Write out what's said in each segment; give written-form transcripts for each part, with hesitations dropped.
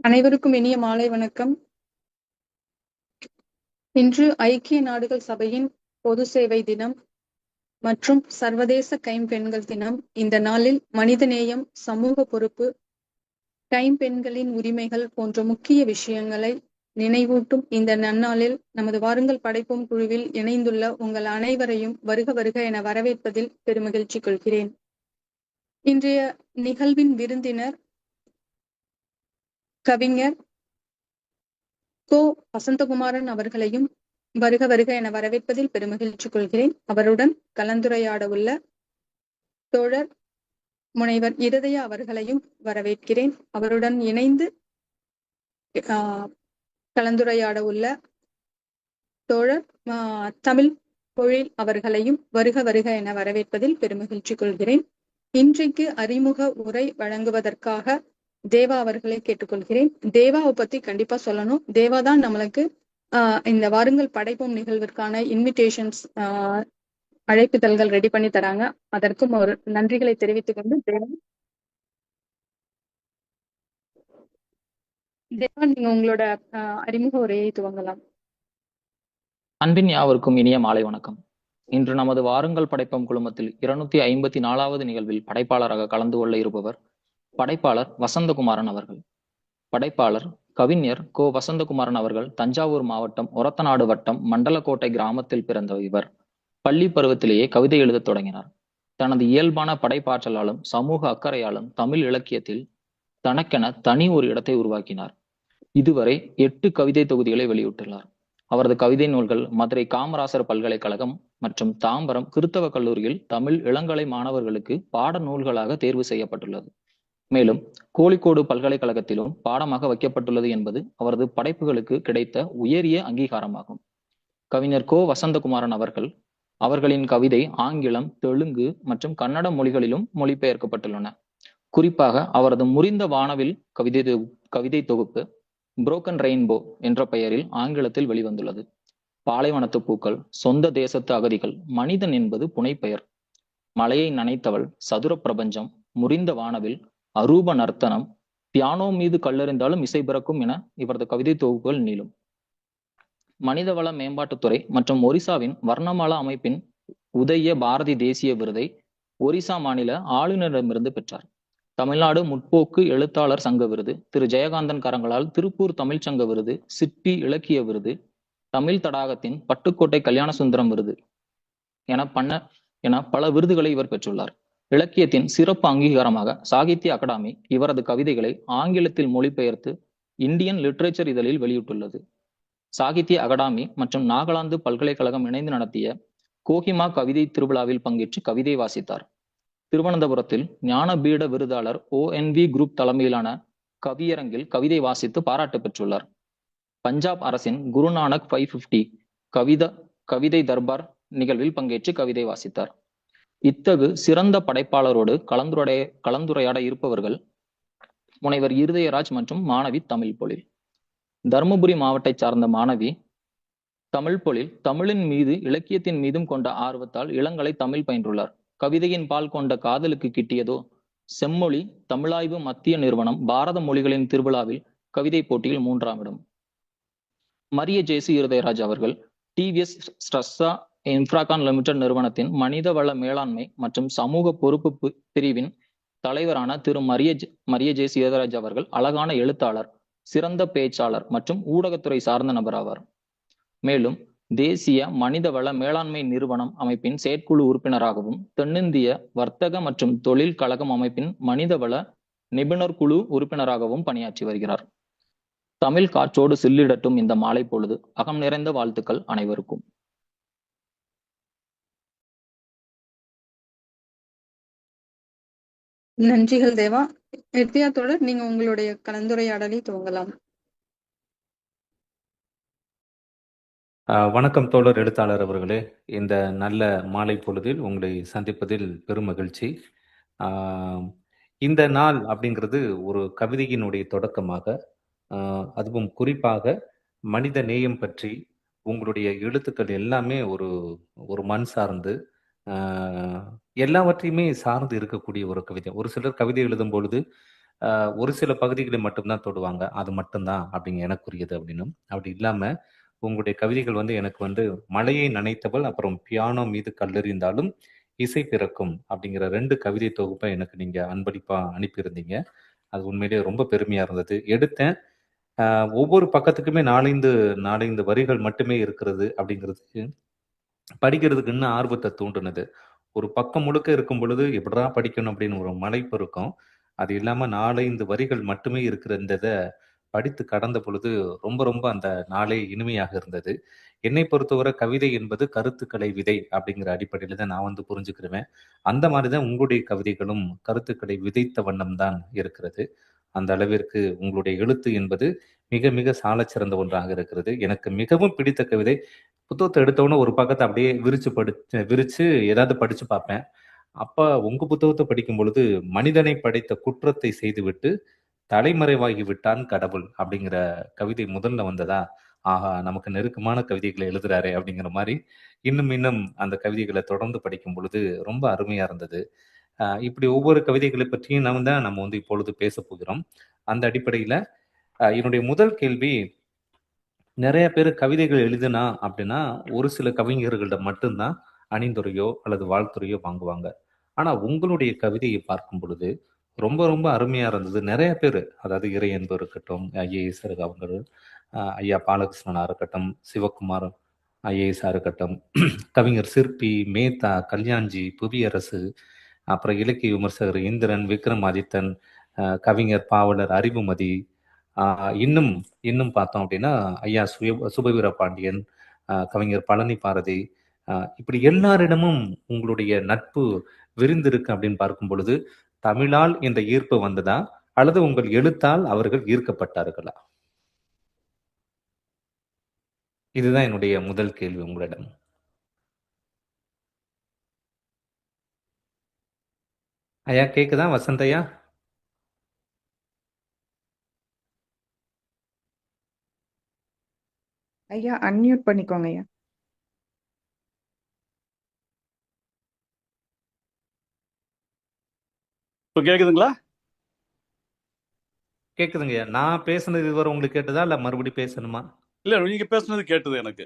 அனைவருக்கும் இனிய மாலை வணக்கம். இன்று ஐக்கிய நாடுகள் சபையின் பொது சேவை தினம் மற்றும் சர்வதேச கைம்பெண்கள் தினம். இந்த நாளில் மனிதநேயம், சமூக பொறுப்பு, கைம்பெண்களின் உரிமைகள் போன்ற முக்கிய விஷயங்களை நினைவூட்டும் இந்த நன்னாளில் நமது வாருங்கள் படைப்போம் குழுவில் இணைந்துள்ள உங்கள் அனைவரையும் வருக வருக என வரவேற்பதில் பெருமகிழ்ச்சி கொள்கிறேன். இன்றைய நிகழ்வின் விருந்தினர் கவிஞர் கோ. வசந்தகுமாரன் அவர்களையும் வருக வருக என வரவேற்பதில் பெருமகிழ்ச்சி கொள்கிறேன். அவருடன் கலந்துரையாட உள்ள தோழர் முனைவர் இருதயா அவர்களையும் வரவேற்கிறேன். அவருடன் இணைந்து கலந்துரையாட உள்ள தோழர் தமிழ் பொழில் அவர்களையும் வருக வருக என வரவேற்பதில் பெருமகிழ்ச்சி கொள்கிறேன். இன்றைக்கு அறிமுக உரை வழங்குவதற்காக தேவா அவர்களை கேட்டுக்கொள்கிறேன். தேவாவை பத்தி கண்டிப்பா சொல்லணும். தேவா தான் நம்மளுக்கு இந்த வாருங்கள் படைப்போம் நிகழ்விற்கான இன்விடேஷன்ஸ் அழைப்புதல்கள் ரெடி பண்ணி தராங்க. அதற்கும் ஒரு நன்றிகளை தெரிவித்துக் கொண்டு தேவா நீங்க உங்களோட அறிமுக உரையை துவங்கலாம். அன்பின் யாவருக்கும் இனிய மாலை வணக்கம். இன்று நமது வாருங்கள் படைப்போம் குழுமத்தில் 254வது நிகழ்வில் படைப்பாளராக கலந்து கொள்ள இருப்பவர் படைப்பாளர் வசந்தகுமாரன் அவர்கள். படைப்பாளர் கவிஞர் கோ. வசந்தகுமாரன் அவர்கள் தஞ்சாவூர் மாவட்டம் ஒரத்தநாடு வட்டம் மண்டலக்கோட்டை கிராமத்தில் பிறந்த இவர் பள்ளி பருவத்திலேயே கவிதை எழுதத் தொடங்கினார். தனது இயல்பான படைப்பாற்றலாலும் சமூக அக்கறையாலும் தமிழ் இலக்கியத்தில் தனக்கென தனி ஒரு இடத்தை உருவாக்கினார். இதுவரை 8 கவிதை தொகுதிகளை வெளியிட்டுள்ளார். அவரது கவிதை நூல்கள் மதுரை காமராசர் பல்கலைக்கழகம் மற்றும் தாம்பரம் கிறித்தவ கல்லூரியில் தமிழ் இளங்கலை மாணவர்களுக்கு பாட நூல்களாக தேர்வு செய்யப்பட்டுள்ளது. மேலும் கோழிக்கோடு பல்கலைக்கழகத்திலும் பாடமாக வைக்கப்பட்டுள்ளது என்பது அவரது படைப்புகளுக்கு கிடைத்த உயரிய அங்கீகாரமாகும். கவிஞர் கோ. வசந்தகுமாரன் அவர்களின் கவிதை ஆங்கிலம், தெலுங்கு மற்றும் கன்னட மொழிகளிலும் மொழிபெயர்க்கப்பட்டுள்ளன. குறிப்பாக அவரது முறிந்த வானவில் கவிதை தொகுப்பு புரோக்கன் ரெயின்போ என்ற பெயரில் ஆங்கிலத்தில் வெளிவந்துள்ளது. பாலைவனத்து பூக்கள், சொந்த தேசத்து அகதிகள், மனிதன் என்பது புனைப்பெயர், மலையை நனைத்தவள், சதுர பிரபஞ்சம், முறிந்த வானவில், அரூப நர்த்தனம், பியானோ மீது கல்லறிந்தாலும் இசை பிறக்கும் என இவரது கவிதை தொகுப்புகள் நீளும். மனிதவள மேம்பாட்டுத்துறை மற்றும் ஒரிசாவின் வர்ணமாலா அமைப்பின் உதய பாரதி தேசிய விருதை ஒரிசா மாநில ஆளுநரிடமிருந்து பெற்றார். தமிழ்நாடு முற்போக்கு எழுத்தாளர் சங்க விருது, திரு ஜெயகாந்தன் கரங்களால் திருப்பூர் தமிழ்ச்சங்க விருது, சிற்பி இலக்கிய விருது, தமிழ் தடாகத்தின் பட்டுக்கோட்டை கல்யாண சுந்தரம் விருது என பல விருதுகளை இவர் பெற்றுள்ளார். இலக்கியத்தின் சிறப்பு அங்கீகாரமாக சாகித்ய அகாடமி இவரது கவிதைகளை ஆங்கிலத்தில் மொழிபெயர்த்து இந்தியன் லிட்ரேச்சர் இதழில் வெளியிட்டுள்ளது. சாகித்ய அகாடமி மற்றும் நாகாலாந்து பல்கலைக்கழகம் இணைந்து நடத்திய கோஹிமா கவிதை திருவிழாவில் பங்கேற்று கவிதை வாசித்தார். திருவனந்தபுரத்தில் ஞானபீட விருதாளர் ONV குரூப் தலைமையிலான கவியரங்கில் கவிதை வாசித்து பாராட்டு பெற்றுள்ளார். பஞ்சாப் அரசின் குருநானக் 550 கவிதை தர்பார் நிகழ்வில் பங்கேற்று கவிதை வாசித்தார். இத்தகு சிறந்த படைப்பாளரோடு கலந்துரையாட இருப்பவர்கள் முனைவர் இருதயராஜ் மற்றும் மாணவி தமிழ் பொழில். தருமபுரி மாவட்டத்தை சார்ந்த மாணவி தமிழ் பொழில் தமிழின் மீது இலக்கியத்தின் மீதும் கொண்ட ஆர்வத்தால் இளங்கலை தமிழ் பயின்றுள்ளார். கவிதையின் பால் கொண்ட காதலுக்கு கிட்டியதோ செம்மொழி தமிழாய்வு மத்திய நிறுவனம் பாரத மொழிகளின் திருவிழாவில் கவிதை போட்டியில் 3ஆம் இடம். மரிய ஜேசி இருதயராஜ் அவர்கள் TVS ஸ்ட்ரஸ்ஸா இன்ஃப்ராகான் லிமிடெட் நிறுவனத்தின் மனிதவள மேலாண்மை மற்றும் சமூக பொறுப்பு பிரிவின் தலைவரான திரு மரிய ஜேசி இருதயராஜ் அவர்கள் அழகான எழுத்தாளர், சிறந்த பேச்சாளர் மற்றும் ஊடகத்துறை சார்ந்த நபர் ஆவார். மேலும் தேசிய மனிதவள மேலாண்மை நிறுவனம் அமைப்பின் செயற்குழு உறுப்பினராகவும் தென்னிந்திய வர்த்தக மற்றும் தொழில் கழகம் அமைப்பின் மனிதவள நிபுணர் குழு உறுப்பினராகவும் பணியாற்றி வருகிறார். தமிழ் காற்றோடு சில்லிடட்டும் இந்த மாலை பொழுது. அகம் நிறைந்த வாழ்த்துக்கள் அனைவருக்கும். நன்றிகள் தேவா. தோழர், நீங்க உங்களுடைய கலந்துரையாடலை துவங்கலாம். வணக்கம் தோழர் எழுத்தாளர் அவர்களே. இந்த நல்ல மாலை பொழுதில் உங்களை சந்திப்பதில் பெரும் மகிழ்ச்சி. இந்த நாள் அப்படிங்கிறது ஒரு கவிதையினுடைய தொடக்கமாக, அதுவும் குறிப்பாக மனித நேயம் பற்றி உங்களுடைய எழுத்துக்கள் எல்லாமே ஒரு மண் சார்ந்து எல்லாவற்றையுமே சார்ந்து இருக்கக்கூடிய ஒரு கவிதை. ஒரு சிலர் கவிதை எழுதும் பொழுது ஒரு சில பகுதிகளை மட்டும்தான் தொடுவாங்க. அது மட்டும்தான் அப்படிங்க எனக்குரியது அப்படின்னும். அப்படி இல்லாம உங்களுடைய கவிதைகள் வந்து எனக்கு வந்து மழையை நனைத்தவள், அப்புறம் பியானோ மீது கல்லெறிந்தாலும் இசை பிறக்கும் அப்படிங்கிற 2 கவிதை தொகுப்ப எனக்கு நீங்க அன்பளிப்பா அனுப்பியிருந்தீங்க. அது உண்மையிலேயே ரொம்ப பெருமையா இருந்தது. எடுத்தேன். ஒவ்வொரு பக்கத்துக்குமே 4, 5 வரிகள் மட்டுமே இருக்கிறது அப்படிங்கிறது படிக்கிறதுக்கு இன்னும் ஆர்வத்த தூண்டுனது. ஒரு பக்கம் முழுக்க இருக்கும் பொழுது, "எப்பிட்றா படிக்கணும்?" அப்படின்னு ஒரு மலைப்பு இருக்கும். அது இல்லாம 4, 5 வரிகள் மட்டுமே இருக்கிற இந்த இத படித்து கடந்த பொழுது, ரொம்ப ரொம்ப அந்த நாளே இனிமையாக இருந்தது. என்னை பொறுத்தவரை கவிதை என்பது கருத்துக்களை விதை அப்படிங்கிற அடிப்படையில தான் நான் வந்து புரிஞ்சுக்கிருவேன். அந்த மாரி தான் உங்களுடைய கவிதைகளும் கருத்துக்களை விதைத்த வண்ணம் தான் இருக்கிறது. அந்த அளவிற்கு உங்களுடைய எழுத்து என்பது மிக மிக சாலச் சிறந்த ஒன்றாக இருக்கிறது. எனக்கு மிகவும் பிடித்த கவிதை, புத்தகத்த எடுத்தவுடனே ஒரு பக்கத்த அப்படியே விரிச்சு ஏதாவது படிச்சு பார்ப்பேன். அப்ப உங்க புத்தகத்த படிக்கும் பொழுது, "மனிதனை படைத்த குற்றத்தை செய்துவிட்டு தலைமறைவாகி விட்டான் கடவுள்" அப்படிங்கிற கவிதை முதல்ல வந்ததா, ஆஹா! நமக்கு நெருக்கமான கவிதைகள எழுதுறாரே அப்படிங்கிற மாரி, இன்னும் இன்னும் அந்த கவிதைகள தொடர்ந்து படிக்கும் பொழுது ரொம்ப அருமையா இருந்தது. இப்படி ஒவ்வொரு கவிதைகளை பற்றியும் நம்ம வந்து இப்பொழுது பேசப் போகிறோம். அந்த அடிப்படையில என்னுடைய முதல் கேள்வி, நெறைய பேரு கவிதைகள் எழுதினா அப்படின்னா, ஒரு சில கவிஞர்கள்ட்ட மட்டும் தான் அணிந்துரையோ அல்லது வாழ்த்துரையோ வாங்குவாங்க. ஆனா உங்களுடைய கவிதைய பார்க்கும் பொழுது, ரொம்ப ரொம்ப அருமையா இருந்தது. நெறைய பேரு, அதாவது இறை அன்பு இருக்கட்டும், ஐஏஎஸ் அவர்கள், ஐயா பாலகிருஷ்ணனா இருக்கட்டும், சிவகுமார் ஐஏஎஸ்ஸா இருக்கட்டும், கவிஞர் சிற்பி, மேத்தா, கல்யாண்ஜி, புவியரசு, அப்புறம் இலக்கிய விமர்சகர் இந்திரன், விக்ரமாதித்தன், கவிஞர் பாவலர் அறிவுமதி, ஆ இன்னும் இன்னும் பார்த்தோம் அப்படின்னா, ஐயா சுபவீர பாண்டியன், கவிஞர் பழனி பாரதி, இப்படி எல்லாரிடமும் உங்களுடைய நட்பு விரிந்திருக்கு அப்படின்னு பார்க்கும் பொழுது, தமிழால் இந்த ஈர்ப்பு வந்ததா? அல்லது உங்கள் எழுத்தால் அவர்கள் ஈர்க்கப்பட்டார்களா? இதுதான் என்னுடைய முதல் கேள்வி உங்களிடம். ஐயா கேக்குதா? வசந்த் ஐயா? ஐயா அன்மியூட் பண்ணிக்கோங்க ஐயா. இப்போ கேக்குதுங்களா? கேக்குதுங்கய்யா. நான் பேசுனது இதுவரை உங்களுக்கு கேட்டதா? இல்ல மறுபடியும் பேசணுமா? இல்ல நீங்க பேசுனது கேட்டது எனக்கு.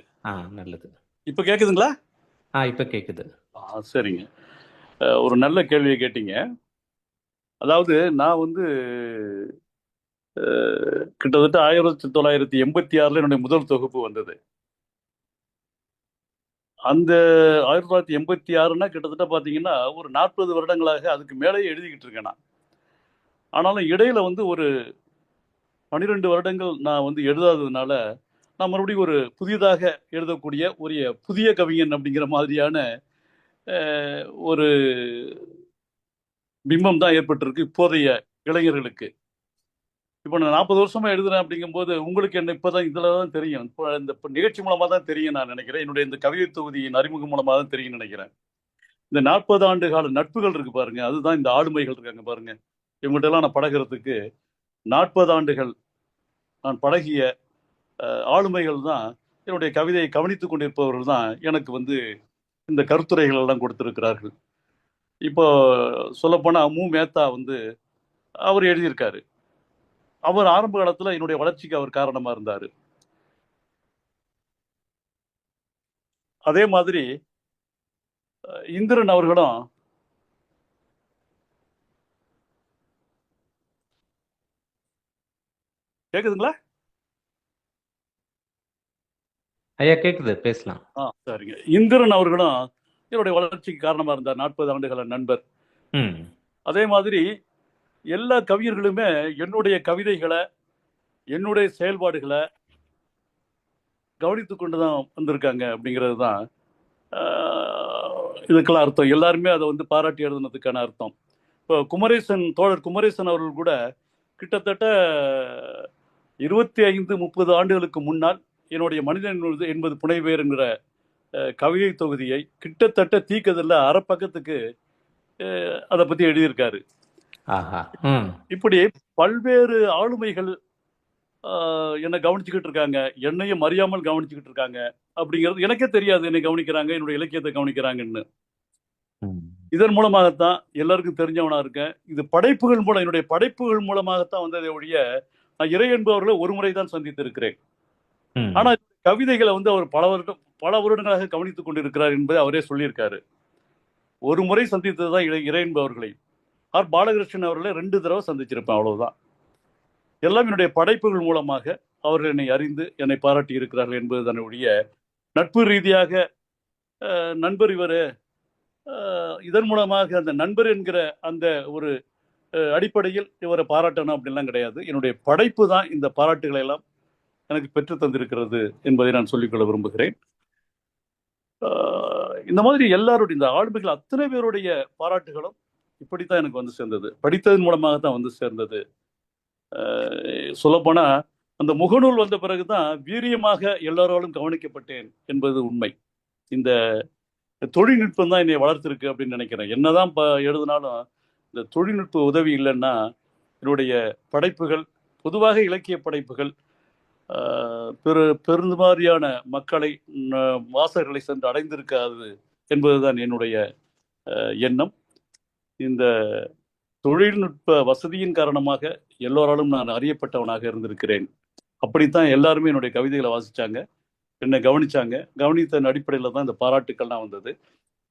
நல்லது. இப்போ கேக்குதுங்களா? இப்ப கேக்குது. சரிங்க. ஒரு நல்ல கேள்வியை கேட்டீங்க. அதாவது நான் வந்து கிட்டத்தட்ட 1986 என்னுடைய முதல் தொகுப்பு வந்தது. அந்த 1986னா கிட்டத்தட்ட பார்த்தீங்கன்னா, ஒரு 40 வருடங்களாக அதுக்கு மேலேயே எழுதிக்கிட்டு இருக்கேன் நான். ஆனாலும் இடையில வந்து ஒரு 12 வருடங்கள் நான் வந்து எழுதாததுனால, நான் மறுபடியும் ஒரு புதிதாக எழுதக்கூடிய ஒரு புதிய கவிஞன் அப்படிங்கிற மாதிரியான ஒரு பிம்பம் தான் ஏற்பட்டிருக்கு இப்போதைய இளைஞர்களுக்கு. இப்போ நான் 40 வருஷமா எழுதுறேன் அப்படிங்கும்போது, உங்களுக்கு என்ன இப்பதான் இதுல தான் தெரியும். இப்போ இந்த நிகழ்ச்சி மூலமா தான் தெரியும் நான் நினைக்கிறேன். என்னுடைய இந்த கவிதை தொகுதியின் அறிமுகம் மூலமா தான் தெரியும்னு நினைக்கிறேன். இந்த 40 ஆண்டு கால நட்புகள் இருக்கு பாருங்க, அதுதான் இந்த ஆளுமைகள் இருக்காங்க பாருங்க. இவங்கள்ட்ட எல்லாம் நான் பழகுறதுக்கு 40 ஆண்டுகள் நான் பழகிய ஆளுமைகள் தான், என்னுடைய கவிதையை கவனித்துக் கொண்டிருப்பவர்கள் தான் எனக்கு வந்து இந்த கருத்துரைகள் எல்லாம் கொடுத்திருக்கிறார்கள். இப்போ சொல்லப்போனா மேத்தா வந்து அவர் எழுதியிருக்காரு. அவர் ஆரம்ப காலத்துல என்னுடைய வளர்ச்சிக்கு அவர் காரணமா இருந்தாரு. அதே மாதிரி இந்திரன் அவர்களும் கேக்குதுங்களா? ஐயா கேக்குது, பேசலாம். சரிங்க. இந்திரன் அவர்களும் என்னுடைய வளர்ச்சிக்கு காரணமா இருந்தார். 40 ஆண்டுகள நண்பர். அதே மாதிரி எல்லா கவிஞர்களுமே என்னுடைய கவிதைகளை, என்னுடைய செயல்பாடுகளை கவனித்துக் கொண்டுதான் வந்திருக்காங்க அப்படிங்கிறது தான் இதுக்கெல்லாம் அர்த்தம். எல்லாருமே அதை வந்து பாராட்டி எழுதுனதுக்கான அர்த்தம். இப்போ தோழர் குமரேசன் அவர்கள் கூட கிட்டத்தட்ட 25-30 ஆண்டுகளுக்கு முன்னால் என்னுடைய மனிதன் என்பது புனைவேர் என்கிற கவிதை தொகுதியை கிட்டத்தட்ட தீக்கதில் அரை பக்கத்துக்கு அதை பத்தி எழுதியிருக்காரு. இப்படி பல்வேறு ஆளுமைகள் என்னை கவனிச்சுக்கிட்டு இருக்காங்க, என்னையும் அறியாமல் கவனிச்சுக்கிட்டு இருக்காங்க அப்படிங்கிறது எனக்கே தெரியாது. என்னை கவனிக்கிறாங்க, என்னுடைய இலக்கியத்தை கவனிக்கிறாங்கன்னு. இதன் மூலமாகத்தான் எல்லாருக்கும் தெரிஞ்சவனா இருக்கேன். இது படைப்புகள் மூலம், என்னுடைய படைப்புகள் மூலமாகத்தான் வந்ததை ஒழிய நான் இறை என்பவர்களை ஒரு முறை தான் சந்தித்து இருக்கிறேன். ஆனா கவிதைகளை அவர் பல வருடங்களாக கவனித்துக் கொண்டிருக்கிறார் என்பதை அவரே சொல்லியிருக்காரு. ஒரு முறை சந்தித்ததுதான் இறை என்பவர்களை. ஆர் பாலகிருஷ்ணன் அவர்களை 2 தடவை சந்திச்சிருப்பேன், அவ்வளவுதான். எல்லாம் என்னுடைய படைப்புகள் மூலமாக அவர்கள் என்னை அறிந்து என்னை பாராட்டி இருக்கிறார்கள் என்பது தன்னுடைய நட்பு ரீதியாக நண்பர் இவர், இதன் மூலமாக அந்த நண்பர் என்கிற அந்த ஒரு அடிப்படையில் இவரை பாராட்டணும் அப்படின்லாம் கிடையாது. என்னுடைய படைப்பு தான் இந்த பாராட்டுகளை எல்லாம் எனக்கு பெற்று தந்திருக்கிறது என்பதை நான் சொல்லிக்கொள்ள விரும்புகிறேன். இந்த மாதிரி எல்லாருடைய, இந்த ஆளுமைகள் அத்தனை பேருடைய பாராட்டுகளும் இப்படித்தான் எனக்கு வந்து சேர்ந்தது. படித்ததன் மூலமாக தான் வந்து சேர்ந்தது. சொல்லப்போனா அந்த முகநூல் வந்த பிறகுதான் வீரியமாக எல்லாராலும் கவனிக்கப்பட்டேன் என்பது உண்மை. இந்த தொழில்நுட்பம் தான் என்னை வளர்த்திருக்கு அப்படின்னு நினைக்கிறேன். என்னதான் எழுதினாலும் இந்த தொழில்நுட்ப உதவி இல்லைன்னா என்னுடைய படைப்புகள், பொதுவாக இலக்கிய படைப்புகள், பெருமாறியான மக்களை, வாசகர்களை சென்று அடைந்திருக்காது என்பதுதான் என்னுடைய எண்ணம். இந்த தொழில்நுட்ப வசதியின் காரணமாக எல்லோராலும் நான் அறியப்பட்டவனாக இருந்திருக்கிறேன். அப்படித்தான் எல்லாருமே என்னுடைய கவிதைகளை வாசிச்சாங்க, என்னை கவனிச்சாங்க. கவனித்தன் அடிப்படையில் தான் இந்த பாராட்டுக்கள்லாம் வந்தது.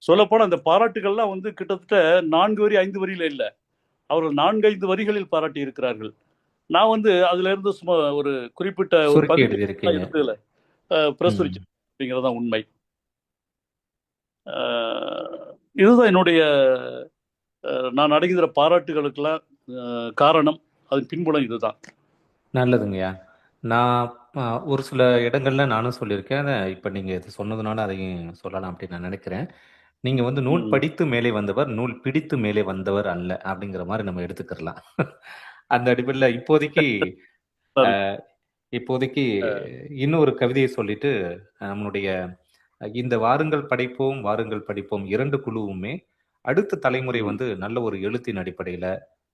சொல்லப்போனால் அந்த பாராட்டுகள்லாம் கிட்டத்தட்ட 4 வரி 5 வரியில இல்லை, அவர்கள் 4-5 வரிகளில் பாராட்டி இருக்கிறார்கள். நான் அதுல இருந்து சும்மா ஒரு குறிப்பிட்ட ஒரு பகுதியில் பிரசுரிச்சு அப்படிங்கிறதான் உண்மை. இதுதான் என்னுடைய நான் அடைகிற பாராட்டுகளுக்கெல்லாம் காரணம், அதன் பின்புலம் இதுதான். நல்லதுங்கய்யா. நான் ஒரு சில இடங்கள்ல நானும் சொல்லியிருக்கேன். இப்ப நீங்க இது சொன்னதுனால அதையும் சொல்லலாம் அப்படின்னு நான் நினைக்கிறேன். நீங்க நூல் படித்து மேலே வந்தவர், நூல் பிடித்து மேலே வந்தவர் அல்ல அப்படிங்கிற மாதிரி நம்ம எடுத்துக்கலாம். அந்த அடிப்படையில் இப்போதைக்கு இன்னொரு கவிதையை சொல்லிட்டு நம்மளுடைய இந்த வாருங்கள் படைப்போம் வாருங்கள் படிப்போம் 2 குழுவுமே அடுத்த தலைமுறை நல்ல ஒரு எழுத்தின் அடிப்படையில,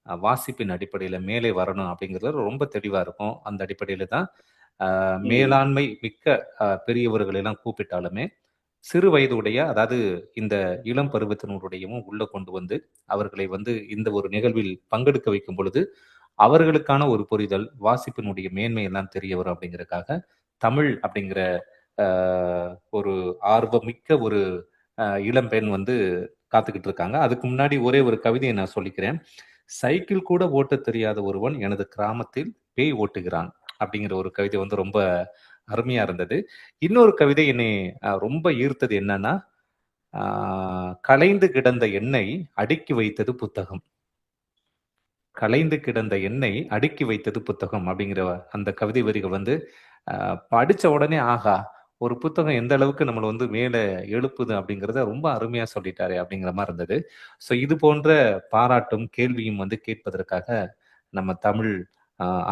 வாசிப்பின் அடிப்படையில மேலே வரணும் அப்படிங்கிறது ரொம்ப தெளிவா இருக்கும். அந்த அடிப்படையில தான் மேலாண்மை மிக்க பெரியவர்கள் எல்லாம் கூப்பிட்டாலுமே சிறு வயதுடைய, அதாவது இந்த இளம் பருவத்தினருடையவும் உள்ள கொண்டு வந்து அவர்களை இந்த ஒரு நிகழ்வில் பங்கெடுக்க வைக்கும் பொழுது அவர்களுக்கான ஒரு புரிதல், வாசிப்பினுடைய மேன்மை எல்லாம் தெரிய வரும் அப்படிங்கிறதுக்காக தமிழ் அப்படிங்கிற ஒரு ஆர்வமிக்க ஒரு இளம்பெண் காத்துக்கிட்டு இருக்காங்க. அதுக்கு முன்னாடி ஒரே ஒரு கவிதையை நான் சொல்லிக்கிறேன். சைக்கிள் கூட ஓட்ட தெரியாத ஒருவன் எனது கிராமத்தில் பேய் ஓட்டுகிறான் அப்படிங்கிற ஒரு கவிதை ரொம்ப அருமையா இருந்தது. இன்னொரு கவிதை என்னை ரொம்ப ஈர்த்தது என்னன்னா, கலைந்து கிடந்த எண்ணெய் அடுக்கி வைத்தது புத்தகம். கலைந்து கிடந்த எண்ணெய் அடுக்கி வைத்தது புத்தகம் அப்படிங்கிற அந்த கவிதை வரிகள் படிச்ச உடனே ஆகா, ஒரு புத்தகம் எந்த அளவுக்கு நம்மளை மேல எழுப்புது அப்படிங்கிறத ரொம்ப அருமையா சொல்லிட்டாரு அப்படிங்கிற மாதிரி இருந்தது. ஸோ இது போன்ற பாராட்டும் கேள்வியும் கேட்பதற்காக நம்ம தமிழ்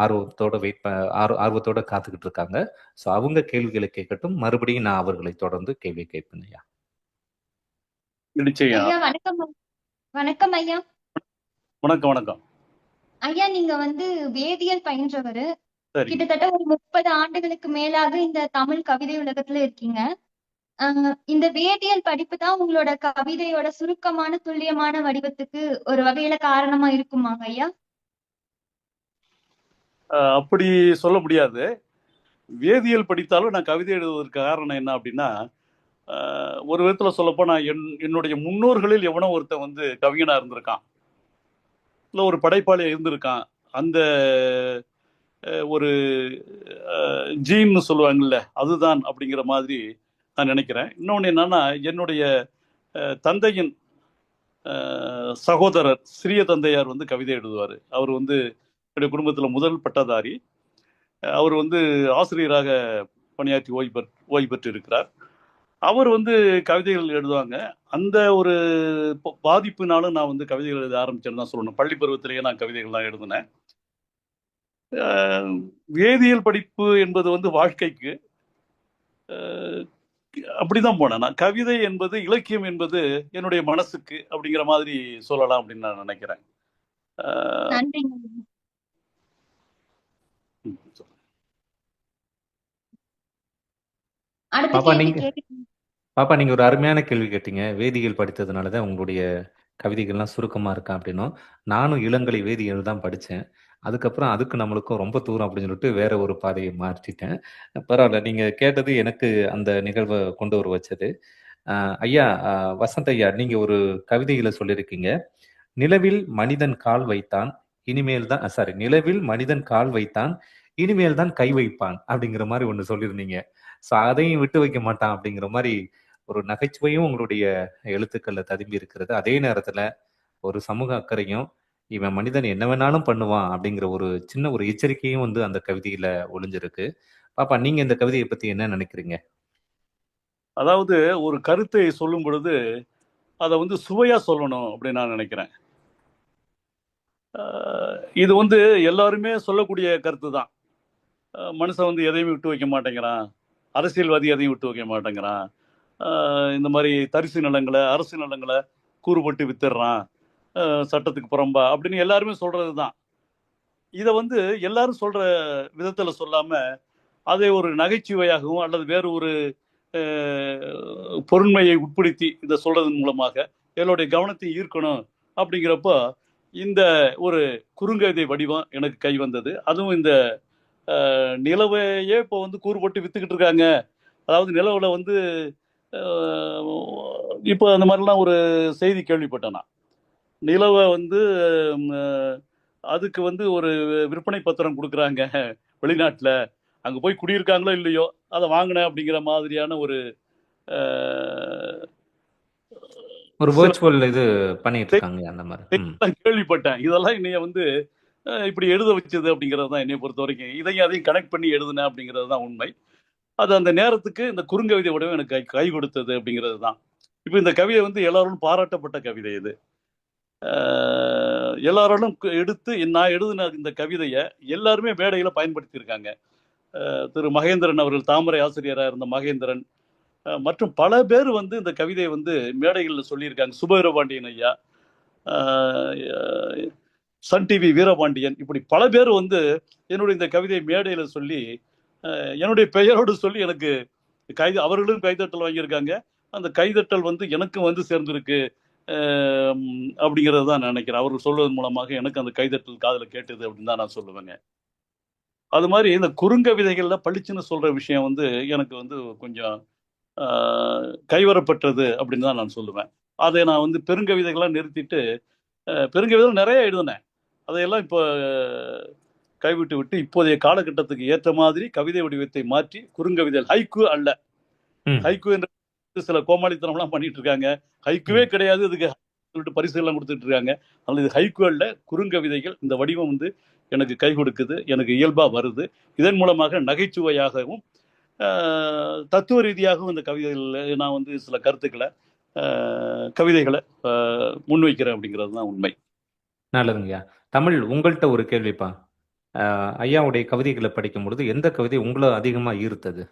ஆர்வத்தோட காத்துக்கிட்டு இருக்காங்க. ஸோ அவங்க கேள்விகளை கேட்கட்டும், மறுபடியும் நான் அவர்களை தொடர்ந்து கேள்வி கேட்பேன். ஐயா வணக்கம் ஐயா. வணக்கம். வணக்கம் ஐயா, நீங்க வேதியியல் பயின்றவரு. கிட்டத்தட்ட ஒரு 30 ஆண்டுகளுக்கு மேலாக இந்த தமிழ் கவிதை உலகத்துல இருக்கீங்க. இந்த வேதியியல் படிப்பு தான் உங்களோட கவிதையோட சுருக்கமான துல்லியமான வடிவத்துக்கு ஒரு வகையில காரணமா இருக்குமாங்க ஐயா? அப்படி சொல்ல முடியாது. வேதியியல் படித்தாலும் நான் கவிதை எழுதுவதற்கு காரணம் என்ன அப்படின்னா, ஒரு விதத்துல சொல்லப்போனா என்னுடைய முன்னோர்களில் எவனோ ஒருத்தன் கவிஞனா இருந்திருக்கான், இல்ல ஒரு படைப்பாளியா இருந்திருக்கான். அந்த ஒரு ஜீன்னு சொல்லுவாங்கல்ல, அதுதான் அப்படிங்கிற மாதிரி நான் நினைக்கிறேன். இன்னொன்று என்னன்னா, என்னுடைய தந்தையின் சகோதரர் சிறிய தந்தையார் கவிதை எழுதுவார். அவர் என்னுடைய குடும்பத்தில் முதல் பட்டதாரி. அவர் ஆசிரியராக பணியாற்றி ஓய்வு பெற்று இருக்கிறார். அவர் கவிதைகள் எழுதுவாங்க. அந்த ஒரு பாதிப்புனாலும் நான் கவிதைகள் எழுத ஆரம்பிச்சேன்னு தான் சொல்லணும். பள்ளி பருவத்திலேயே நான் கவிதைகள்லாம் எழுதினேன். வேதியியல் படிப்பு என்பது வாழ்க்கைக்கு அப்படிதான் போனேன் நான். கவிதை என்பது, இலக்கியம் என்பது என்னுடைய மனசுக்கு அப்படிங்கிற மாதிரி சொல்லலாம் அப்படின்னு நான் நினைக்கிறேன். பாப்பா, நீங்க ஒரு அருமையான கேள்வி கேட்டீங்க. வேதியியல் படித்ததுனாலதான் உங்களுடைய கவிதைகள்லாம் சுருக்கமா இருக்கா அப்படின்னும். நானும் இளங்கலை வேதியியல் தான் படிச்சேன். அதுக்கப்புறம் அதுக்கு நம்மளுக்கும் ரொம்ப தூரம் அப்படின்னு சொல்லிட்டு வேற ஒரு பாதையை மாற்றிட்டேன். பரவால்ல. நீங்க கேட்டது எனக்கு அந்த நிகழ்வ கொண்டு வர வச்சது. ஐயா, வசந்த் ஐயா, நீங்க ஒரு கவிதையில சொல்லியிருக்கீங்க. நிலவில் மனிதன் கால் வைத்தான், இனிமேல் தான் சாரி நிலவில் மனிதன் கால் வைத்தான், இனிமேல் தான் கை வைப்பான் அப்படிங்கிற மாரி ஒண்ணு சொல்லியிருந்தீங்க. ஸோ அதையும் விட்டு வைக்க மாட்டான் அப்படிங்கிற மாரி ஒரு நகைச்சுவையும் உங்களுடைய எழுத்துக்கள்ல ததும்பி இருக்கிறது. அதே நேரத்துல ஒரு சமூக அக்கறையும், இவன் மனிதன் என்ன வேணாலும் பண்ணுவான் அப்படிங்கிற ஒரு சின்ன ஒரு எச்சரிக்கையும் வந்து அந்த கவிதையில ஒளிஞ்சிருக்கு. பாப்பா, நீங்க இந்த கவிதைய பத்தி என்ன நினைக்கிறீங்க? அதாவது ஒரு கருத்தை சொல்லும் பொழுது அதை வந்து சுவையா சொல்லணும் அப்படின்னு நான் நினைக்கிறேன். இது வந்து எல்லாருமே சொல்லக்கூடிய கருத்து தான். மனுஷன் வந்து எதையும் விட்டு வைக்க மாட்டேங்கிறான், அரசியல்வாதி எதையும் விட்டு வைக்க மாட்டேங்கிறான், இந்த மாதிரி தரிசு நிலங்களை அரசு நிலங்களை கூறுபட்டு வித்துடுறான், சட்டத்துக்கு புறம்பா அப்படின்னு எல்லாருமே சொல்றது தான். இதை வந்து எல்லாரும் சொல்ற விதத்துல சொல்லாம அதை ஒரு நகைச்சுவையாகவும் அல்லது வேறு ஒரு பொருண்மையை உட்படுத்தி இதை சொல்றதன் மூலமாக என்னுடைய கவனத்தை ஈர்க்கணும். அப்படிங்கிறப்போ இந்த ஒரு குறுங்கவிதை வடிவம் எனக்கு கை வந்தது. அதுவும் இந்த நிலவையே இப்போ வந்து கூறுபட்டு வித்துக்கிட்டு இருக்காங்க. அதாவது நிலவுல வந்து இப்போ அந்த மாதிரிலாம் ஒரு செய்தி கேள்விப்பட்டேன் நான். நிலவை வந்து அதுக்கு வந்து ஒரு விற்பனை பத்திரம் கொடுக்குறாங்க வெளிநாட்டில், அங்கே போய் குடியிருக்காங்களோ இல்லையோ அதை வாங்கினேன் அப்படிங்கிற மாதிரியான ஒரு வெர்ச்சுவல் இது பண்ணிட்டு இருக்காங்க அந்த மாதிரி கேள்விப்பட்டேன். இதெல்லாம் என்னைய வந்து இப்படி எழுத வச்சது அப்படிங்கிறது தான் என்னை பொறுத்த வரைக்கும். இதையும் அதையும் கனெக்ட் பண்ணி எழுதுனேன் அப்படிங்கிறது தான் உண்மை. அது அந்த நேரத்துக்கு இந்த குறுங்கவிதை உடனே எனக்கு கை கொடுத்தது அப்படிங்கிறது தான். இப்போ இந்த கவிதை வந்து எல்லாரோடும் பாராட்டப்பட்ட கவிதை. இது எல்லாரோடும் எடுத்து நான் எழுதின இந்த கவிதையை எல்லாருமே மேடையில் பயன்படுத்தியிருக்காங்க. திரு மகேந்திரன் அவர்கள், தாமரை ஆசிரியராக இருந்த மகேந்திரன் மற்றும் பல பேர் வந்து இந்த கவிதையை வந்து மேடைகளில் சொல்லியிருக்காங்க. சுபவீரபாண்டியன் ஐயா, சன் டிவி வீரபாண்டியன், இப்படி பல பேர் வந்து என்னுடைய இந்த கவிதையை மேடையில் சொல்லி என்னுடைய பெயரோடு சொல்லி எனக்கு அவர்களும் கைதட்டல் வாங்கியிருக்காங்க. அந்த கைதட்டல் வந்து எனக்கும் வந்து சேர்ந்திருக்கு அப்படிங்கிறது தான் நான் நினைக்கிறேன். அவர்கள் சொல்வதன் மூலமாக எனக்கு அந்த கைதட்டல் காதில் கேட்டது அப்படின்னு தான் நான் சொல்லுவேங்க. அது மாதிரி இந்த குறுங்கவிதைகள்ல பளிச்சுன்னு சொல்ற விஷயம் வந்து எனக்கு வந்து கொஞ்சம் கைவரப்பட்டது அப்படின்னு தான் நான் சொல்லுவேன். அதை நான் வந்து பெருங்கவிதைகள்லாம் நிறுத்திட்டு பெருங்கவிதைகள் நிறைய எழுதினேன். அதையெல்லாம் இப்போ கைவிட்டு விட்டு இப்போதைய காலகட்டத்துக்கு ஏற்ற மாதிரி கவிதை வடிவத்தை மாற்றி குறுங்கவிதைகள், ஹைக்கு அல்ல, ஹைக்கு என்ற சில கோமாளித்தனம்லாம் பண்ணிட்டு இருக்காங்க. ஹைக்குவே கிடையாது, இதுக்கு சொல்லிட்டு பரிசுகள்லாம் கொடுத்துட்டு இருக்காங்க. அதனால இது ஹைக்கு அல்ல, குறுங்கவிதைகள். இந்த வடிவம் வந்து எனக்கு கை கொடுக்குது, எனக்கு இயல்பா வருது. இதன் மூலமாக நகைச்சுவையாகவும் தத்துவ ரீதியாகவும் இந்த கவிதைகள் நான் வந்து சில கருத்துக்களை கவிதைகளை முன்வைக்கிறேன் அப்படிங்கிறது தான் உண்மை. நல்லதுங்கய்யா. தமிழ், உங்கள்கிட்ட ஒரு கேள்விப்பா. ஐயாவுடைய கவிதைகளை படிக்கும் பொழுது எந்த கவிதை உங்களை அதிகமா ஈர்த்தது?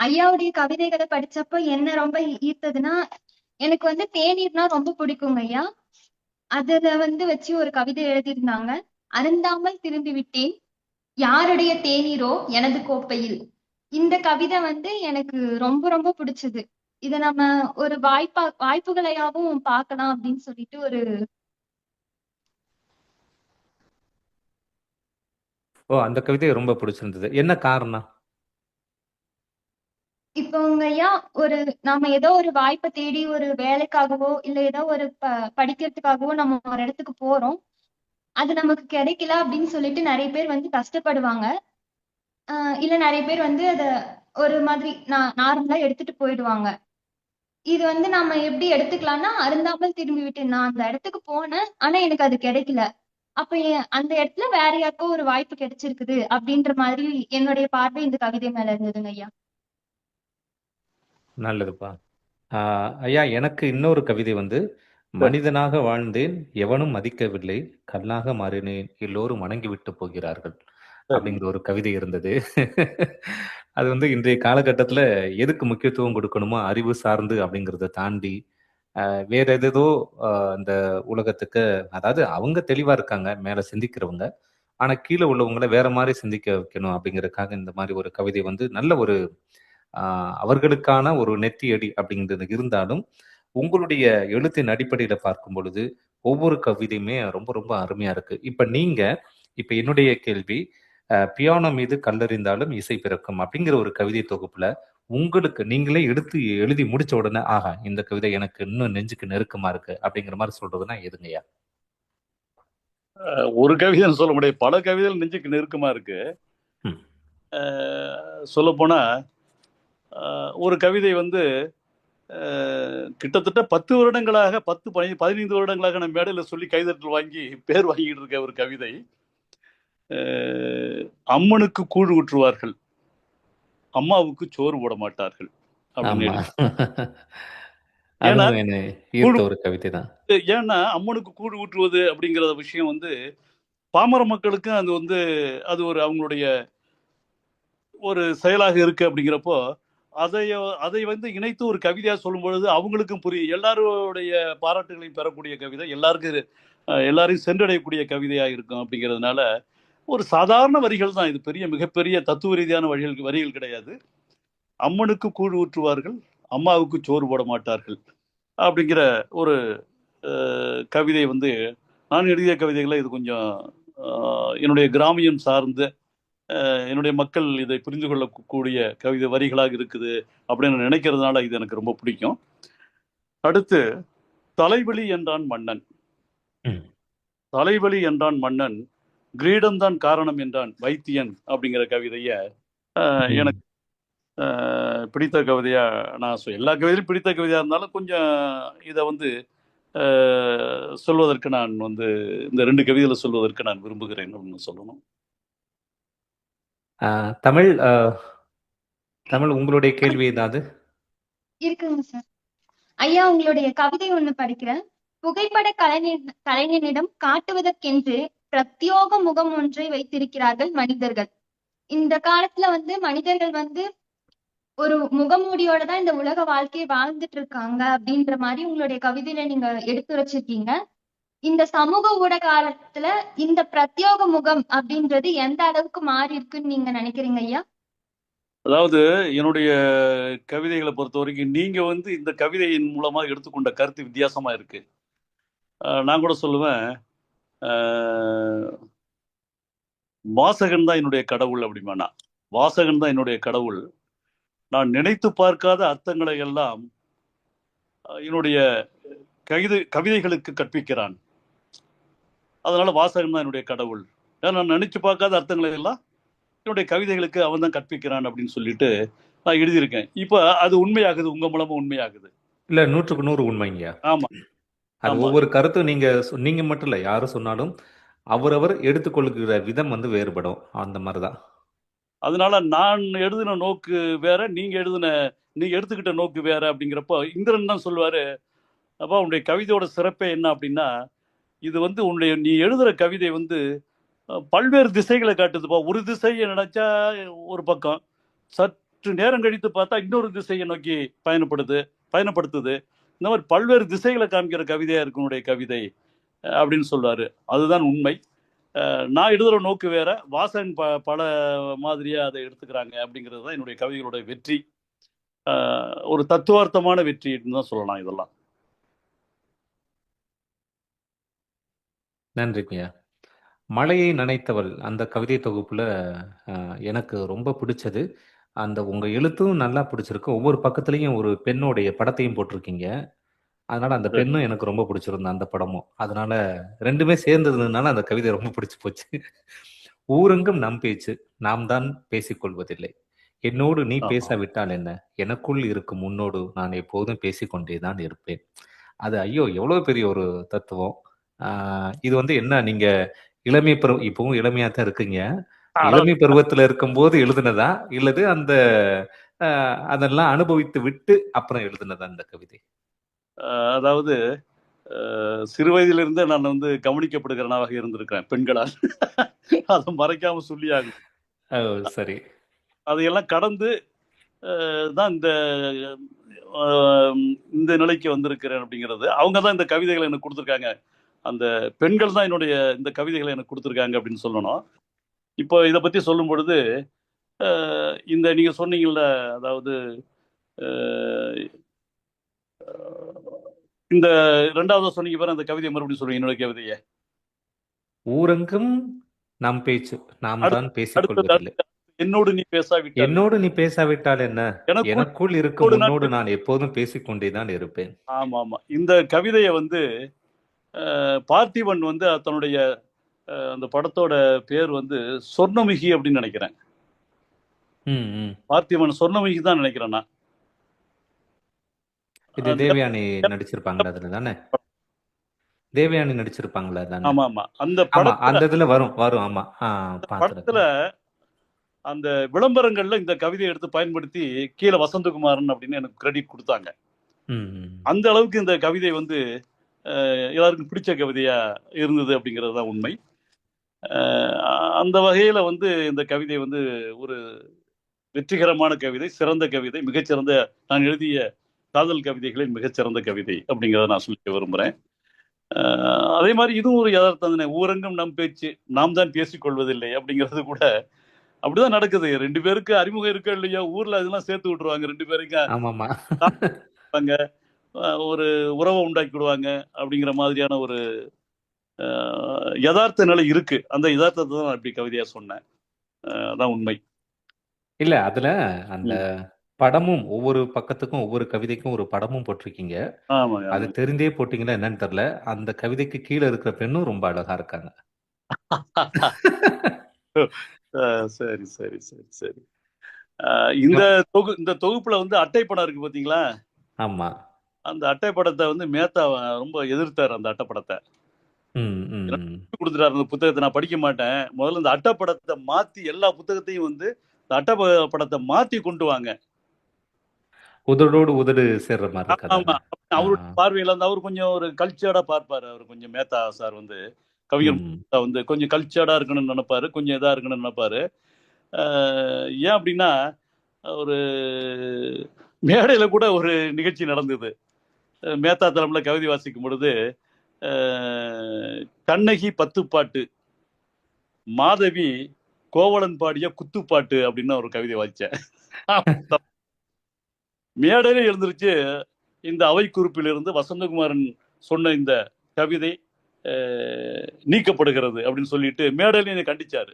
ஐயாவுடைய கவிதைகளை படிச்சப்ப என்ன ரொம்ப ஈர்த்ததுன்னா, எனக்கு வந்து தேநீர்னா ரொம்ப பிடிக்குங்க ஐயா. அதுல வந்து வச்சு ஒரு கவிதை எழுதியிருந்தாங்க. அருந்தாமல் திரும்பி விட்டேன், யாருடைய தேநீரோ எனது கோப்பையில். இந்த கவிதை வந்து எனக்கு ரொம்ப ரொம்ப பிடிச்சது. இத நம்ம ஒரு வாய்ப்புகளையாவும் பார்க்கலாம் அப்படின்னு சொல்லிட்டு ஒரு அந்த கவிதை ரொம்ப பிடிச்சிருந்தது. என்ன காரணம்? இப்போ ஐயா, நாம ஏதோ ஒரு வாய்ப்பை தேடி ஒரு வேலைக்காகவோ இல்ல ஏதோ ஒரு படிக்கிறதுக்காகவோ நம்ம ஒரு இடத்துக்கு போறோம். அது நமக்கு கிடைக்கல அப்படின்னு சொல்லிட்டு நிறைய பேர் வந்து கஷ்டப்படுவாங்க. இல்ல நிறைய பேர் வந்து அத ஒரு மாதிரி நார்மலா எடுத்துட்டு போயிடுவாங்க. இது வந்து நம்ம எப்படி எடுத்துக்கலாம்னா, அருந்தாமல் திரும்பி விட்டேன், நான் அந்த இடத்துக்கு போனேன், ஆனா எனக்கு அது கிடைக்கல. அப்ப அந்த இடத்துல வேற யாருக்கோ ஒரு வாய்ப்பு கிடைச்சிருக்குது அப்படின்ற மாதிரி என்னுடைய பார்வை இந்த கவிதை மேல இருந்ததுங்க ஐயா. நல்லதுப்பா. ஐயா, எனக்கு இன்னொரு கவிதை வந்து, மனிதனாக வாழ்ந்தேன், எவனும் மதிக்கவில்லை, கல்லாக மாறினேன், எல்லோரும் வணங்கி விட்டு போகிறார்கள் அப்படிங்கிற ஒரு கவிதை இருந்தது. அது வந்து இன்றைய காலகட்டத்துல எதுக்கு முக்கியத்துவம் கொடுக்கணுமோ அறிவு சார்ந்து அப்படிங்கிறத தாண்டி வேற எதோ இந்த உலகத்துக்கு, அதாவது அவங்க தெளிவா இருக்காங்க மேல சிந்திக்கிறவங்க, ஆனா கீழே உள்ளவங்களை வேற மாதிரி சிந்திக்க வைக்கணும் அப்படிங்கிறதுக்காக இந்த மாதிரி ஒரு கவிதை வந்து நல்ல ஒரு அவர்களுக்கான ஒரு நெத்தி அடி அப்படிங்கிறது இருந்தாலும் உங்களுடைய எழுத்தின் அடிப்படையில பார்க்கும் பொழுது ஒவ்வொரு கவிதையுமே ரொம்ப ரொம்ப அருமையா இருக்கு. இப்ப என்னுடைய கேள்வி, பியானோ மீது கல்லெறிந்தாலும் இசை பிறக்கும் அப்படிங்கிற ஒரு கவிதை தொகுப்புல உங்களுக்கு நீங்களே எடுத்து எழுதி முடிச்ச உடனே ஆஹா இந்த கவிதை எனக்கு இன்னும் நெஞ்சுக்கு நெருக்கமா இருக்கு அப்படிங்கிற மாதிரி சொல்றதுன்னா எதுங்கய்யா? ஒரு கவிதைன்னு சொல்ல முடியாது, பல கவிதைகள் நெஞ்சுக்கு நெருக்கமா இருக்கு. சொல்லப்போனா ஒரு கவிதை வந்து கிட்டத்தட்ட 10 வருடங்களாக 15 வருடங்களாக நம்ம மேடையில் சொல்லி கைதட்டல் வாங்கி பேர் வாங்கிட்டு இருக்க ஒரு கவிதை. அம்மனுக்கு கூழ் ஊற்றுவார்கள், அம்மாவுக்கு சோறு போட மாட்டார்கள் அப்படின்னு. ஒரு கவிதை தான். ஏன்னா அம்மனுக்கு கூழ் ஊற்றுவது அப்படிங்கிற விஷயம் வந்து பாமர மக்களுக்கு அது வந்து அது ஒரு அவங்களுடைய ஒரு செயலாக இருக்கு. அப்படிங்கிறப்போ அதை வந்து இணைத்து ஒரு கவிதையா சொல்லும் பொழுது அவங்களுக்கும் புரியும். எல்லாருடைய பாராட்டுகளையும் பெறக்கூடிய கவிதை, எல்லாரையும் சென்றடையக்கூடிய கவிதையா இருக்கும். அப்படிங்கிறதுனால ஒரு சாதாரண வரிகள் தான் இது, மிகப்பெரிய தத்துவ ரீதியான வரிகள் கிடையாது. அம்மனுக்கு கூழ் ஊற்றுவார்கள், அம்மாவுக்கு சோறு போட மாட்டார்கள் அப்படிங்கிற ஒரு கவிதை வந்து நான் எழுதிய கவிதைகளை இது கொஞ்சம் என்னுடைய கிராமியம் சார்ந்த என்னுடைய மக்கள் இதை புரிந்து கொள்ளக்கூடிய கவிதை வரிகளாக இருக்குது அப்படின்னு நினைக்கிறதுனால இது எனக்கு ரொம்ப பிடிக்கும். அடுத்து தலைவலி என்றான் மன்னன், தலைவலி என்றான் மன்னன், கிரீடம்தான் காரணம் என்றான் வைத்தியன் அப்படிங்கிற கவிதைய எனக்கு பிடித்த கவிதையா நான் எல்லா கவிதையும் பிடித்த கவிதையா இருந்தாலும் கொஞ்சம் இதை வந்து சொல்வதற்கு நான் வந்து இந்த 2 கவிதைகளை சொல்வதற்கு நான் விரும்புகிறேன் அப்படின்னு சொல்லணும். தமிழ் உங்களுடைய கேள்வி ஏதாவது இருக்குங்க சார். ஐயா, உங்களுடைய கவிதை ஒண்ணு படிக்கிறேன். புகைப்பட கலைஞனிடம் காட்டுவதற்கென்று பிரத்யோக முகம் ஒன்றை வைத்திருக்கிறார்கள் மனிதர்கள். இந்த காலத்துல வந்து மனிதர்கள் வந்து ஒரு முகமூடியோட தான் இந்த உலக வாழ்க்கையை வாழ்ந்துட்டு இருக்காங்க அப்படின்ற மாதிரி உங்களுடைய கவிதையில நீங்க எடுத்து வச்சிருக்கீங்க. இந்த சமூக ஊடக காலத்துல இந்த பிரத்யோக முகம் அப்படின்றது எந்த அளவுக்கு மாறி இருக்குன்னு நீங்க நினைக்கிறீங்க ஐயா? அதாவது என்னுடைய கவிதைகளை பொறுத்த வரைக்கும் நீங்க வந்து இந்த கவிதையின் மூலமா எடுத்துக்கொண்ட கருத்து வித்தியாசமா இருக்கு. நான் கூட சொல்லுவேன், வாசகன் தான் என்னுடைய கடவுள் அப்படிமானா. வாசகன் தான் என்னுடைய கடவுள். நான் நினைத்து பார்க்காத அர்த்தங்களை எல்லாம் என்னுடைய கவிதைகளுக்கு கற்பிக்கிறான். அதனால வாசகன் தான் என்னுடைய கடவுள். ஏன்னா நான் நினைச்சு பார்க்காத அர்த்தங்களை எல்லாம் என்னுடைய கவிதைகளுக்கு அவன் தான் கற்பிக்கிறான் அப்படின்னு சொல்லிட்டு நான் எழுதியிருக்கேன். இப்ப அது உண்மையாகுது, உங்க மூலமா உண்மையாகுது. இல்ல 100க்கு 100 உண்மைங்க. ஆமா, அது ஒவ்வொரு கருத்தும் நீங்க மட்டும் இல்ல, யாரும் சொன்னாலும் அவரவர் எடுத்துக்கொள்ளுகிற விதம் வந்து வேறுபடும். அந்த மாதிரிதான். அதனால நான் எழுதின நோக்கு வேற, நீங்க எடுத்துக்கிட்ட நோக்கு வேற. அப்படிங்கிறப்போ இந்திரன் தான் சொல்லுவாரு, அப்பா உன்னுடைய கவிதையோட சிறப்பே என்ன அப்படின்னா, இது வந்து நீ எழுதுற கவிதை வந்து பல்வேறு திசைகளை காட்டுதுப்பா. ஒரு திசையை நினைச்சா ஒரு பக்கம், சற்று நேரம் கழித்து பார்த்தா இன்னொரு திசையை நோக்கி பயணப்படுத்துது. இந்த மாதிரி பல்வேறு திசைகளை காமிக்கிற கவிதையா இருக்கு உன்னுடைய கவிதை அப்படின்னு சொல்றாரு. அதுதான் உண்மை. நான் எழுதுற நோக்கு வேற, வாசகன் பல மாதிரியா அதை எடுத்துக்கிறாங்க. அப்படிங்கிறது தான் என்னுடைய கவிதைகளோட வெற்றி. ஒரு தத்துவார்த்தமான வெற்றின்னு தான் சொல்லலாம் இதெல்லாம். நன்றிங்கய்யா. மழையை நனைத்தவள் அந்த கவிதை தொகுப்புல எனக்கு ரொம்ப பிடிச்சது. அந்த உங்க எழுத்தும் நல்லா பிடிச்சிருக்கு. ஒவ்வொரு பக்கத்துலயும் ஒரு பெண்ணுடைய படத்தையும் போட்டிருக்கீங்க. அதனால அந்த பெண்ணும் எனக்கு ரொம்ப பிடிச்சிருந்தது, அந்த படமும். அதனால 2மே சேர்ந்ததுனால அந்த கவிதை ரொம்ப பிடிச்சு போச்சு. ஊரெங்கும் நம் பேச்சு, நாம் தான் பேசிக்கொள்வதில்லை. என்னோடு நீ பேசாவிட்டால் என்ன, எனக்குள் இருக்கும் உன்னோடு நான் எப்போதும் பேசிக்கொண்டேதான் இருப்பேன். அது ஐயோ எவ்வளவு பெரிய ஒரு தத்துவம். இது வந்து என்ன, நீங்க இளமை பருவம், இப்பவும் இளமையா தான் இருக்குங்க, இளமை பருவத்துல இருக்கும்போது எழுதுனதா இல்லது அந்த அதெல்லாம் அனுபவித்து விட்டு அப்புறம் எழுதுனதா அந்த கவிதை? அதாவது சிறு வயதிலிருந்தே நான் வந்து கவனிக்கப்படுகிறவனாக இருந்திருக்கிறேன் பெண்களால். அதை மறைக்காம சொல்லி ஆகும். சரி. அதையெல்லாம் கடந்து தான் இந்த நிலைக்கு வந்திருக்கிறேன் அப்படிங்கிறது. அவங்க தான் இந்த கவிதைகளை எனக்கு கொடுத்துருக்காங்க. அந்த பெண்கள் தான் என்னுடைய இந்த கவிதைகளை எனக்கு கொடுத்துருக்காங்க அப்படின்னு சொல்லணும். இப்போ இதை பற்றி சொல்லும் பொழுது இந்த நீங்கள் சொன்னீங்கல்ல, அதாவது இந்த ரெண்டாவது சொன்னீங்க பாரு, அந்த கவிதையை மறுபடியும் சொல்லுங்க, என்னோட கவிதையை. ஊரெங்கும் நம் பேச்சு, நாம் தான் பேசிக் அடுத்தது கொள்வதில்லை. என்னோடு நீ பேசாவிட்டால் என்னோடு நீ பேசாவிட்டால் என்ன, எனக்குள் எனக்குள் இருக்கும் உன்னோடு உன்னோடு நான் எப்போதும் பேசிக்கொண்டேதான் இருப்பேன். ஆமா ஆமா. இந்த கவிதையை வந்து பார்த்திபன் வந்து தன்னுடைய அந்த படத்தோட பேர் வந்து சொர்ணமிகி அப்படின்னு நினைக்கிறேன். பார்த்திபன் சொர்ணமிகி தான் நினைக்கிறேன் நான். இது தேவயானி நடிச்சிருப்பாங்களா அதுல தானே? தேவயானி நடிச்சிருப்பாங்களா தானே? ஆமா ஆமா. அந்த இதுல வரும் வரும். ஆமா, படத்துல அந்த விளம்பரங்கள்ல இந்த கவிதையை எடுத்து பயன்படுத்தி கீழே வசந்தகுமாரன் அப்படின்னு எனக்கு கிரெடிட் கொடுத்தாங்க. அந்த அளவுக்கு இந்த கவிதை வந்து எல்லாருக்கும் பிடிச்ச கவிதையா இருந்தது அப்படிங்கிறது தான் உண்மை. அந்த வகையில வந்து இந்த கவிதை வந்து ஒரு வெற்றிகரமான கவிதை, சிறந்த கவிதை, மிகச்சிறந்த, நான் எழுதிய காதல் கவிதைகளில் மிகச்சிறந்த கவிதை அப்படிங்கிறத நான் சொல்லிக்க விரும்புகிறேன். அதே மாதிரி இதுவும் ஒரு யதார்த்தம் தானே. ஊரங்கம் நம் பேச்சு, நாம் தான் பேசிக்கொள்வதில்லை அப்படிங்கிறது கூட அப்படிதான் நடக்குது. 2 பேருக்கு அறிமுகம் இருக்கா இல்லையா, ஊர்ல அதெல்லாம் சேர்த்து விட்டுருவாங்க. 2 பேருக்கு ஒரு உறவை உண்டாக்கி விடுவாங்க அப்படிங்கிற மாதிரியான ஒரு யதார்த்த நிலை இருக்கு. அந்த யதார்த்தத்தை தான் நான் இப்படி கவிதையா சொன்னேன். அதான் உண்மை. இல்ல அதுல அந்த படமும் ஒவ்வொரு பக்கத்துக்கும் ஒவ்வொரு கவிதைக்கும் ஒரு படமும் போட்டிருக்கீங்க. அது தெரிந்தே போட்டீங்களா என்னன்னு தெரியல. அந்த கவிதைக்கு கீழே இருக்கிற பெண்ணும் ரொம்ப அழகா இருக்காங்க. சரி சரி சரி சரி. இந்த தொகுப்புல வந்து அட்டை படம் இருக்கு பாத்தீங்களா? ஆமா. அந்த அட்டை படத்தை வந்து மேத்தா ரொம்ப எதிர்த்தாரு. அந்த அட்டை படத்தை கொடுத்துட்டாரு. அந்த புத்தகத்தை நான் படிக்க மாட்டேன், முதல்ல இந்த அட்டை படத்தை மாத்தி எல்லா புத்தகத்தையும் வந்து இந்த அட்டை படத்தை மாத்தி கொண்டு வாங்க, உதடோடு உதடு சேர்ற மாதிரி. ஆமா, அவருடைய பார்வையில வந்து அவர் கொஞ்சம் ஒரு கல்ச்சர்டா பார்ப்பாரு. அவர் கொஞ்சம் மேத்தா சார் வந்து கவிஞர் வந்து கொஞ்சம் கல்ச்சர்டா இருக்கணும்னு நினைப்பாரு, கொஞ்சம் இதா இருக்கணும்னு நினைப்பாரு. ஏன் அப்படின்னா, ஒரு மேடையில கூட ஒரு நிகழ்ச்சி நடந்தது. மேத்தா தலைமையில கவிதை வாசிக்கும் பொழுது கண்ணகி 10 பாட்டு, மாதவி கோவலன் பாடிய குத்துப்பாட்டு அப்படின்னு ஒரு கவிதை வாசிச்சேன். மேடையில எழுந்திருச்சு இந்த அவை குறிப்பிலிருந்து வசந்தகுமாரன் சொன்ன இந்த கவிதை நீக்கப்படுகிறது அப்படின்னு சொல்லிட்டு மேடையில என்னை கண்டிச்சாரு.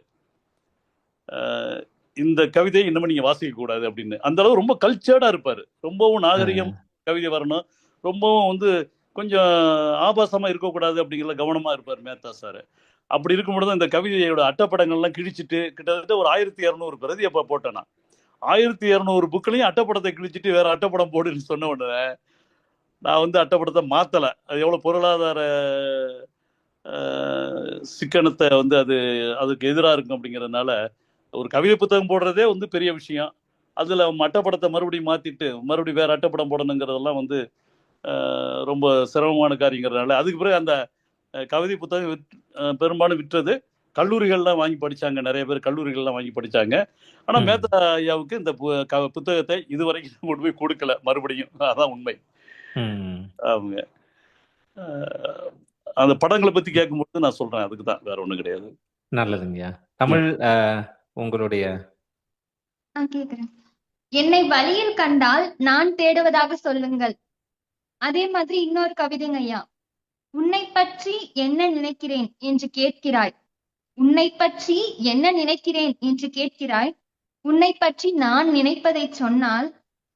இந்த கவிதை இன்னமும் நீங்க வாசிக்க கூடாது அப்படின்னு. அந்த அளவு ரொம்ப கல்ச்சர்டா இருப்பாரு. ரொம்பவும் நாகரிகம் கவிதை வரணும், ரொம்பவும் வந்து கொஞ்சம் ஆபாசமா இருக்கக்கூடாது அப்படிங்கிற கவனமா இருப்பார் மேத்தா சார். அப்படி இருக்கும்பொழுது இந்த கவிதையோட அட்டைப்படங்கள்லாம் கிழிச்சிட்டு கிட்டத்தட்ட ஒரு 1200 பிரதி அப்ப போட்டேன். 1200 புக்களையும் அட்டைப்படத்தை கிழிச்சிட்டு வேற அட்டைப்படம் போடுன்னு சொன்ன உடனே நான் வந்து அட்டைப்படத்தை மாத்தல. அது எவ்வளவு பொருளாதார சிக்கனத்தை வந்து அதுக்கு எதிராக இருக்கும் அப்படிங்கிறதுனால ஒரு கவிதை புத்தகம் போடுறதே வந்து பெரிய விஷயம். அதுல அட்டைப்படத்தை மறுபடியும் மாத்திட்டு மறுபடியும் வேற அட்டைப்படம் போடணுங்கிறதெல்லாம் வந்து ரொம்ப சிரமமான காரியங்கிறதுனால அதுக்கு பிறகு அந்த கவிதை புத்தகம் பெரும்பாலும் விற்றது. கல்லூரிகள்லாம் வாங்கி படிச்சாங்க, நிறைய பேர் கல்லூரிகள்லாம் வாங்கி படிச்சாங்க. ஆனா மேத்தா ஐயாவுக்கு இந்த புத்தகத்தை இதுவரைக்கும் கொண்டு போய் கொடுக்கல மறுபடியும். அதான் உண்மை. அவங்க அந்த படங்களை பத்தி கேட்கும்போது நான் சொல்றேன், அதுக்கு தான், வேற ஒண்ணும் கிடையாது. நல்லதுங்கய்யா. தமிழ் உங்களுடைய கேக்குறேன். என்னை வழியில் கண்டால் நான் தேடுவதாக சொல்லுங்கள். அதே மாதிரி இன்னொரு கவிதைங்க ஐயா. உன்னை பற்றி என்ன நினைக்கிறேன் என்று கேட்கிறாய், உன்னை பற்றி என்ன நினைக்கிறேன் என்று கேட்கிறாய், உன்னை பற்றி நான் நினைப்பதை சொன்னால்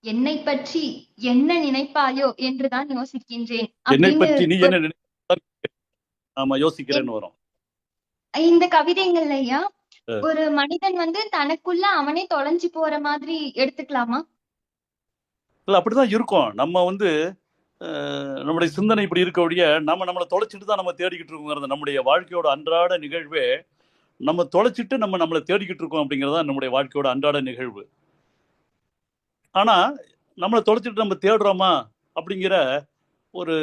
என்னை பற்றி என்ன நினைப்பாயோ என்றுதான் யோசிக்கின்றேன். இந்த கவிதைங்கள்ல ஐயா ஒரு மனிதன் வந்து தனக்குள்ள அவனே தொலைஞ்சு போற மாதிரி எடுத்துக்கலாமா? இல்ல, அப்படிதான் இருக்கும். நம்ம வந்து நம்முடைய சிந்தனை இப்படி இருக்க ஒழிய நம்மளை தொலைச்சிட்டு தான் நம்ம தேடிக்கிட்டு இருக்கோங்கிறது நம்முடைய வாழ்க்கையோட அன்றாட நிகழ்வே. நம்ம தொலைச்சிட்டு நம்மளை தேடிக்கிட்டு இருக்கோம் அப்படிங்கிறதா நம்முடைய வாழ்க்கையோட அன்றாட நிகழ்வு. ஆனா நம்மளை தொலைச்சிட்டு நம்ம தேடுறோமா அப்படிங்கிற ஒரு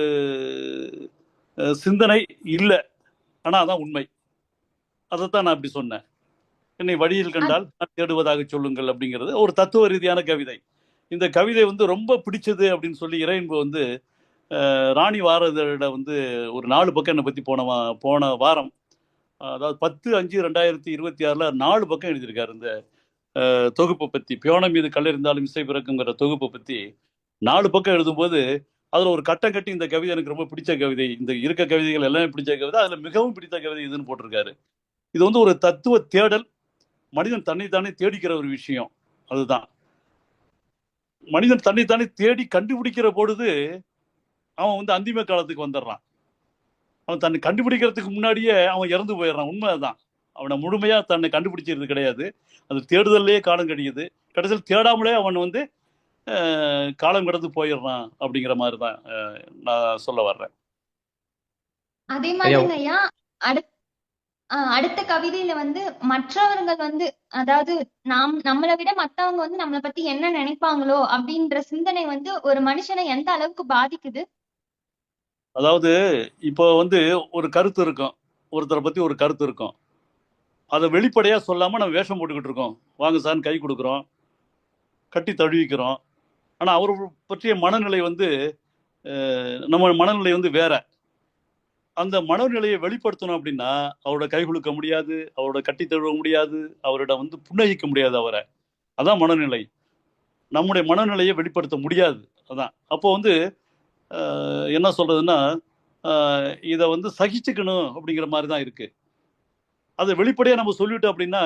சிந்தனை இல்லை. ஆனா அதான் உண்மை. அதைத்தான் நான் அப்படி சொன்னேன். என்னை வழியில் கண்டால் நான் தேடுவதாக சொல்லுங்கள் அப்படிங்கிறது ஒரு தத்துவ ரீதியான கவிதை. இந்த கவிதை வந்து ரொம்ப பிடிச்சது அப்படின்னு சொல்லி இறையன்பு வந்து ராணி வாரதோட வந்து ஒரு 4 பக்கம் என்னை பற்றி போன வாரம், அதாவது 10/5/2026 4 பக்கம் எழுதியிருக்காரு. இந்த தொகுப்பை பற்றி, பியோனம் மீது கல்லெறிந்தாலும் இசை பிறக்குங்கிற தொகுப்பை பற்றி 4 பக்கம் எழுதும்போது அதுல ஒரு கட்டம் கட்டி இந்த கவிதை எனக்கு ரொம்ப பிடிச்ச கவிதை, இந்த இருக்க கவிதைகள் எல்லாமே பிடிச்ச கவிதை, அதுல மிகவும் பிடித்த கவிதை இதுன்னு போட்டிருக்காரு. இது வந்து ஒரு தத்துவ தேடல், மனிதன் தன்னைத்தானே தேடிக்கிற ஒரு விஷயம். அதுதான் மனிதன் தன்னைத்தானே தேடி கண்டுபிடிக்கிற பொழுது அவன் வந்து அந்திம காலத்துக்கு வந்துடுறான். அவன் தன்னை கண்டுபிடிக்கிறதுக்கு முன்னாடியே அவன் இறந்து போயிடுறான். உண்மை அதுதான். அவனை முழுமையா தன்னை கண்டுபிடிச்சிருது கிடையாது. அது தேடுதல்லையே காலம் கழியுது. கடைசியில் தேடாமலே அவன் வந்து காலம் கடந்து போயிடுறான் அப்படிங்கிற மாதிரி தான் நான் சொல்ல வர்றேன். அதே மாதிரிங்க ஐயா, அடுத்த கவிதையில வந்து மற்றவர்கள் வந்து, அதாவது நம்மளை விட மத்தவங்க வந்து நம்மளை பத்தி என்ன நினைப்பாங்களோ அப்படின்ற சிந்தனை வந்து ஒரு மனுஷனை எந்த அளவுக்கு பாதிக்குது? அதாவது இப்போ வந்து ஒரு கருத்து இருக்கும், ஒருத்தரை பத்தி ஒரு கருத்து இருக்கும், அதை வெளிப்படையா சொல்லாம நம்ம வேஷம் போட்டுக்கிட்டு இருக்கோம். வாங்க சார்னு கை கொடுக்குறோம், கட்டி தழுவிக்கிறோம். ஆனா அவர் பற்றிய மனநிலை வந்து நம்ம மனநிலை வந்து வேற. அந்த மனநிலையை வெளிப்படுத்தணும் அப்படின்னா அவரோட கை குலுக்க முடியாது, அவரோட கட்டி தழுவ முடியாது, அவரோட வந்து புன்னகிக்க முடியாது அவரை. அதான் மனநிலை. நம்முடைய மனநிலையை வெளிப்படுத்த முடியாது. அதான் அப்போ வந்து என்ன சொல்றதுன்னா, இதை வந்து சகிச்சுக்கணும் அப்படிங்கிற மாதிரி தான் இருக்கு. அதை வெளிப்படையாக நம்ம சொல்லிட்டோம் அப்படின்னா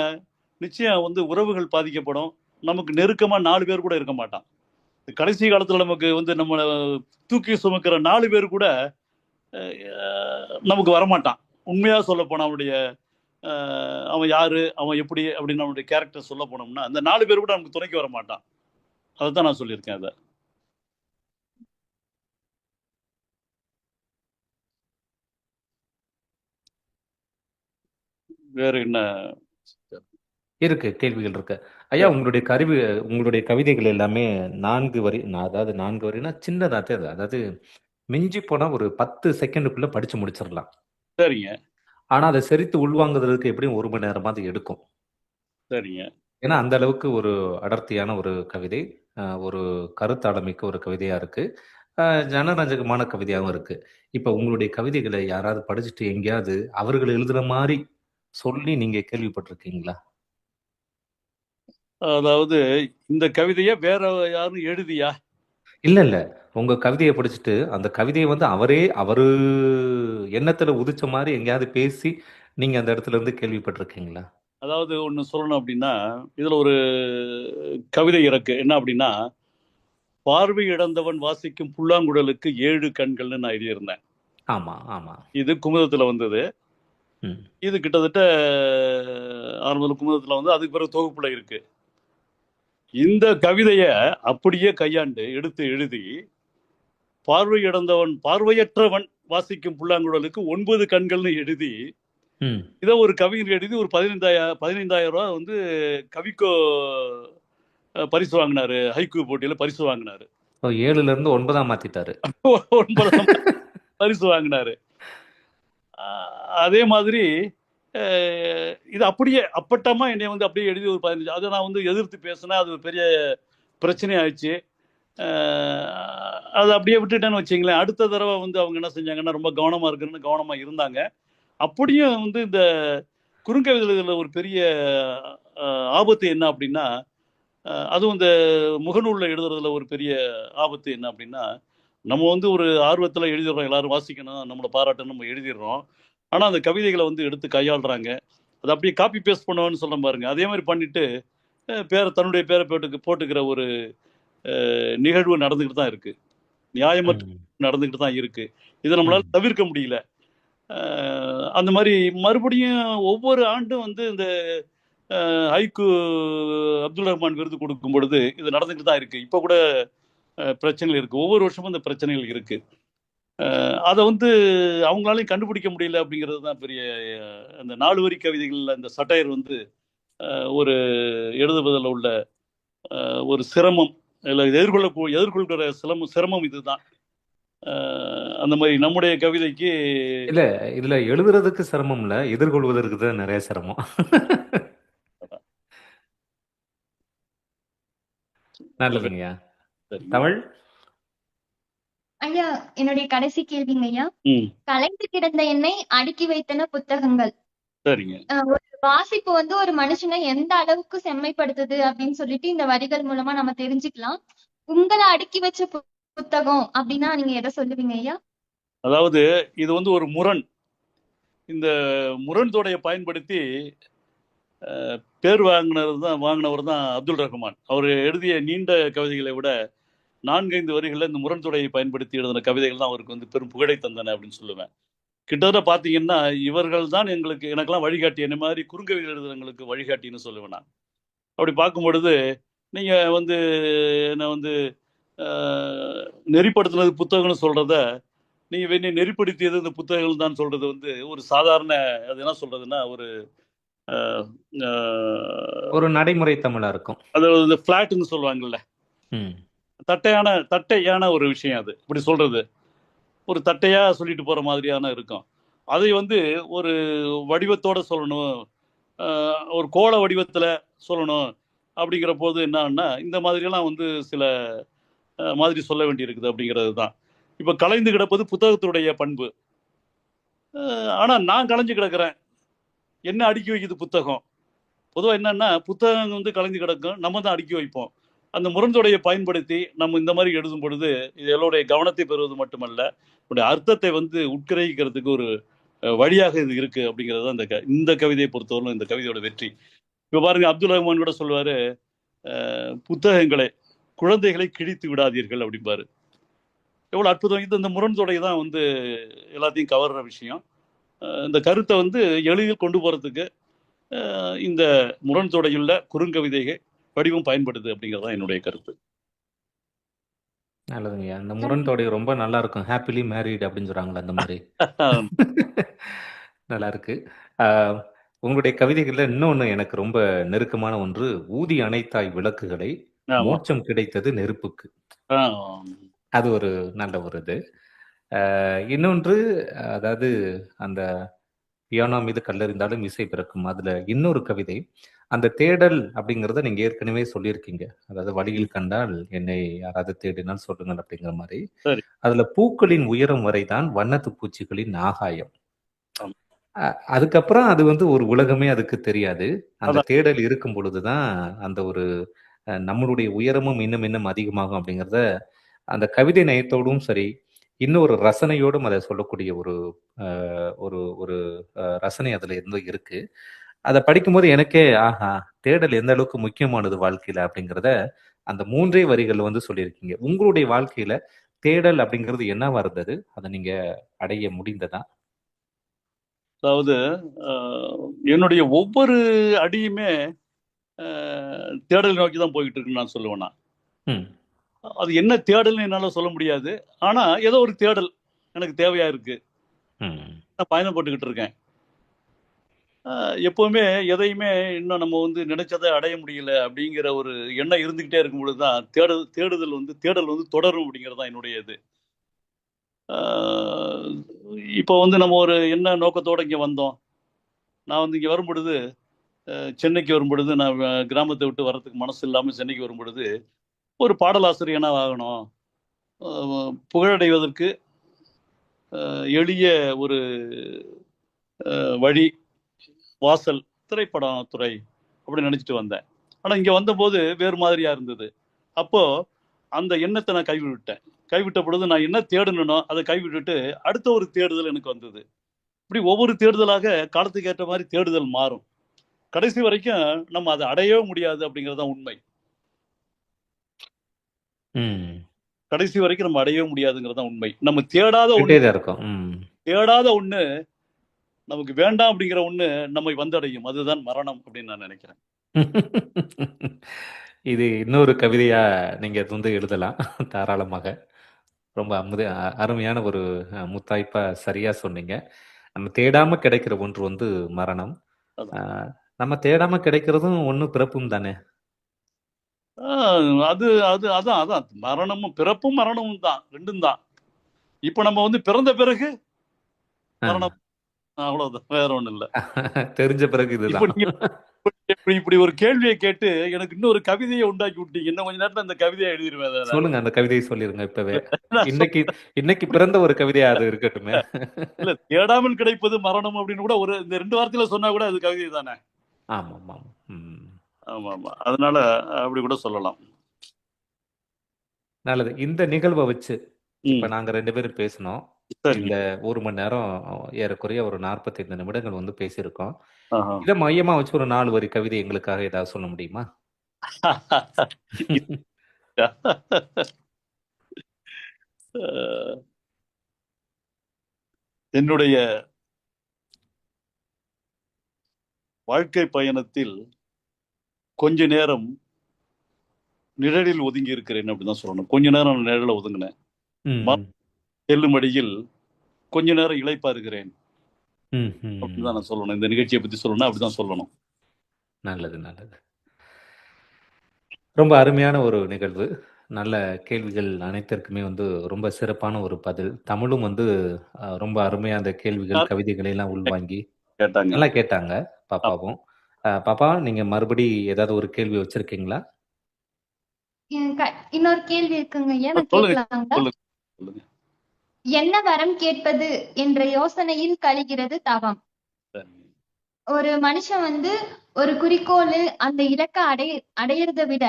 நிச்சயம் வந்து உறவுகள் பாதிக்கப்படும். நமக்கு நெருக்கமா 4 பேர் கூட இருக்க மாட்டான். கடைசி காலத்துல நமக்கு வந்து நம்மளை தூக்கி சுமக்கிற 4 பேர் கூட நமக்கு வரமாட்டான். உண்மையா சொல்ல போனா அவன் யாரு, அவன் எப்படி அப்படின்னு அவனுடைய கேரக்டர் சொல்ல போனோம்னா அந்த 4 பேர் கூட நமக்கு துணைக்கு வர மாட்டான். அதைத்தான் நான் சொல்லியிருக்கேன். அதை வேற என்ன இருக்கு, கேள்விகள் இருக்கு. ஐயா, உங்களுடைய கவிதைகள் எல்லாமே 4 வரி, அதாவது 4 வரினா சின்னதாத்தே. அதாவது மிஞ்சி போனா ஒரு 10 செகண்டுக்குள்ள படிச்சு முடிச்சிடலாம். சரிங்க. ஆனா அதை செரித்து உள்வாங்குறதுக்கு எப்படியும் 1 மணி நேரமாவது எடுக்கும். சரிங்க. ஏன்னா அந்த அளவுக்கு ஒரு அடர்த்தியான ஒரு கவிதை, ஒரு கருத்தாளமிக்க ஒரு கவிதையா இருக்கு, ஜனரஞ்சகமான கவிதையாகவும் இருக்கு. இப்ப உங்களுடைய கவிதைகளை யாராவது படிச்சுட்டு எங்கேயாவது அவர்கள் எழுதுன மாதிரி சொல்லி நீங்க கேள்விப்பட்டிருக்கீங்களா? அதாவது இந்த கவிதையை வேற யாரும் எழுதியா? இல்ல, உங்க கவிதையை படிச்சுட்டு அந்த கவிதையை வந்து அவரு எண்ணத்துல உதிச்ச மாதிரி எங்கேயாவது பேசி நீங்க அந்த இடத்துல இருந்து கேள்விப்பட்டிருக்கீங்களா? அதாவது ஒண்ணு சொல்லணும் அப்படின்னா, இதுல ஒரு கவிதை இருக்கு. என்ன அப்படின்னா, பார்வை இழந்தவன் வாசிக்கும் புல்லாங்குழலுக்கு 7 கண்கள்னு நான் எழுதியிருந்தேன். ஆமா ஆமா. இது குமுதத்துல வந்தது. இது கிட்டத்தட்ட ஆரம்பத்தில் குமுதத்துல வந்து அதுக்கு பிறகு தொகுப்புல இருக்கு. இந்த கவிதைய அப்படியே கையாண்டு எடுத்து எழுதி, பார்வை இழந்தவன் பார்வையற்றவன் வாசிக்கும் புல்லாங்குழலுக்கு 9 கண்கள்னு எழுதி, இதை ஒரு கவிஞர் எழுதி ஒரு 15,000 ரூபாய் வந்து கவிக்கோ பரிசு வாங்கினாரு. ஹைக்கூ போட்டியில பரிசு வாங்கினாரு. 7ல இருந்து 9ஆ மாத்திட்டாரு. 9ஆம் பரிசு வாங்கினாரு. அதே மாதிரி இது அப்படியே அப்பட்டமா என்னை வந்து அப்படியே எழுதி ஒரு 15, அதை நான் வந்து எதிர்த்து பேசினேன். அது ஒரு பெரிய பிரச்சனை ஆயிடுச்சு. அதை அப்படியே விட்டுட்டேன்னு வச்சிங்களேன். அடுத்த தடவை வந்து அவங்க என்ன செஞ்சாங்கன்னா, ரொம்ப கவனமா இருக்குன்னு கவனமா இருந்தாங்க. அப்படியும் வந்து இந்த குறுங்கவிதையில் ஒரு பெரிய ஆபத்து என்ன அப்படின்னா, அதுவும் இந்த முகநூலில் எழுதுறதுல ஒரு பெரிய ஆபத்து என்ன அப்படின்னா, நம்ம வந்து ஒரு ஆர்வத்தில் எழுதிடுறோம், எல்லாரும் வாசிக்கணும், நம்மளை பாராட்டணும், நம்ம எழுதிடுறோம். ஆனால் அந்த கவிதைகளை வந்து எடுத்து கையாளுறாங்க. அதை அப்படியே காப்பி பேஸ்ட் பண்ணுவேன்னு சொல்ல பாருங்க. அதே மாதிரி பண்ணிட்டு தன்னுடைய பேரை போட்டுக்கிற ஒரு நிகழ்வு நடந்துக்கிட்டு தான் இருக்கு. நியாயமற்ற நடந்துக்கிட்டு தான் இருக்கு. இதை நம்மளால தவிர்க்க முடியல. அந்த மாதிரி மறுபடியும் ஒவ்வொரு ஆண்டும் வந்து இந்த ஹைக்கூ அப்துல் ரஹ்மான் விருது கொடுக்கும் பொழுது இது நடந்துக்கிட்டு தான் இருக்கு. இப்போ கூட பிரச்சனைகள் இருக்கு. ஒவ்வொரு வருஷமும் இந்த பிரச்சனைகள் இருக்கு. அதை வந்து அவங்களாலையும் கண்டுபிடிக்க முடியல அப்படிங்கிறது தான் பெரிய அந்த 4 வரி கவிதைகள்ல அந்த சட்டையர் வந்து ஒரு எழுதுவதில் உள்ள ஒரு சிரமம், இல்லை எதிர்கொள்கிற சிரமம் இதுதான். அந்த மாதிரி நம்முடைய கவிதைக்கு இல்ல, இதுல எழுதுறதுக்கு சிரமம் இல்ல, எதிர்கொள்வதற்கு தான் நிறைய சிரமம். நல்லதுங்கய்யா. தமிழ் ஐயா, என்னுடைய கடைசி கேள்விங்க ஐயா. கலைந்து கிடந்த எண்ணெய் அடுக்கி வைத்தன புத்தகங்கள். சரிங்க. ஒரு வாசிப்பு வந்து ஒரு மனுஷனை எந்த அளவுக்கு செம்மைப்படுத்துது அப்படின்னு சொல்லிட்டு இந்த வரிகள் மூலமா நம்ம தெரிஞ்சுக்கலாம். உங்களை அடுக்கி வச்ச புத்தகம் அப்படின்னா நீங்க எதை சொல்லுவீங்க ஐயா? அதாவது இது வந்து ஒரு முரண். இந்த முரண் தொடையை பயன்படுத்தி பேர் வாங்கினவர் தான் அப்துல் ரஹ்மான். அவர் எழுதிய நீண்ட கவிதைகளை விட 4-5 வரிகளில் இந்த முரண் தொடையை பயன்படுத்தி எழுதின கவிதைகள் தான் அவருக்கு வந்து பெரும் புகழை தந்தன அப்படின்னு சொல்லுவேன். கிட்டத்தட்ட பார்த்தீங்கன்னா இவர்கள் தான் எனக்கெல்லாம் வழிகாட்டி, என்ன மாதிரி குறுங்கவிதை எழுதுறவங்களுக்கு வழிகாட்டின்னு சொல்லுவேன் நான். அப்படி பார்க்கும் பொழுது நீங்கள் வந்து என்னை வந்து நெறிப்படுத்தினது புத்தகம்னு சொல்கிறத நீங்கள் என்னை நெறிப்படுத்தியது இந்த புத்தகங்கள் தான் சொல்கிறது வந்து ஒரு சாதாரண, அது என்ன சொல்கிறதுன்னா ஒரு ஒரு நடைமுறை தமிழா இருக்கும். அது ஃப்ளாட்னு சொல்லுவாங்கல்ல, தட்டையான ஒரு விஷயம். அது இப்படி சொல்றது ஒரு தட்டையா சொல்லிட்டு போற மாதிரியான இருக்கும். அதை வந்து ஒரு வடிவத்தோட சொல்லணும், ஒரு கோள வடிவத்துல சொல்லணும். அப்படிங்கிற போது என்னன்னா இந்த மாதிரியெல்லாம் வந்து சில மாதிரி சொல்ல வேண்டி இருக்குது அப்படிங்கிறது தான். இப்போ கலைந்து கிடப்பது புத்தகத்தினுடைய பண்பு. ஆனா நான் கலைஞ்சு கிடக்கிறேன், என்ன அடுக்கி வைக்குது புத்தகம். பொதுவாக என்னன்னா புத்தகம் வந்து கலைந்து கிடக்கும், நம்ம தான் அடுக்கி வைப்போம். அந்த முரண்தொடையை பயன்படுத்தி நம்ம இந்த மாதிரி எழுதும் பொழுது இது எல்லோருடைய கவனத்தை பெறுவது மட்டுமல்ல, உடைய அர்த்தத்தை வந்து உட்கிரகிக்கிறதுக்கு ஒரு வழியாக இது இருக்கு அப்படிங்கிறது தான் இந்த கவிதையை பொறுத்தவரைக்கும் இந்த கவிதையோட வெற்றி. இப்போ பாருங்க, அப்துல் ரஹ்மான் கூட சொல்லுவாரு, புத்தகங்களை குழந்தைகளை கிழித்து விடாதீர்கள் அப்படிம்பாரு. எவ்வளோ அற்புதம்! இது இந்த முரண்தொடை தான் வந்து எல்லாத்தையும் கவர்ற விஷயம். இந்த கருத்தை வந்து எளிதில் கொண்டு போறதுக்கு இந்த முரண்தொடையுள்ள குறுங்கவிதைகள் வடிவம் பயன்படுது அப்படிங்கிறது தான் என்னுடைய கருத்து. நல்லதுங்கய்யா. அந்த முரண்தொடை ரொம்ப நல்லா இருக்கும். ஹாப்பிலி மேரிட் அப்படின்னு சொல்றாங்களா, அந்த மாதிரி. நல்லா இருக்கு. உங்களுடைய கவிதைகள்ல இன்னொன்னு எனக்கு ரொம்ப நெருக்கமான ஒன்று, ஊதி அணைத்தாய் விளக்குகளை, மோட்சம் கிடைத்தது நெருப்புக்கு. அது ஒரு நல்ல ஒரு இது. இன்னொன்று, அதாவது அந்த பியானோ மீது கல்லறிந்தாலும் இசை பிறக்கும், அதுல இன்னொரு கவிதை, அந்த தேடல் அப்படிங்கிறத நீங்க ஏற்கனவே சொல்லியிருக்கீங்க. அதாவது வழியில் கண்டால் என்னை யாராவது தேடினால் சொல்லுங்கள் அப்படிங்கிற மாதிரி. அதுல பூக்களின் உயரம் வரைதான் வண்ணத்து பூச்சிகளின் ஆகாயம். அதுக்கப்புறம் அது வந்து ஒரு உலகமே அதுக்கு தெரியாது. அந்த தேடல் இருக்கும் பொழுதுதான் அந்த ஒரு நம்மளுடைய உயரமும் இன்னும் இன்னும் அதிகமாகும் அப்படிங்கிறத அந்த கவிதை நயத்தோடும் சரி, இன்னொரு ரசனையோடும் அதை சொல்லக்கூடிய ஒரு ஒரு ஒரு ரசனை அதுல இருந்து இருக்கு. அதை படிக்கும்போது எனக்கே ஆஹா, தேடல் எந்த அளவுக்கு முக்கியமானது வாழ்க்கையில அப்படிங்கிறத அந்த 3 வரிகள் வந்து சொல்லியிருக்கீங்க. உங்களுடைய வாழ்க்கையில தேடல் அப்படிங்கிறது என்னவா இருந்தது? அதை நீங்க அடைய முடிந்ததா? அதாவது என்னுடைய ஒவ்வொரு அடியுமே தேடல் நோக்கி தான் போய்கிட்டு இருக்குன்னு நான் சொல்லுவேன். அது என்ன தேடல்னு என்னால சொல்ல முடியாது. ஆனா ஏதோ ஒரு தேடல் எனக்கு தேவையா இருக்கு, நான் பயணப்பட்டுக்கிட்டு இருக்கேன். எப்பவுமே எதையுமே இன்னும் நம்ம வந்து நினைச்சதை அடைய முடியல அப்படிங்கிற ஒரு எண்ணம் இருந்துகிட்டே இருக்கும் பொழுதுதான் தேடல் வந்து தொடரும் அப்படிங்கிறது தான் என்னுடைய இது. இப்போ வந்து நம்ம ஒரு என்ன நோக்கத்தோட இங்க வந்தோம். நான் வந்து இங்க வரும் பொழுது, சென்னைக்கு வரும் பொழுது, நான் கிராமத்தை விட்டு வர்றதுக்கு மனசு இல்லாம சென்னைக்கு வரும் பொழுது, ஒரு பாடலாசிரியனா ஆகணும், புகழடைவதற்கு எளிய ஒரு வழி வாசல் திரைப்படம் துறை அப்படி நினைச்சிட்டு வந்தேன். ஆனா இங்க வந்தபோது வேறு மாதிரியா இருந்தது. அப்போ அந்த எண்ணத்தை நான் கைவிட்ட பொழுது நான் என்ன தேடணும்னோ அதை கைவிட்டுட்டு அடுத்த ஒரு தேடுதல் எனக்கு வந்தது. இப்படி ஒவ்வொரு தேடுதலாக காலத்துக்கு ஏற்ற மாதிரி தேடுதல் மாறும். கடைசி வரைக்கும் நம்ம அதை அடையவே முடியாது அப்படிங்கறதுதான் உண்மை. கடைசி வரைக்கும் நம்ம அடையவே முடியாதுங்கிறதான் உண்மை. நம்ம தேடாத ஒண்ணு நமக்கு வேண்டாம் அப்படிங்கிற ஒண்ணு நம்மை வந்தடையும். அதுதான் மரணம் அப்படின்னு நான் நினைக்கிறேன். இது இன்னொரு கவிதையா நீங்க வந்து எழுதலாம் தாராளமாக. ரொம்ப அருமையான ஒரு முத்தாய்ப்பா சரியா சொன்னீங்க. நம்ம தேடாம கிடைக்கிற ஒன்று வந்து மரணம். நம்ம தேடாம கிடைக்கிறதும் ஒண்ணு பிறப்பும் தானே. அதான் மரணமும் பிறப்பும் மரணமும் தான், ரெண்டும் தான். இப்ப நம்ம வந்து பிறந்த பிறகு மரணம், அவ்வளவுதான், வேற ஒண்ணும் இல்ல. தெரிஞ்ச பிறகு இதுதான். இப்படி ஒரு கேள்வியை கேட்டு எனக்கு இன்னொரு கவிதையை உண்டாக்கி விட்டீங்க. இன்னும் கொஞ்ச நேரத்துல அந்த கவிதையை எழுதிருவேன். சொல்லுங்க, அந்த கவிதையை சொல்லிருங்க இப்பவே. இன்னைக்கு பிறந்த ஒரு கவிதையா அது இருக்கட்டுமே. இல்ல, தேடாமல் கிடைப்பது மரணம் அப்படின்னு கூட ஒரு இந்த 2 வார்த்தையில சொன்னா கூட அது கவிதை தானே. ஆமா. அதனால அப்படி கூட சொல்லலாம். நல்லது. இந்த நிகழ்வை வச்சு இப்ப ம் நாங்க 2 பேரும் பேசினோம். சரிங்க. இந்த 1 மணி நேரம் ஏறக்குறைய ஒரு 45 நிமிடங்கள் வந்து பேசியிருக்கோம். ஆஹா. இதை மையமா வச்சு ஒரு 4 வரி கவிதை எங்களுக்காக ஏதாவது சொல்ல முடியுமா? அஹ், என்னுடைய வாழ்க்கை பயணத்தில் கொஞ்ச நேரம் நிழலில் ஒதுங்கி இருக்கிறேன் அப்படிதான் சொல்லணும். கொஞ்ச நேரம் நான் நிழல ஒதுங்கினேன். ம், செல்லுமடியில் கொஞ்ச நேரம் இளைப்பாருகிறேன் ம், ம். அப்படிதான் நான் சொல்லணும். இந்த நிகழ்ச்சியை பத்தி சொல்லணும்னா அப்படிதான் சொல்லணும். நல்லது, நல்லது. ரொம்ப அருமையான ஒரு நிகழ்வு. நல்ல கேள்விகள் அனைத்திற்குமே வந்து ரொம்ப சிறப்பான ஒரு பதில். தமிழும் வந்து ரொம்ப அருமையா அந்த கேள்விகள், கவிதைகளை எல்லாம் உள்வாங்கி கேட்டாங்க. நல்லா கேட்டாங்க பாப்பாவும். பாப்பா, நீங்க மறுபடி ஏதாவது ஒரு கேள்வி வச்சிருக்கீங்களா? இன்னொரு கேள்வி இருக்குங்க ஐயா, நான் சொல்லுங்க கேட்கலாங்களா? சொல்லுங்க சொல்லுங்க. என்ன வரம் கேட்பது என்ற யோசனையில் கழிகிறது தவம். சரிங்க. ஒரு மனுஷன் வந்து ஒரு குறிக்கோள், அந்த இலக்கை அடையறதை விட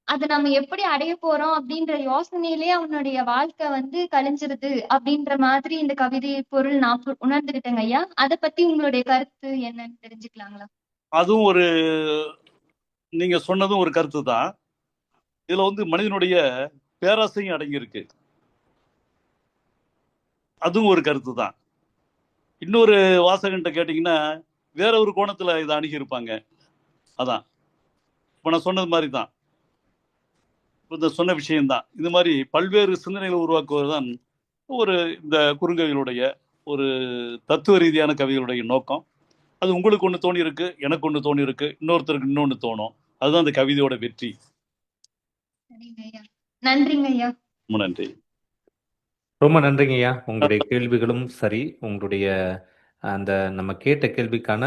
அதை நம்ம எப்படி அடைய போறோம் அப்படின்ற யோசனையிலேயே அவனுடைய வாழ்க்கை வந்து கழிஞ்சிருது அப்படின்ற மாதிரி இந்த கவிதை பொருள் நான் உணர்ந்துகிட்டேங்க ஐயா. அதை பத்தி உங்களுடைய கருத்து என்னன்னு தெரிஞ்சுக்கலாங்களா? அதுவும் ஒரு நீங்க சொன்னதும் ஒரு கருத்து தான். இதுல வந்து மனிதனுடைய பேராசையும் அடங்கியிருக்கு. அதுவும் ஒரு கருத்து தான். இன்னொரு வாசகன்ட்ட கேட்டீங்கன்னா வேற ஒரு கோணத்துல இதை அணுகி இருப்பாங்க. அதான் இப்ப நான் சொன்னது மாதிரி தான், இந்த சொன்ன விஷயம்தான். இது மாதிரி பல்வேறு சிந்தனைகளை உருவாக்குவதுதான் ஒரு இந்த குறுங்கவிகளுடைய ஒரு தத்துவ ரீதியான கவிதைகளுடைய நோக்கம். அது உங்களுக்கு ஒன்று தோணி இருக்கு, எனக்கு ஒன்று தோணி இருக்கு, இன்னொருத்தருக்கு இன்னொன்று தோணும். அதுதான் அந்த கவிதையோட வெற்றி. சரிங்க ஐயா, நன்றிங்க ஐயா. ரொம்ப நன்றி. ரொம்ப நன்றிங்க ஐயா. உங்களுடைய கேள்விகளும் சரி, உங்களுடைய அந்த நம்ம கேட்ட கேள்விக்கான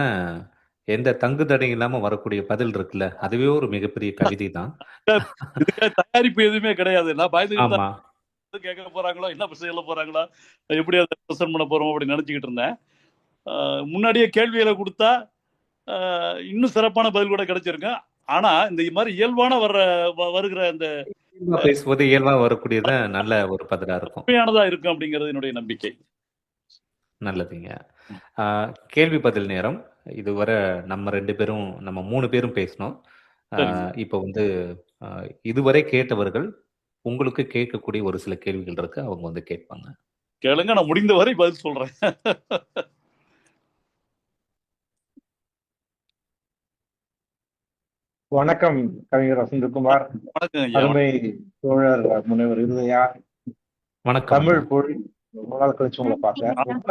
எந்த தங்கு தடை இல்லாம வரக்கூடிய பதில் இருக்குல்ல, அதுவே ஒரு மிகப்பெரிய கவிதை தான். இதுக்காக தயாரிப்பு எதுவுமே கிடையாது. நான் பயந்துக்கிட்டு ஆமா. கேட்க போறாங்களோ, என்ன செய்ய போறாங்களா, எப்படி அதை ப்ரெசென்ட் பண்ண போறோம் அப்படின்னு நினைச்சுக்கிட்டு இருந்தேன். முன்னாடியே கேள்விகளை கொடுத்தா இன்னும் சிறப்பான பதில் கூட கிடைச்சிருக்கும். ஆனா இந்த மாதிரி இயல்பான வருகிற அந்த பேசுவது இயல்பா வரக்கூடியத நல்ல ஒரு பதிலா இருக்கும், உண்மையானதா இருக்கும் அப்படிங்கிறது என்னுடைய நம்பிக்கை. நல்லதுங்க. கேள்வி பதில் நேரம். இதுவரை நம்ம 2 பேரும், நம்ம 3 பேரும் பேசணும். இப்போ வந்து இதுவரை கேட்டவர்கள் உங்களுக்கு கேட்கக்கூடிய ஒரு சில கேள்விகள் இருக்கு, அவங்க வந்து கேட்பாங்க. கேளுங்க, நான் முடிந்த வரை பதில் சொல்றேன். வணக்கம் கவிஞர் வசந்தகுமார். அருமை தோழர் முனைவர் இருதயா. வணக்கம். தமிழ் பொழி ரொம்ப நாள் கழிச்சு உங்களை பார்க்க. ரொம்ப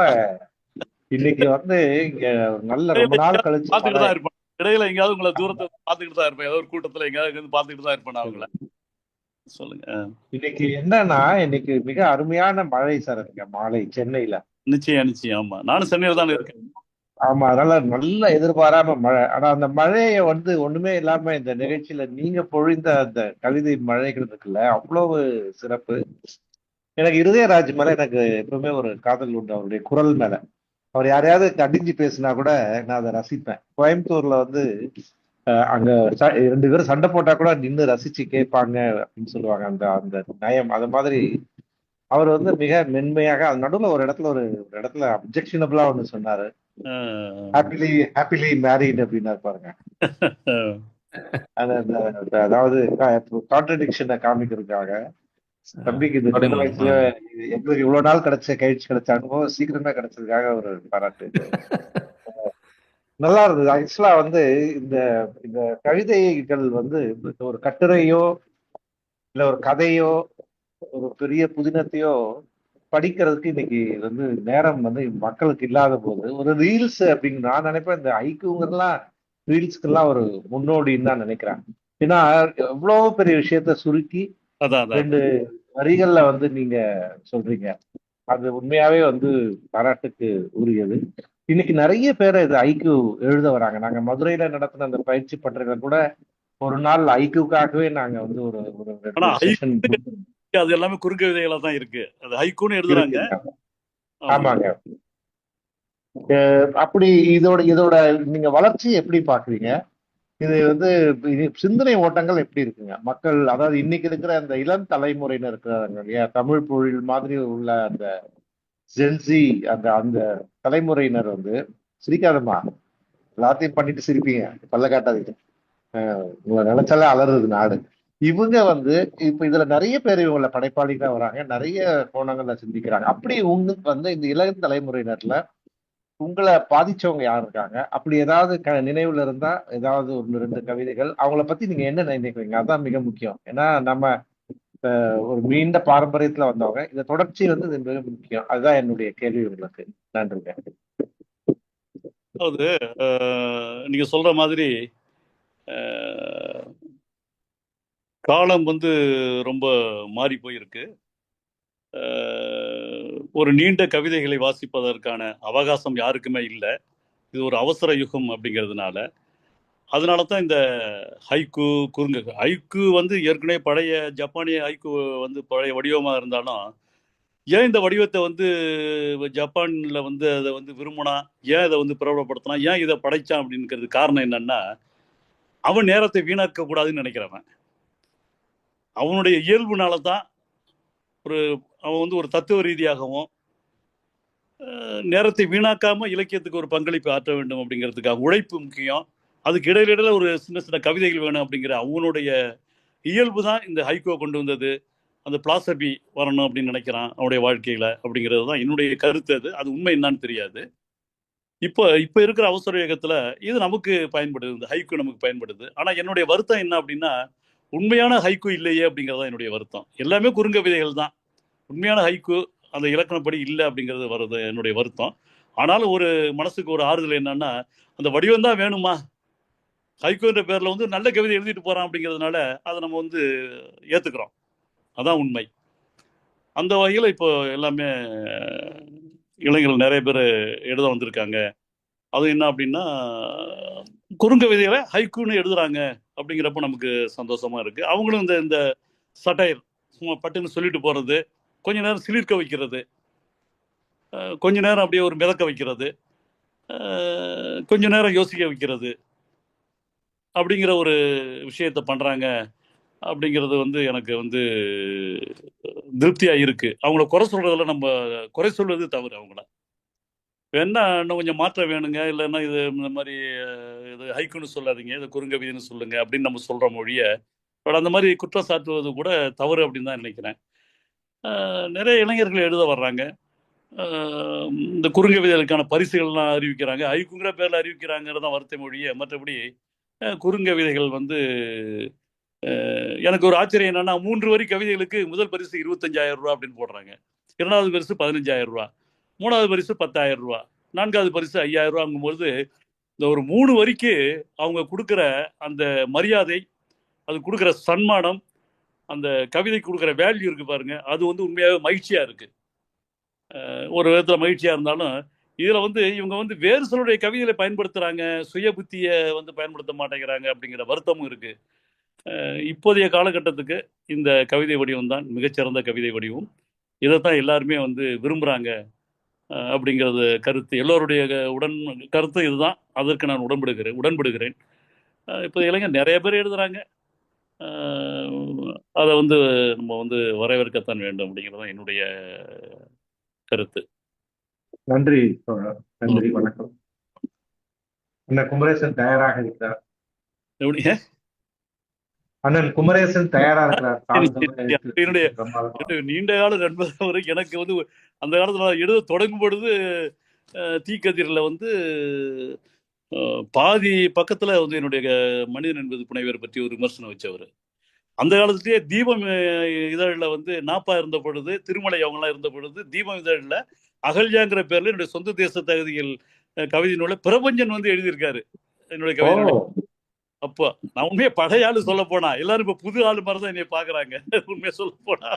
இன்னைக்கு வந்து இங்க நல்ல ரொம்ப நாள் கழிச்சு பாத்துக்கிட்டு தான் இருப்பேன். இடையில எங்கேயாவது உங்களை தூரத்தை பாத்துக்கிட்டு தான் இருப்பேன். ஏதோ ஒரு கூட்டத்துல எங்கேயாவது பாத்துக்கிட்டு தான் இருப்பேன் அவங்கள. சொல்லுங்க. இன்னைக்கு என்னன்னா, இன்னைக்கு மிக அருமையான மழை சார் இருக்கு மாலை சென்னையில. நிச்சயம் நிச்சயம். ஆமா, நானும் சென்னையில தான் இருக்கேன். ஆமா, அதனால நல்ல எதிர்பாராம மழை. ஆனா அந்த மழையை வந்து ஒண்ணுமே இல்லாம இந்த நிகழ்ச்சியில நீங்க பொழிந்த அந்த கவிதை மழைகள் இருக்குல்ல, அவ்வளவு சிறப்பு. எனக்கு இருதயராஜ் மேல எனக்கு எப்பவுமே ஒரு காதல் உண்டு, அவருடைய குரல் மேல. அவர் யாரையாவது கடிஞ்சு பேசினா கூட நான் அதை ரசிப்பேன். கோயம்புத்தூர்ல வந்து அங்க 2 பேரும் சண்டை போட்டா கூட நின்று ரசிச்சு கேட்பாங்க அப்படின்னு சொல்லுவாங்க. அந்த அந்த நயம் அது மாதிரி அவர் வந்து மிக மென்மையாக நடுவுல ஒரு இடத்துல அப்ஜெக்ஷனபிளா ஒண்ணு சொன்னாரு. ஹாப்பிலி மேரிட் அப்படின்னா பாருங்க. அதாவது கான்ட்ரடிக்ஷனை காமிக்கிறதுக்காக, தம்பிக்கு இந்த சின்ன வயசுல எங்களுக்கு இவ்வளவு நாள் கிடைச்ச அனுபவம் சீக்கிரமே கிடைச்சதுக்காக ஒரு பாராட்டு. நல்லா இருந்தது. ஆக்சுவலா வந்து இந்த இந்த கவிதைகள் வந்து ஒரு கட்டுரையோ இல்ல ஒரு கதையோ ஒரு பெரிய புதினத்தையோ படிக்கிறதுக்கு இன்னைக்கு வந்து நேரம் வந்து மக்களுக்கு இல்லாத போது, ஒரு ரீல்ஸ் அப்படின்னு நான் நினைப்பேன். இந்த ஐக்குங்கிறதுலாம் ரீல்ஸ்க்கெல்லாம் ஒரு முன்னோடின்னு தான் நினைக்கிறேன். ஏன்னா எவ்வளவு பெரிய விஷயத்த சுருக்கி 2 வரிகள்ல வந்து நீங்க சொல்றீங்க. அது உண்மையாவே வந்து பாராட்டுக்கு உரியது. இன்னைக்கு நிறைய பேர் இது ஐக்கு எழுத வராங்க. நாங்க மதுரையில நடத்தின அந்த பயிற்சி பட்டறையில கூட ஒரு நாள் ஐக்குக்காகவே நாங்க வந்து ஒரு அது எல்லாமே குறுங்கவிதைகளா தான் இருக்கு. அது ஹைக்கூன்னு எழுதுறாங்க. ஆமாங்க. அப்படி இதோட நீங்க வளர்ச்சி எப்படி பாக்குறீங்க? இது வந்து சிந்தனை ஓட்டங்கள் எப்படி இருக்குங்க மக்கள், அதாவது இன்னைக்கு இருக்கிற அந்த இளம் தலைமுறையினர் இருக்கிறாங்க இல்லையா, தமிழ் பொழில் மாதிரி உள்ள அந்த ஜென்சி அந்த அந்த தலைமுறையினர் வந்து, சிரிக்காதம்மா, எல்லாத்தையும் பண்ணிட்டு சிரிப்பீங்க, பல்ல காட்டாதீங்க, உங்களை நினைச்சாலே அலறுது நாடு. இவங்க வந்து இப்ப இதுல நிறைய பேர் இவங்கள படைப்பாளிகளா வராங்க, நிறைய கோணங்கள்ல சிந்திக்கிறாங்க. அப்படி உங்களுக்கு வந்து இந்த இளம் தலைமுறையினர்ல உங்களை பாதிச்சவங்க யார் இருக்காங்க? அப்படி ஏதாவது நினைவுல இருந்தா ஏதாவது ஒன்று ரெண்டு கவிதைகள் அவங்கள பத்தி நீங்க என்ன நினைக்கிறீங்க? அதான் மிக முக்கியம். ஏன்னா நம்ம ஒரு நீண்ட பாரம்பரியத்துல வந்தவங்க, இந்த தொடர்ச்சி வந்து இது மிக முக்கியம். அதுதான் என்னுடைய கேள்வி உங்களுக்கு. நன்றிங்க. அதாவது நீங்க சொல்ற மாதிரி காலம் வந்து ரொம்ப மாறி போயிருக்கு. ஒரு நீண்ட கவிதைகளை வாசிப்பதற்கான அவகாசம் யாருக்குமே இல்லை. இது ஒரு அவசர யுகம் அப்படிங்கிறதுனால. அதனால தான் இந்த ஹைக்கு ஹைக்கு வந்து ஏற்கனவே பழைய ஜப்பானிய ஹைக்கு வந்து பழைய வடிவமாக இருந்தாலும், ஏன் இந்த வடிவத்தை வந்து ஜப்பான்ல வந்து அதை வந்து விரும்பினா, ஏன் இதை வந்து பிரபலப்படுத்தினா, ஏன் இதை படைச்சான் அப்படிங்கிறது காரணம் என்னன்னா, அவன் நேரத்தை வீணாக்க கூடாதுன்னு நினைக்கிறவன். அவனுடைய இயல்புனால தான் அவன் வந்து ஒரு தத்துவ ரீதியாகவும் நேரத்தை வீணாக்காம இலக்கியத்துக்கு ஒரு பங்களிப்பு ஆற்ற வேண்டும் அப்படிங்கிறதுக்காக உழைப்பு முக்கியம். அதுக்கு இடையில ஒரு சின்ன சின்ன கவிதைகள் வேணும் அப்படிங்கிற அவனுடைய இயல்பு தான் இந்த ஹைகோ கொண்டு வந்தது. அந்த பிலாசபி வரணும் அப்படின்னு நினைக்கிறான் அவனுடைய வாழ்க்கையில அப்படிங்கிறது தான் என்னுடைய கருத்து. அது உண்மை என்னன்னு தெரியாது. இப்போ இருக்கிற அவசர யுகத்துல இது நமக்கு பயன்படுது, இந்த ஹைக்கு நமக்கு பயன்படுது. ஆனா என்னுடைய வருத்தம் என்ன அப்படின்னா, உண்மையான ஹைக்கு இல்லையே அப்படிங்கிறதா என்னுடைய வருத்தம். எல்லாமே குறுங்கவிதைகள் தான். உண்மையான ஹைக்கு அந்த இலக்கணப்படி இல்லை அப்படிங்கிறது வருது என்னுடைய வருத்தம். ஆனாலும் ஒரு மனசுக்கு ஒரு ஆறுதல் என்னன்னா, அந்த வடிவம் தான் வேணுமா, ஹைகோன்ற பேர்ல வந்து நல்ல கவிதை எழுதிட்டு போறான் அப்படிங்கிறதுனால அதை நம்ம வந்து ஏத்துக்கிறோம். அதான் உண்மை. அந்த வகையில் இப்போ எல்லாமே இளைஞர்கள் நிறைய பேர் எழுத வந்திருக்காங்க. அது என்ன அப்படின்னா, குறுங்கவிதைகளை ஹைக்குன்னு எழுதுறாங்க அப்படிங்கிறப்ப நமக்கு சந்தோஷமா இருக்கு. அவங்களும் இந்த சட்டையர் சும்மா பட்டுன்னு சொல்லிட்டு போறது, கொஞ்ச நேரம் சிலிர்க்க வைக்கிறது, கொஞ்ச நேரம் அப்படியே ஒரு மிதக்க வைக்கிறது, கொஞ்ச நேரம் யோசிக்க வைக்கிறது அப்படிங்கிற ஒரு விஷயத்த பண்றாங்க அப்படிங்கிறது வந்து எனக்கு வந்து திருப்தியா இருக்கு. அவங்கள குறை சொல்றதுல நம்ம குறை சொல்வது தவறு. அவங்கள வேணா இன்னும் கொஞ்சம் மாற்றம் வேணுங்க, இல்லைன்னா இது இந்த மாதிரி இது ஹைக்குன்னு சொல்லாதீங்க, இது குறுங்கவிதைன்னு சொல்லுங்க அப்படின்னு நம்ம சொல்ற மொழிய அந்த மாதிரி குற்றம் சாட்டுவது கூட தவறு அப்படின்னு தான் நினைக்கிறேன். நிறைய இளைஞர்கள் எழுத வர்றாங்க. இந்த குறுங்கவிதைகளுக்கான பரிசுகள்லாம் அறிவிக்கிறாங்க, ஹைக்குங்கிற பேர்ல அறிவிக்கிறாங்கிறது தான் வருத்த மொழியே. மற்றபடி குறுங்கவிதைகள் வந்து எனக்கு ஒரு ஆச்சரியம் என்னன்னா, 3 வரி கவிதைகளுக்கு முதல் பரிசு 25,000 ரூபா அப்படின்னு போடுறாங்க, 2வது பரிசு 15,000 ரூபா, 3வது பரிசு 10,000 ரூபா, 4வது பரிசு 5,000 ரூபாங்கும்போது இந்த ஒரு 3 வரிக்கு அவங்க கொடுக்குற அந்த மரியாதை, அது கொடுக்குற சன்மானம், அந்த கவிதை கொடுக்குற வேல்யூ இருக்கு பாருங்க, அது வந்து உண்மையாகவே மகிழ்ச்சியா இருக்கு. ஒரு விதத்தில் மகிழ்ச்சியா இருந்தாலும் இதுல வந்து இவங்க வந்து வேறு சிலருடைய கவிதைகளை பயன்படுத்துறாங்க, சுய புத்தியை வந்து பயன்படுத்த மாட்டேங்கிறாங்க அப்படிங்கிற வருத்தமும் இருக்கு. இப்போதைய காலகட்டத்துக்கு இந்த கவிதை வடிவம் தான் மிகச்சிறந்த கவிதை வடிவம். இதைத்தான் எல்லாருமே வந்து விரும்புகிறாங்க அப்படிங்கிறது கருத்து, எல்லோருடைய கருத்து இதுதான். அதற்கு நான் உடன்படுகிறேன். இப்போ இளைஞர் நிறைய பேர் எழுதுறாங்க, அதை வந்து நம்ம வந்து வரவேற்கத்தான் வேண்டும் அப்படிங்கிறது தான் என்னுடைய கருத்து. நன்றி, நன்றி, வணக்கம். அண்ணன் குமரேசன் தயாராக இருக்கிறார். அண்ணன் குமரேசன் தயாரா இருக்கிறார். என்னுடைய நீண்ட கால நண்பர் அவரு. எனக்கு வந்து அந்த காலத்துல எழுத தொடங்கும் பொழுது தீக்கதிரில வந்து பாதி பக்கத்துல வந்து என்னுடைய மனிதன் என்பது புனைவர் பற்றி ஒரு விமர்சனம் வச்சவர். அந்த காலத்திலேயே தீபம் இதழில் வந்து நாப்பா இருந்த பொழுது, திருமலை அவங்களாம் இருந்த பொழுது, தீபம் இதழில் அகல்யாங்கிற பேர்ல என்னுடைய சொந்த தேச தகுதிகள் கவிதை நூலை பிரபஞ்சன் வந்து எழுதியிருக்காரு என்னுடைய கவிதை. அப்போ நான் உண்மையை பழையாளு சொல்ல போனா, எல்லாரும் இப்ப புது ஆளு மாதிரிதான் என்னைய பாக்குறாங்க. உண்மையை சொல்ல போனா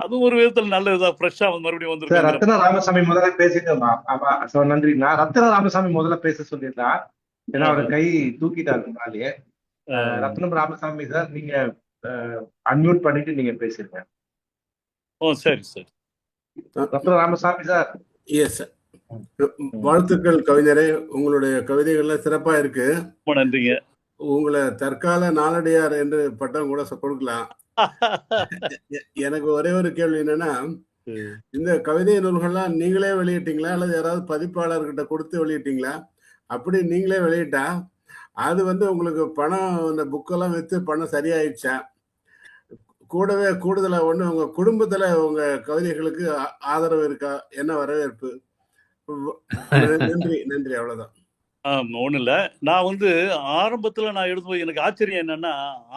அதுவும் ஒரு விதத்துல நல்லதுதான், ஃப்ரெஷ்ஷா மறுபடியும் வந்து. ரத்ன ராமசாமி முதல்ல பேசிட்டு நன்றி. நான் ரத்ன ராமசாமி முதல்ல பேச சொல்லியிருந்தேன், ஏன்னா அவர் கை தூக்கிட்டாரு முன்னாலேயே. ரத்னம் ராமசாமி சார், நீங்க அன்மியூட் பண்ணிட்டு நீங்க பேசிருங்க. ஓ சரி சரி. ரத்ன ராமசாமி சார். Yes sir. வாழ்த்துக்கள் கவிஞரே, உங்களுடைய கவிதைகள்லாம் சிறப்பா இருக்கு. ரொம்ப நன்றிங்க. உங்களை தற்கால நாளடியார் என்று பட்டம் கூட கொடுக்கலாம். எனக்கு ஒரே ஒரு கேள்வி என்னன்னா, இந்த கவிதை நூல்கள்லாம் நீங்களே வெளியிட்டீங்களா அல்லது யாராவது பதிப்பாளர்கிட்ட கொடுத்து வெளியிட்டீங்களா? அப்படி நீங்களே வெளியிட்டா அது உங்களுக்கு பணம், இந்த புக்கெல்லாம் விற்று பணம் சரியாயிடுச்சா? கூடவே கூடுதலா உங்க குடும்பத்துல உங்க கவிதைகளுக்கு ஆதரவு இருக்கா? என்ன வரவேற்பு? நன்றி நன்றி, அவ்வளவுதான். ஒன்றும் இல்லை. நான் ஆரம்பத்தில் நான் எழுதும்போது எனக்கு ஆச்சரியம் என்னன்னா,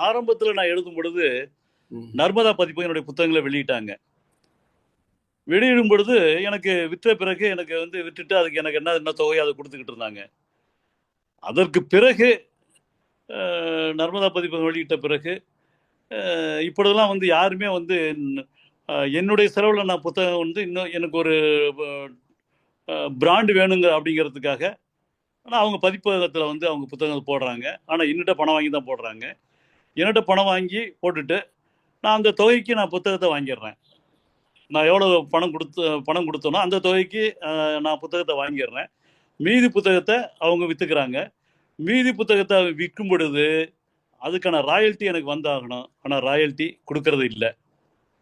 ஆரம்பத்தில் நான் எழுதும் பொழுது நர்மதா பதிப்பகனுடைய புத்தகங்களை வெளியிட்டாங்க. வெளியிடும் பொழுது எனக்கு விற்ற பிறகு எனக்கு விட்டுட்டு அதுக்கு எனக்கு என்ன தொகையை அதை கொடுத்துக்கிட்டு இருந்தாங்க. அதற்கு பிறகு நர்மதா பதிப்பகம் வெளியிட்ட பிறகு இப்பொழுதெல்லாம் யாருமே என்னுடைய செலவில் நான் புத்தகம் இன்னும் எனக்கு ஒரு பிராண்டு வேணுங்க அப்படிங்கிறதுக்காக ஆனால் அவங்க பதிப்பகத்தில் அவங்க புத்தகங்கள் போடுறாங்க. ஆனால் என்னிட்ட பணம் வாங்கி தான் போடுறாங்க. என்னிட்ட பணம் வாங்கி போட்டுட்டு நான் அந்த தொகைக்கு நான் புத்தகத்தை வாங்கிடுறேன். நான் எவ்வளோ பணம் கொடுத்தோனோ அந்த தொகைக்கு நான் புத்தகத்தை வாங்கிடுறேன். மீதி புத்தகத்தை அவங்க விற்றுக்கிறாங்க. மீதி புத்தகத்தை விற்கும் பொழுது அதுக்கான ராயல்ட்டி எனக்கு வந்தாகணும். ஆனால் ராயல்ட்டி கொடுக்கறது இல்லை.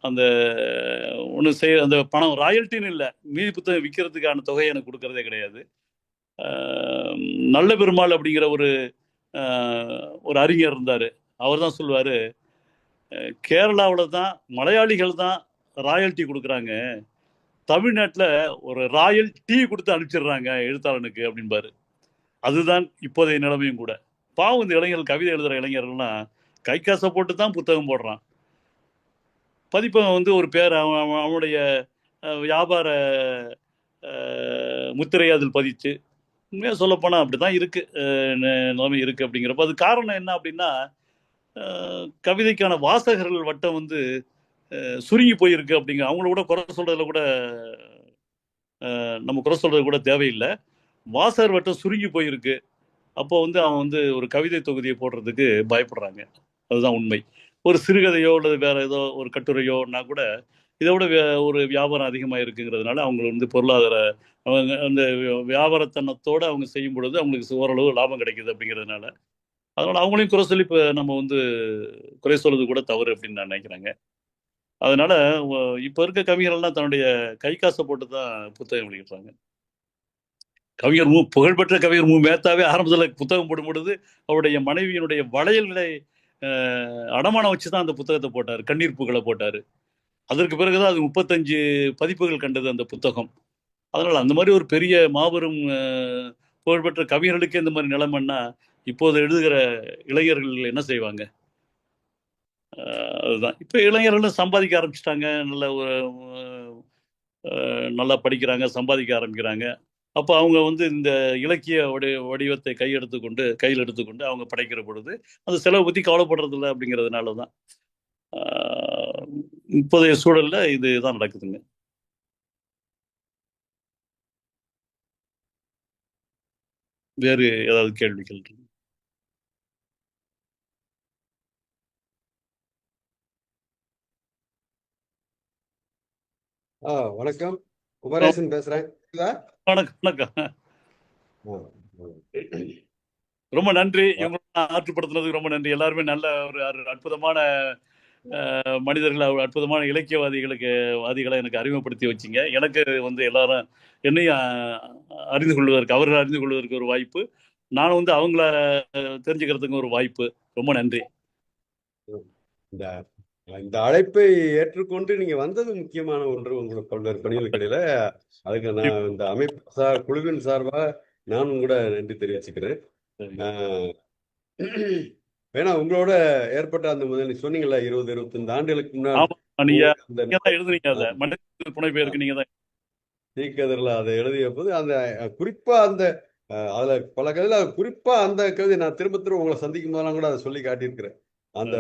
அந்த அந்த பணம் ராயல்ட்டின்னு இல்லை, மீதி புத்தகம் விற்கிறதுக்கான தொகையை எனக்கு கொடுக்கறதே கிடையாது. நல்ல பெருமாள் அப்படிங்கிற ஒரு அறிஞர் இருந்தார். அவர் தான் சொல்லுவார், கேரளாவில் தான் மலையாளிகள் தான் ராயல்ட்டி கொடுக்குறாங்க, தமிழ்நாட்டில் ஒரு ராயல் டீ கொடுத்து அனுப்பிச்சிடுறாங்க எழுத்தாளனுக்கு அப்படின்பாரு. அதுதான் இப்போதைய நிலைமையும் கூட. பாவம் இந்த இளைஞர்கள், கவிதை எழுதுகிற இளைஞர்கள்லாம் கை காசை போட்டு தான் புத்தகம் போடுறான். பதிப்பகம் ஒரு பேர் அவனுடைய வியாபார முத்திரையை அதில் பதிச்சு, உண்மையாக சொல்லப்போனால் அப்படி தான் நிலைமை இருக்குது. அப்படிங்கிறப்ப அது காரணம் என்ன அப்படின்னா, கவிதைக்கான வாசகர்கள் வட்டம் சுருங்கி போயிருக்கு. அவங்கள கூட குறை சொல்றதுல கூட நம்ம குறை சொல்றது கூட தேவையில்லை. வாசகர் வட்டம் சுருங்கி போயிருக்கு. அப்போ அவன் ஒரு கவிதை தொகுதியை போடுறதுக்கு பயப்படுறாங்க. அதுதான் உண்மை. ஒரு சிறுகதையோ அல்லது வேற ஏதோ ஒரு கட்டுரையோன்னா கூட இதை விட ஒரு வியாபாரம் அதிகமாக இருக்குங்கிறதுனால அவங்க பொருளாதார அவங்க அந்த வியாபாரத்தனத்தோடு அவங்க செய்யும் பொழுது அவங்களுக்கு ஓரளவு லாபம் கிடைக்குது அப்படிங்கிறதுனால, அதனால் அவங்களையும் குறை சொல்லி இப்போ நம்ம குறை சொல்றது கூட தவறு அப்படின்னு நான் நினைக்கிறேங்க. அதனால இப்போ இருக்க கவிஞர்கள்லாம் தன்னுடைய கை காசை போட்டு தான் புத்தகம் வெளியிடுறாங்க. கவிஞர் புகழ்பெற்ற கவிஞர் மேத்தாவே ஆரம்பத்தில் புத்தகம் போடும் பொழுது அவருடைய மனைவியினுடைய வளையல்களை அடமானம் வச்சு தான் அந்த புத்தகத்தை போட்டார், கண்ணீர் பூக்களை போட்டார். அதற்கு பிறகுதான் அது 35 பதிப்புகள் கண்டது அந்த புத்தகம். அதனால் அந்த மாதிரி ஒரு பெரிய மாபெரும் புகழ்பெற்ற கவிஞர்களுக்கு இந்த மாதிரி நிலைமைன்னா இப்போது எழுதுகிற இளைஞர்கள் என்ன செய்வாங்க? அதுதான். இப்போ இளைஞர்களும் சம்பாதிக்க ஆரம்பிச்சிட்டாங்க. நல்லா படிக்கிறாங்க, சம்பாதிக்க ஆரம்பிக்கிறாங்க. அப்போ அவங்க இந்த இலக்கிய வடிவத்தை கையில் எடுத்துக்கொண்டு அவங்க படைக்கிற பொழுது அந்த செலவை பற்றி கவலைப்படுறதில்ல. அப்படிங்கிறதுனால தான் இப்போதைய சூழல்ல இதுதான் நடக்குதுங்க. வேறு ஏதாவது கேள்விகள்? வணக்கம், குமரேசன் பேசுறேன். வணக்கம். ரொம்ப நன்றி. இவங்களை ஆற்றுப்படுத்துனதுக்கு ரொம்ப நன்றி. எல்லாருமே நல்ல ஒரு அற்புதமான மனிதர்கள், அற்புதமான இலக்கியவாதிகளை எனக்கு அறிமுகப்படுத்தி வச்சிங்க. எனக்கு எல்லாரும் என்னையும் அவர்கள் அறிந்து கொள்வதற்கு ஒரு வாய்ப்பு, நானும் அவங்கள தெரிஞ்சுக்கிறதுக்கு ஒரு வாய்ப்பு. ரொம்ப நன்றி. இந்த அழைப்பை ஏற்றுக்கொண்டு நீங்க வந்தது முக்கியமான ஒன்று. உங்களுக்கு பல்வேறு பணிகளுக்கு இடையில அதுக்கு நான் இந்த அமைப்பு குழுவின் சார்பாக நானும் கூட நன்றி தெரிவிச்சுக்கிறேன். ஏன்னா உங்களோட ஏற்பட்ட அந்த முதல் சொன்னீங்கல்ல 20-25 ஆண்டுகளுக்கு முன்னாடி தீக்கதிரில் அதை எழுதிய போது அந்த குறிப்பா அந்த அதுல பல கவிதை, குறிப்பா அந்த கவிதை நான் திரும்ப உங்களை சந்திக்கும் போதெல்லாம் கூட அதை சொல்லி காட்டியிருக்கிறேன். அந்த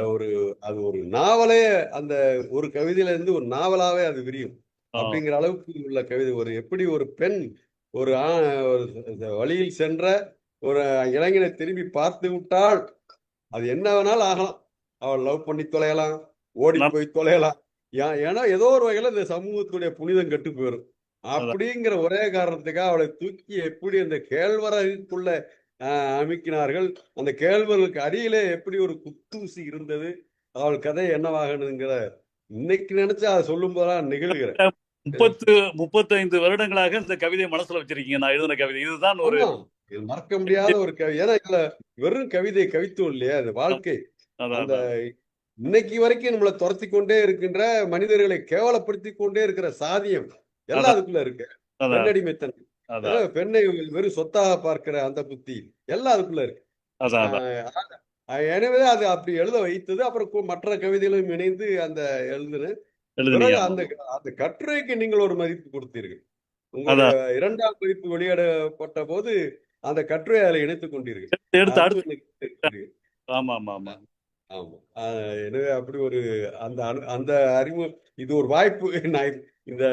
அது ஒரு நாவலே, அந்த ஒரு கவிதையில இருந்து ஒரு நாவலாவே அது விரியும் அப்படிங்கிற அளவுக்கு உள்ள கவிதை. எப்படி ஒரு பெண் ஒரு வழியில் சென்ற ஒரு இளைஞனை திரும்பி பார்த்து விட்டால் அது என்ன வேணாலும் ஆகலாம். அவள் லவ் பண்ணி தொலையலாம், ஓடி போய் தொலையலாம். ஏன்னா ஏதோ ஒரு வகையில இந்த சமூகத்துடைய புனிதம் கெட்டு போயிடும். அப்படிங்கிற ஒரே காரணத்துக்காக அவளை தூக்கி எப்படி அந்த கேழ்வரகுக்குள்ள அமுக்கினார்கள். அந்த கேழ்வர்களுக்கு அடியிலே எப்படி ஒரு குத்தூசி இருந்தது, அவள் கதை என்னவாகணுங்கிற இன்னைக்கு நினைச்சா அதை சொல்லும் போதெல்லாம் நிகழ்கிறேன். 35 வருடங்களாக இந்த கவிதையை மனசுல வச்சிருக்கீங்க. நான் எழுதின கவிதை இதுதான் ஒரு இது மறக்க முடியாத ஒரு கவிதை. ஏன்னா இதுல வெறும் கவிதை கவித்துவம் இல்லையா, அது வாழ்க்கை. அந்த இன்னைக்கு வரைக்கும் நம்மளை துரத்தி கொண்டே இருக்கின்ற, மனிதர்களை கேவலப்படுத்தி கொண்டே இருக்கிற சாதியம் எல்லாம் அதுக்குள்ள இருக்கு. பெண்ணடிமைத்தன்மை, பெண்ணை வெறும் சொத்தாக பார்க்கிற அந்த புத்தி எல்லாம் அதுக்குள்ள இருக்கு. எனவே அது அப்படி எழுத வைத்தது. அப்புறம் மற்ற கவிதைகளும் இணைந்து அந்த எழுதுன அந்த அந்த கட்டுரைக்கு நீங்கள் ஒரு மதிப்பு கொடுத்தீர்கள். உங்களுடைய 2ஆம் பதிப்பு வெளியிடப்பட்ட போது அந்த கட்டுரை அதில் இணைத்துக் கொண்டீர்கள். ஆமா ஆமா ஆமா ஆமா. எனவே அப்படி ஒரு அந்த அந்த அறிவு, இது ஒரு வாய்ப்பு. நான் இந்த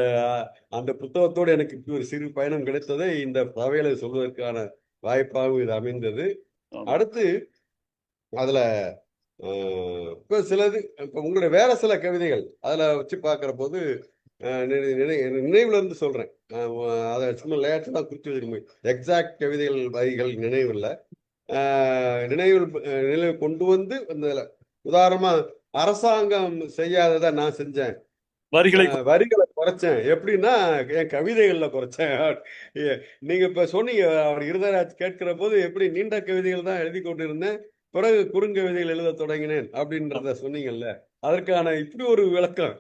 அந்த புத்தகத்தோடு எனக்கு இப்படி ஒரு சிறு பயணம் கிடைத்ததை இந்த சபையில சொல்வதற்கான வாய்ப்பாகவும் இது அமைந்தது. அடுத்து அதுல இப்ப சிலது, இப்ப உங்களுடைய வேற சில கவிதைகள் அதுல வச்சு பார்க்கிற போது நினைவுல இருந்து சொல்றேன். அதை சும்மா லேட்டா தான் குறித்து வச்சுக்க முடியும். எக்ஸாக்ட் கவிதைகள் வரிகள் நினைவில் நினைவு கொண்டு வந்து உதாரணமா அரசாங்கம் செய்யாததை நான் செஞ்சேன், வரிகளை குறைச்சேன். எப்படின்னா என் கவிதைகள்ல குறைச்சேன். நீங்க இப்ப சொன்னீங்க, அவர் இருதராஜ் கேட்கிற போது எப்படி நீண்ட கவிதைகள் தான் எழுதி கொண்டிருந்தேன், பிறகு குறுங்கவிதைகள் எழுத தொடங்கினேன் அப்படின்றத சொன்னீங்கல்ல, அதற்கான இப்படி ஒரு விளக்கம்.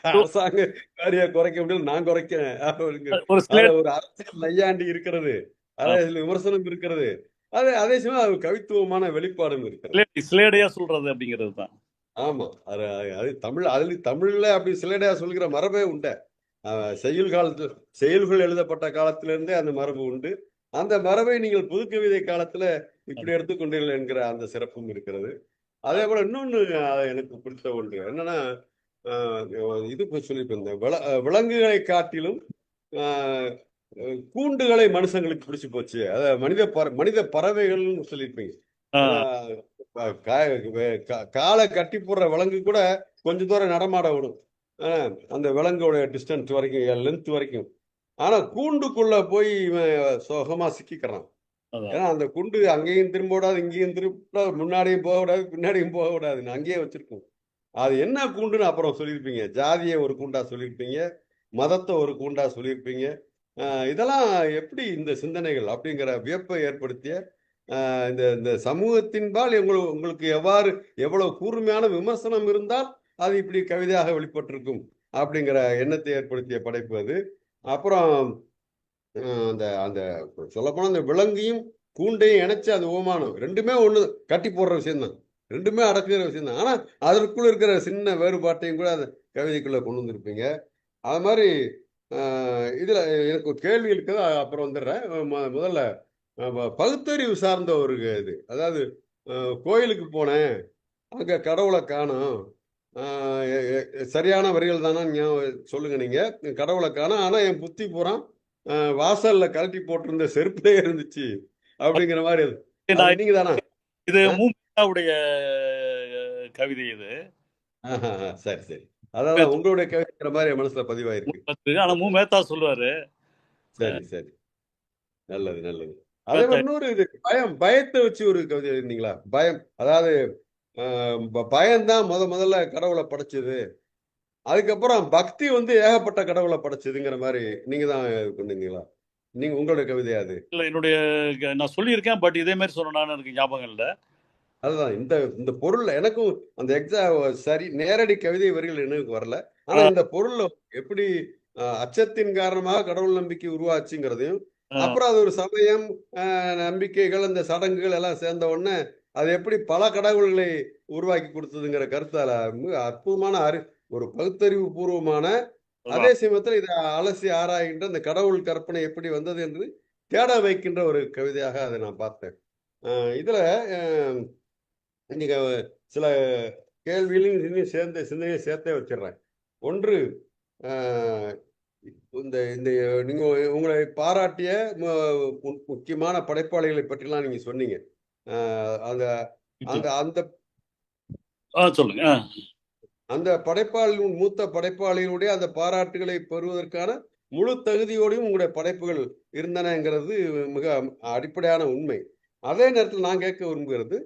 அரசாங்க காரியா குறைக்க முடியல, நான் குறைக்கிறேன். ஒரு அரசியல் நையாண்டி இருக்கிறது, அதே விமர்சனம் இருக்கிறது, அதே சமயம் அது கவித்துவமான வெளிப்பாடும் இருக்கிறது. சிலேடையா சொல்றது அப்படிங்கிறது தான். ஆமா, அது தமிழ். அதுல தமிழ்ல அப்படி சிலேடையா சொல்கிற மரபே உண்டு. செயல்கள் எழுதப்பட்ட காலத்திலிருந்தே அந்த மரபு உண்டு. அந்த மரபை நீங்கள் புது கவிதை காலத்துல இப்படி எடுத்துக்கொண்டீர்கள் என்கிற அந்த சிறப்பும் இருக்கிறது. அதே போல இன்னொன்னு எனக்கு பிடித்த ஒன்று என்னன்னா, இது சொல்லியிருப்பேன், விலங்குகளை காட்டிலும் கூண்டுகளை மனுஷங்களுக்கு பிடிச்சு போச்சு. அத மனித பறவைகள்னு சொல்லியிருப்பீங்க. காலை கட்டி போடுற விலங்கு கூட கொஞ்ச தூரம் நடமாட விடும், அந்த விலங்கோட டிஸ்டன்ஸ் வரைக்கும், லென்த் வரைக்கும். ஆனா கூண்டுக்குள்ள போய் சுகமா சிக்கிக்கிறான். ஏன்னா அந்த குண்டு அங்கேயும் திரும்ப விடாது, இங்கேயும் திரும்ப, முன்னாடியும் போக விடாது, பின்னாடியும் போக விடாதுன்னு அங்கேயே வச்சிருக்கோம். அது என்ன கூண்டுன்னு அப்புறம் சொல்லியிருப்பீங்க. ஜாதியை ஒரு கூண்டா சொல்லியிருப்பீங்க, மதத்தை ஒரு கூண்டா சொல்லியிருப்பீங்க. இதெல்லாம் எப்படி இந்த சிந்தனைகள் அப்படிங்கிற வியப்பை ஏற்படுத்திய இந்த சமூகத்தின்பால் உங்களுக்கு எவ்வளவு கூர்மையான விமர்சனம் இருந்தால் அது இப்படி கவிதையாக வெளிப்பட்டிருக்கும் அப்படிங்கிற எண்ணத்தை ஏற்படுத்திய படைப்பு அது. அப்புறம் அந்த அந்த சொல்லப்போனா அந்த விலங்கையும் கூண்டையும் இணைச்சு அது ஓமானம் ரெண்டுமே ஒண்ணு கட்டி போடுற விஷயம்தான், ரெண்டுமே அடக்குகிற விஷயம்தான். ஆனா அதற்குள்ள இருக்கிற சின்ன வேறுபாட்டையும் கூட அந்த கவிதைக்குள்ள கொண்டு வந்திருப்பீங்க. அது மாதிரி இதுல எனக்கு ஒரு கேள்வி இருக்குது, அப்புறம் வந்துடுறேன். முதல்ல பகுத்தறிவு சார்ந்த ஒரு இது, அதாவது கோயிலுக்கு போனேன், அங்க கடவுளை காணோம், சரியான வரிகள் தானா சொல்லுங்க நீங்க. கடவுளை காணோம், ஆனா என் புத்தி பூரா வாசல்ல கழட்டி போட்டிருந்த செருப்பே இருந்துச்சு அப்படிங்கிற மாதிரி. நீங்க தானா? இது மூமெத்தாவுடைய கவிதை இது. சரி சரி, அதாவது உங்களுடைய கவிதைங்கிற மாதிரி மனசுல பதிவாயிருக்கு. ஆனா மூமெத்தா சொல்லுவாரு. சரி சரி, நல்லது நல்லது. அதே மாதிரி இன்னொரு இது பயத்தை வச்சு ஒரு கவிதை எழுதினீங்களா? பயம், அதாவது பயம்தான் முதல்ல கடவுளை படைச்சது, அதுக்கப்புறம் பக்தி ஏகப்பட்ட கடவுளை படைச்சதுங்கிற மாதிரி நீங்க தான் பண்ணீங்களா? நீங்க உங்களுடைய கவிதையா அது? இல்ல, என்னுடைய நான் சொல்லியிருக்கேன், பட் இதே மாதிரி சொன்னான்னு எனக்கு ஞாபகம் இல்லை. அதுதான் இந்த பொருள் எனக்கும் அந்த சரி நேரடி கவிதை வரிகள் எனக்கு வரல. ஆனா இந்த பொருள் எப்படி அச்சத்தின் காரணமாக கடவுள் நம்பிக்கை உருவாச்சுங்கிறதையும், அப்புறம் அது ஒரு சமயம், நம்பிக்கைகள், அந்த சடங்குகள் எல்லாம் சேர்ந்த உடனே அது எப்படி பல கடவுள்களை உருவாக்கி கொடுத்ததுங்கிற கருத்தால அற்புதமான ஒரு பகுத்தறிவு பூர்வமான, அதே சமயத்தில் இதை அலசி ஆராய்கின்ற அந்த கடவுள் கற்பனை எப்படி வந்தது என்று தேட வைக்கின்ற ஒரு கவிதையாக அதை நான் பார்த்தேன். இதுல இன்னைக்கு சில கேள்வியிலையும் சேர்ந்து சிந்தனையை சேர்த்தே வச்சிடுறேன். ஒன்று, இந்த நீங்க உங்களை பாராட்டிய முக்கியமான படைப்பாளிகளை பற்றிலாம் நீங்க சொன்னீங்க. அந்த அந்த அந்த சொல்லுங்க. அந்த படைப்பாளியின் மூத்த படைப்பாளிகளுடைய அந்த பாராட்டுகளை பெறுவதற்கான முழு தகுதியோடையும் உங்களுடைய படைப்புகள் இருந்தனங்கிறது மிக அடிப்படையான உண்மை. அதே நேரத்தில் நான் கேட்க விரும்புகிறது,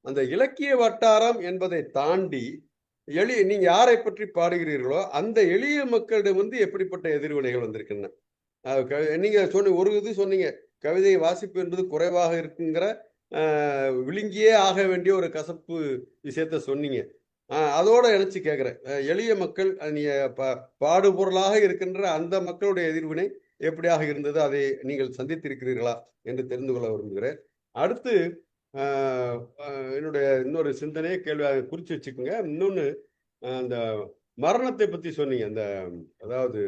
அந்த இலக்கிய வட்டாரம் என்பதை தாண்டி நீங்க யாரை பற்றி பாடுகிறீர்களோ அந்த எளிய மக்களிடம் வந்து எப்படிப்பட்ட எதிர்வினைகள் வந்திருக்கின்றன? நீங்க ஒரு இது சொன்னீங்க, கவிதை வாசிப்பு என்பது குறைவாக இருக்குங்கிற விழுங்கியே ஆக வேண்டிய ஒரு கசப்பு விஷயத்த சொன்னீங்க. அதோட இணைச்சு கேட்குறேன், எளிய மக்கள் நீங்க பாடுபொருளாக இருக்கின்ற அந்த மக்களுடைய எதிர்வினை எப்படியாக இருந்தது, அதை நீங்கள் சந்தித்திருக்கிறீர்களா என்று தெரிந்து கொள்ள விரும்புகிறேன். அடுத்து என்னுடைய இன்னொரு சிந்தனையை கேள்வியாக குறிச்சு வச்சுக்கோங்க. இன்னொன்று, அந்த மரணத்தை பத்தி சொன்னீங்க. அந்த அதாவது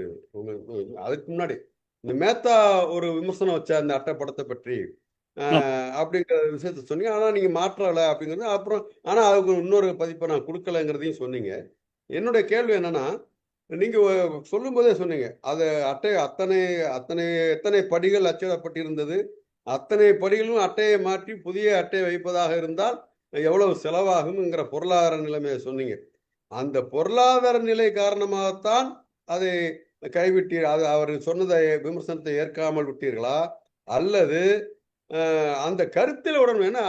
அதுக்கு முன்னாடி இந்த மேத்தா ஒரு விமர்சனம் வச்ச அந்த அட்டைப்படத்தை பற்றி அப்படிங்கிற விஷயத்த சொன்னீங்க. ஆனா நீங்க மாற்றலை அப்படிங்கிறது. அப்புறம் ஆனா அதுக்கு இன்னொரு பதிப்பை நான் கொடுக்கலைங்கிறதையும் சொன்னீங்க. என்னுடைய கேள்வி என்னன்னா, நீங்க சொல்லும் போதே சொன்னீங்க, அது எத்தனை படிகள் அச்சிடப்பட்டிருந்தது, அத்தனை படிகளும் அட்டையை மாற்றி புதிய அட்டையை வைப்பதாக இருந்தால் எவ்வளவு செலவாகும்ங்கிற பொருளாதார நிலைமையை சொன்னீங்க. அந்த பொருளாதார நிலை காரணமாகத்தான் அதை கைவிட்டீர், அது அவர் சொன்னதை விமர்சனத்தை ஏற்காமல் விட்டீர்களா, அல்லது அந்த கருத்தில் உடன் வேணா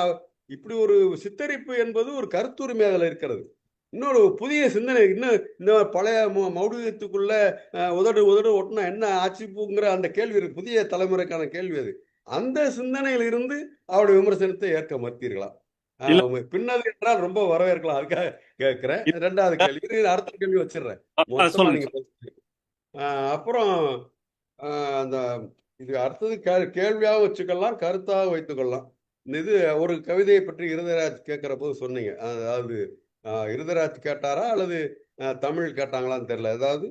இப்படி ஒரு சித்தரிப்பு என்பது ஒரு கருத்துரிமை அதில் இருக்கிறது. இன்னொரு புதிய சிந்தனை, இன்னும் இந்த பழைய மௌடியத்துக்குள்ள உதடு ஒட்டினா என்ன ஆட்சிப்புங்கிற அந்த கேள்வி புதிய தலைமுறைக்கான கேள்வி அது. அந்த சிந்தனையில் இருந்து அவருடைய விமர்சனத்தை ஏற்க மறுத்தீர்களா? பின்னது என்றால் ரொம்ப வரவேற்கலாம், அதுக்காக கேட்கிறேன். ரெண்டாவது கேள்வி, அடுத்த கேள்வி வச்சிடுறேன். அப்புறம் அந்த இது அடுத்தது கேள்வியாக வச்சுக்கலாம், கருத்தாக வைத்துக் கொள்ளலாம். இது ஒரு கவிதையை பற்றி இருதராஜ் கேட்கிற போது சொன்னீங்க, அதாவது இருதராஜ் கேட்டாரா அல்லது தமிழ் கேட்டாங்களான்னு தெரியல. அதாவது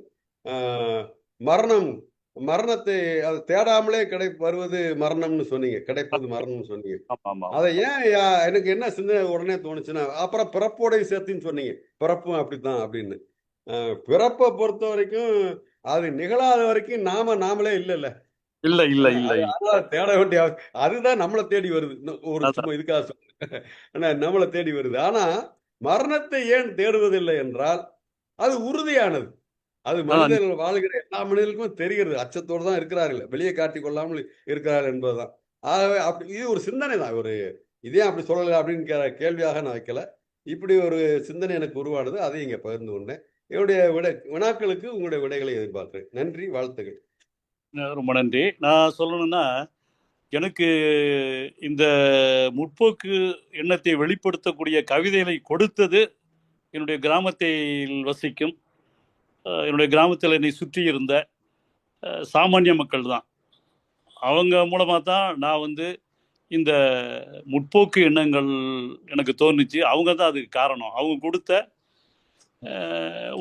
மரணத்தை அது தேடாமலே வருவது மரணம்னு சொன்னீங்க, கிடைப்பது மரணம்னு சொன்னீங்க. அதை ஏன் எனக்கு என்ன சிந்தனை உடனே தோணுச்சுன்னா, அப்புறம் பிறப்போடைய சேர்த்துன்னு சொன்னீங்க, பிறப்பும் அப்படித்தான் அப்படின்னு. பிறப்பை பொறுத்த வரைக்கும் அது நிகழாத வரைக்கும் நாமளே இல்ல தேட வேண்டிய அதுதான் நம்மளை தேடி வருது. ஒரு சும்மா இதுக்காக சொல்ல நம்மளை தேடி வருது. ஆனா மரணத்தை ஏன் தேடுவதில்லை என்றால் அது உறுதியானது. அது மனிதர்கள் வாழ்கிற எல்லா மனிதர்களுக்கும் தெரிகிறது, அச்சத்தோடு தான் இருக்கிறார்கள், வெளியே காட்டிக் கொள்ளாமல் இருக்கிறார்கள் என்பதுதான். ஆகவே அப்படி இது ஒரு சிந்தனை தான். ஒரு இதே அப்படி சொல்லலை அப்படின்னு கேள்வியாக நான் வைக்கல. இப்படி ஒரு சிந்தனை எனக்கு உருவானது, அதை இங்க பகிர்ந்து கொண்டேன். என்னுடைய வினாக்களுக்கு உங்களுடைய விடைகளை எதிர்பார்க்கிறேன். நன்றி, வாழ்த்துக்கள். ரொம்ப நன்றி. நான் சொல்லணும்னா, எனக்கு இந்த முற்போக்கு எண்ணத்தை வெளிப்படுத்தக்கூடிய கவிதைகளை கொடுத்தது என்னுடைய கிராமத்தில் வசிக்கும், என்னுடைய கிராமத்தில் என்னை சுற்றி இருந்த சாமானிய மக்கள் தான். அவங்க மூலமாக தான் நான் வந்து இந்த முற்போக்கு எண்ணங்கள் எனக்கு தோணுச்சு. அவங்க தான் அதுக்கு காரணம். அவங்க கொடுத்த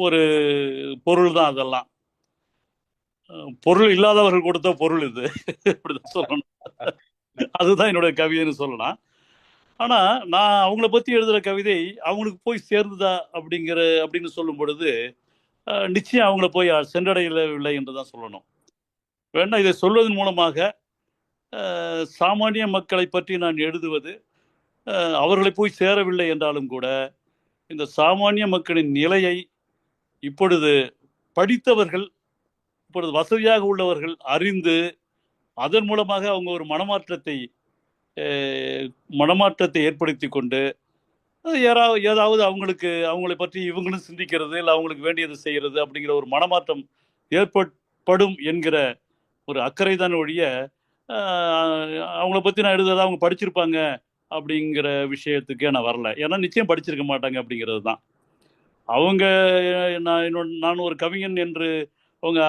ஒரு பொருள் தான் அதெல்லாம். பொருள் இல்லாதவர்கள் கொடுத்த பொருள் இது, இப்படிதான் சொல்லணும். அதுதான் என்னோட கவிதைன்னு சொல்லலாம். ஆனா நான் அவங்கள பத்தி எழுதுற கவிதை அவங்களுக்கு போய் சேர்ந்துதா அப்படின்னு சொல்லும் பொழுது நிச்சயம் அவங்கள போய் சென்றடையவில்லை என்றுதான் சொல்லணும். வேணா இதை சொல்வதன் மூலமாக சாமானிய மக்களை பற்றி நான் எழுதுவது அவர்களை போய் சேரவில்லை என்றாலும் கூட இந்த சாமானிய மக்களின் நிலையை இப்பொழுது படித்தவர்கள், இப்பொழுது வசதியாக உள்ளவர்கள் அறிந்து அதன் மூலமாக அவங்க ஒரு மனமாற்றத்தை ஏற்படுத்தி கொண்டு ஏதாவது அவங்களை பற்றி இவங்களும் சிந்திக்கிறது, இல்லை அவங்களுக்கு வேண்டியது செய்கிறது அப்படிங்கிற ஒரு மனமாற்றம் ஏற்படும் என்கிற ஒரு அக்கறை தான் ஒழிய அவங்கள பற்றி நான் எழுதுறதா அவங்க படிச்சிருப்பாங்க அப்படிங்கிற விஷயத்துக்கே நான் வரல. ஏன்னா நிச்சயம் படிச்சிருக்க மாட்டாங்க அப்படிங்கிறது தான். அவங்க நான் ஒரு கவிஞன் என்று அவங்க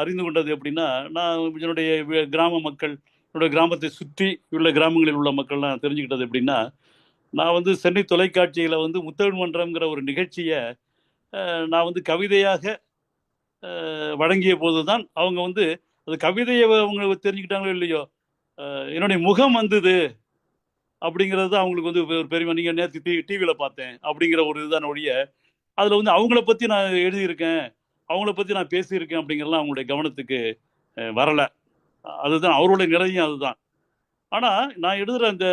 அறிந்து கொண்டது எப்படின்னா, நான் என்னுடைய கிராம மக்கள், என்னுடைய கிராமத்தை சுற்றி உள்ள கிராமங்களில் உள்ள மக்கள்லாம் தெரிஞ்சுக்கிட்டது எப்படின்னா, நான் வந்து சென்னை தொலைக்காட்சியில் வந்து முத்தமிழ் மன்றம்ங்கிற ஒரு நிகழ்ச்சியை நான் வந்து கவிதையாக வழங்கிய போது தான் அவங்க வந்து அது கவிதையை அவங்க தெரிஞ்சுக்கிட்டாங்களோ இல்லையோ, என்னுடைய முகம் வந்தது அப்படிங்கிறது தான் அவங்களுக்கு வந்து ஒரு பெருமை. நீங்கள் நேற்று டிவியில் பார்த்தேன் அப்படிங்கிற ஒரு இதுதான் ஒழிய அதில் வந்து அவங்கள பற்றி நான் எழுதியிருக்கேன், அவங்கள பற்றி நான் பேசியிருக்கேன் அப்படிங்கிறலாம் அவங்களுடைய கவனத்துக்கு வரலை. அதுதான் அவருடைய நிலையும் அதுதான். ஆனால் நான் எழுதுகிற அந்த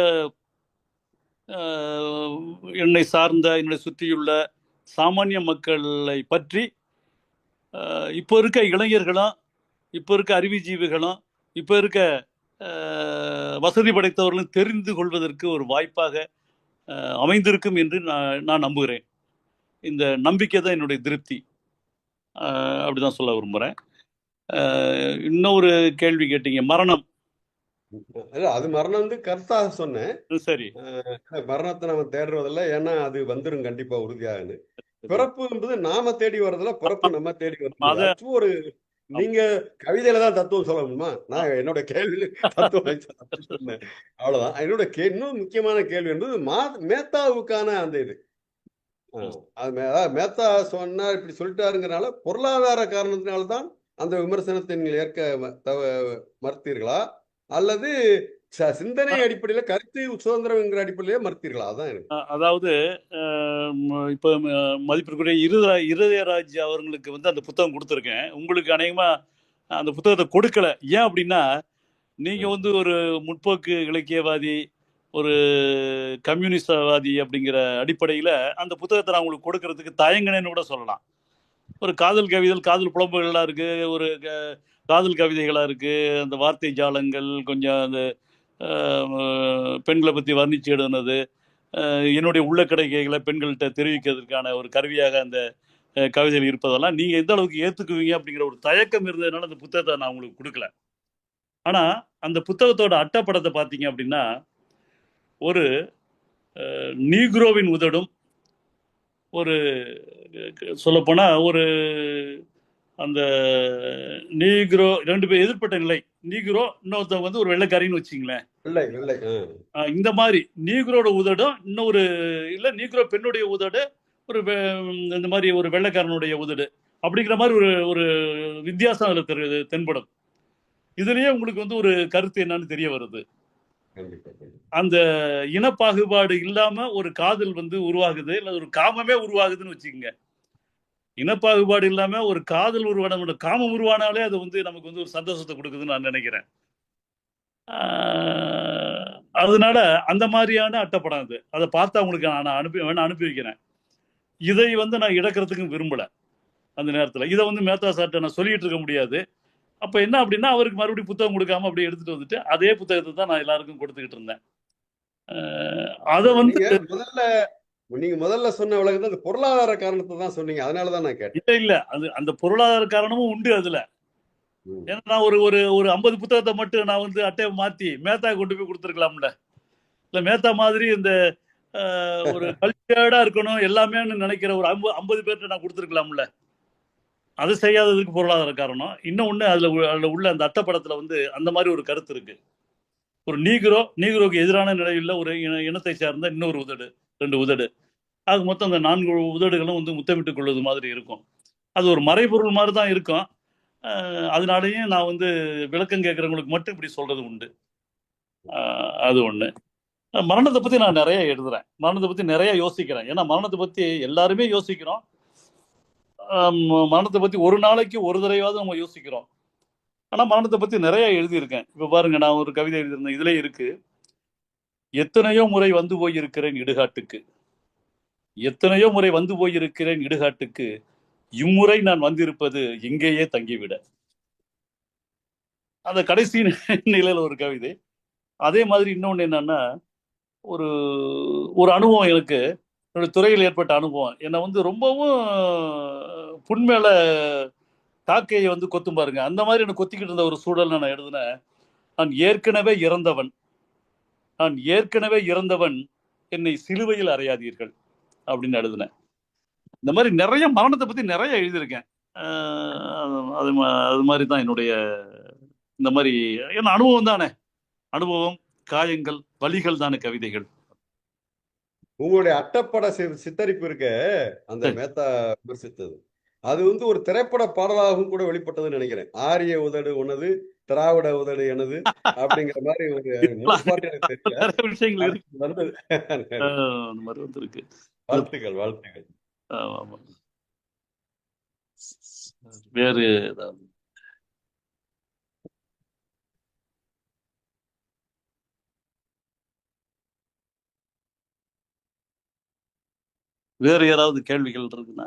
என்னை சார்ந்த என்னை சுற்றியுள்ள சாமானிய மக்களை பற்றி இப்போ இருக்க இளைஞர்களும், இப்போ இருக்க அறிவுஜீவிகளும், இப்போ இருக்க வசதி படைத்தவர்களும் தெரிந்து கொள்வதற்கு ஒரு வாய்ப்பாக அமைந்திருக்கும் என்று நான் நம்புகிறேன். இந்த நம்பிக்கை தான் என்னுடைய திருப்தி. அப்படிதான் சொல்ல விரும்புகிறேன். இன்னொரு கேள்வி கேட்டீங்க, மரணம். அது மரணம் வந்து கருத்தாக சொன்னேன். சரி, மரணத்தை நம்ம தேடுறதில்ல, ஏன்னா அது வந்துடும் கண்டிப்பா உறுதியாகுது. பிறப்பு என்பது நாம தேடி வர்றதுல, பிறப்பு நம்ம தேடி வருது. ஒரு நீங்க கவிதையில தான் தத்துவம் சொல்ல முடியுமா? நான் என்னோட கேள்வியில தத்துவம் சொன்னேன், அவ்வளவுதான். என்னோட இன்னும் முக்கியமான கேள்வி என்பது மேத்தாவுக்கான அந்த இது. மேத்தா சொன்னா இப்படி சொல்லிட்டாருங்கிறனால பொருளாதார காரணத்தினால்தான் அந்த விமர்சனத்தை நீங்கள் ஏற்க மறுத்தீர்களா, அல்லது சிந்தனை அடிப்படையில கருத்து சுதந்திரம் என்கிற அடிப்படையிலே மறுத்தீர்களா? அதான் எனக்கு. அதாவது இப்ப மதிப்பிற்குரிய இருதயராஜ் அவர்களுக்கு வந்து அந்த புத்தகம் கொடுத்துருக்கேன். உங்களுக்கு அநேகமா அந்த புத்தகத்தை கொடுக்கல. ஏன் அப்படின்னா, நீங்க வந்து ஒரு முற்போக்கு இலக்கியவாதி, ஒரு கம்யூனிஸ்டவாதி அப்படிங்கிற அடிப்படையில அந்த புத்தகத்தை நான் உங்களுக்கு கொடுக்கறதுக்கு தயங்கினேன்னு கூட சொல்லலாம். ஒரு காதல் கவிதைகள், காதல் புலம்புகள்லாம் இருக்கு, ஒரு காதல் கவிதைகளா இருக்கு, அந்த வார்த்தை ஜாலங்கள், கொஞ்சம் அந்த பெண்களை பற்றி வர்ணிச்சு எழுதுனது, என்னுடைய உள்ள கிடைக்கைகளை பெண்கள்கிட்ட தெரிவிக்கிறதுக்கான ஒரு கருவியாக அந்த கவிதைகள் இருப்பதெல்லாம் நீங்கள் எந்த அளவுக்கு ஏற்றுக்குவீங்க அப்படிங்கிற ஒரு தயக்கம் இருந்ததுனால அந்த புத்தகத்தை நான் உங்களுக்கு கொடுக்கல. ஆனால் அந்த புத்தகத்தோட அட்டைப்படத்தை பார்த்தீங்க அப்படின்னா, ஒரு நீக்ரோவின் உதடும், ஒரு சொல்லப்போனால் ஒரு அந்த நீக்ரோ, ரெண்டு பேர் எதிர்பட்ட நிலை, நீக்ரோ இன்னொருத்தவங்க வந்து ஒரு வெள்ளைக்காரின்னு வச்சிங்களேன். இந்த மாதிரி நீக்ரோட உதடும் இன்னொரு இல்லை, நீக்ரோ பெண்ணுடைய உதடு, ஒரு இந்த மாதிரி ஒரு வெள்ளைக்காரனுடைய உதடு, அப்படிங்கிற மாதிரி ஒரு ஒரு வித்தியாசம் அதில் தென்படும். இதுலயே உங்களுக்கு வந்து ஒரு கருத்து என்னன்னு தெரிய வருது. அந்த இனப்பாகுபாடு இல்லாம ஒரு காதல் வந்து உருவாகுது, இல்லை ஒரு காமமே உருவாகுதுன்னு வச்சுக்கோங்க. இனப்பாகுபாடு இல்லாம ஒரு காதல் உருவான காமம் உருவானாலே அது வந்து நமக்கு வந்து ஒரு சந்தோஷத்தை கொடுக்குதுன்னு நான் நினைக்கிறேன். அதனால அந்த மாதிரியான அட்டைப்படம் அது. அதை பார்த்தா உங்களுக்கு நான் அனுப்பி வைக்கிறேன். இதை வந்து நான் இழக்கிறதுக்கும் விரும்பல. அந்த நேரத்தில் இதை வந்து மேத்தா சார்ட்ட நான் சொல்லிட்டு இருக்க முடியாது. அப்ப என்ன அப்படின்னா, அவருக்கு மறுபடியும் புத்தகம் கொடுக்காம அப்படியே எடுத்துட்டு வந்துட்டு அதே புத்தகத்தை தான் நான் எல்லாருக்கும் கொடுத்துக்கிட்டு இருந்தேன். அதை வந்து நீங்க முதல்ல சொன்ன விளக்கத்தை அந்த பொருளாதார காரணத்தை தான் சொன்னீங்க, அதனாலதான் நான் கேட்டேன். இல்ல அந்த பொருளாதார காரணமும் உண்டு அதுல. ஏன்னா நான் ஒரு ஒரு 50 புத்தகத்தை மட்டும் நான் வந்து அட்டையை மாத்தி மேத்தா கொண்டு போய் கொடுத்துருக்கலாம்ல. இல்ல மேத்தா மாதிரி இந்த ஒரு கல்ச்சர்டா இருக்கணும் எல்லாமே நினைக்கிற ஒரு 50 பேர்கிட்ட நான் கொடுத்துருக்கலாம்ல. அது செய்யாததுக்கு பொருளாதார காரணம். இன்னொன்னு அதுல உள்ள அந்த அட்டைப்படத்துல வந்து அந்த மாதிரி ஒரு கருத்து இருக்கு. ஒரு நீக்ரோக்கு எதிரான நிலையில் ஒரு இனத்தை சார்ந்த இன்னொரு உதடு, 2 உதடு, அது மொத்தம் அந்த 4 உதடுகளும் வந்து முத்தமிட்டுக் கொள்வது மாதிரி இருக்கும். அது ஒரு மறைபொருள் மாதிரி தான் இருக்கும். அதனாலேயே நான் வந்து விளக்கம் கேட்குறவங்களுக்கு மட்டும் இப்படி சொல்றது உண்டு. அது ஒண்ணு. மரணத்தை பத்தி நான் நிறைய எழுதுறேன், மரணத்தை பத்தி நிறைய யோசிக்கிறேன். ஏன்னா மரணத்தை பத்தி எல்லாருமே யோசிக்கிறோம். மரணத்தை பத்தி ஒரு நாளைக்கு ஒரு தடவையாவது நம்ம யோசிக்கிறோம். ஆனா மரணத்தை பத்தி நிறைய எழுதியிருக்கேன். இப்ப பாருங்க, நான் ஒரு கவிதை எழுதியிருந்தேன், இதுல இருக்கு, எத்தனையோ முறை வந்து போயிருக்கிறேன் இடுகாட்டுக்கு, எத்தனையோ முறை வந்து போயிருக்கிறேன் இடுகாட்டுக்கு, இம்முறை நான் வந்திருப்பது எங்கேயே தங்கிவிட. அந்த கடைசி நிலையில ஒரு கவிதை. அதே மாதிரி இன்னொன்னு என்னன்னா, ஒரு ஒரு அனுபவம் எனக்கு, என்னோட துறையில் ஏற்பட்ட அனுபவம் என்னை வந்து ரொம்பவும் புண்மேல காக்கையை வந்து கொத்தும் பாருங்க, அந்த மாதிரி எனக்கு கொத்திக்கிட்டு இருந்த ஒரு சூழல் நான் எழுதினேன். நான் ஏற்கனவே இறந்தவன் என்னை சிலுவையில் அறையாதீர்கள் அப்படின்னு எழுதினேன். இந்த மாதிரி நிறைய மரணத்தை பத்தி நிறைய எழுதியிருக்கேன். அது மாதிரி தான் என்னுடைய இந்த மாதிரி என்ன அனுபவம் தானே, அனுபவம், காயங்கள், வலிகள் தானே கவிதைகள். உங்களுடைய அட்டப்பட சித்தரிப்பு இருக்க அந்த மேத்தா விமர்சித்தது, அது வந்து ஒரு திரைப்பட பாடலாகவும் கூட வெளிப்பட்டதுன்னு நினைக்கிறேன். ஆரிய உதடு உனது, திராவிட உதடு எனது அப்படிங்கிற மாதிரி ஒரு முழுப்பாட்டு எனக்கு தெரியல, விஷயங்கள் இருக்கு. வாழ்த்துக்கள் வாழ்த்துக்கள். வேறு வேறு யாராவது கேள்விகள் இருக்குன்னா?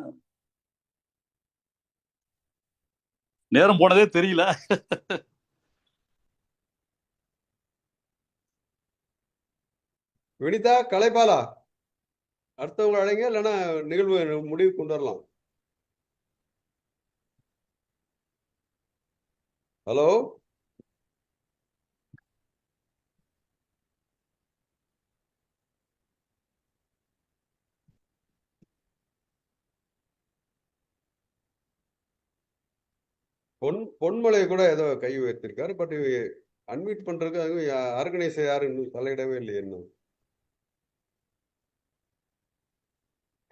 நேரம் போனதே தெரியல. வினிதா, கலைபாலா, அடுத்தவங்க அழைங்க, இல்லைன்னா நிகழ்வு முடிவு கொண்டு வரலாம். ஹலோ, பொன்மலை கூட ஏதோ கை உயர்த்திருக்காரு. பட் அன்மியூட் பண்றதுக்கு ஆர்கனைசர் யாரும் இன்னும் தலையிடவே இல்லை. என்ன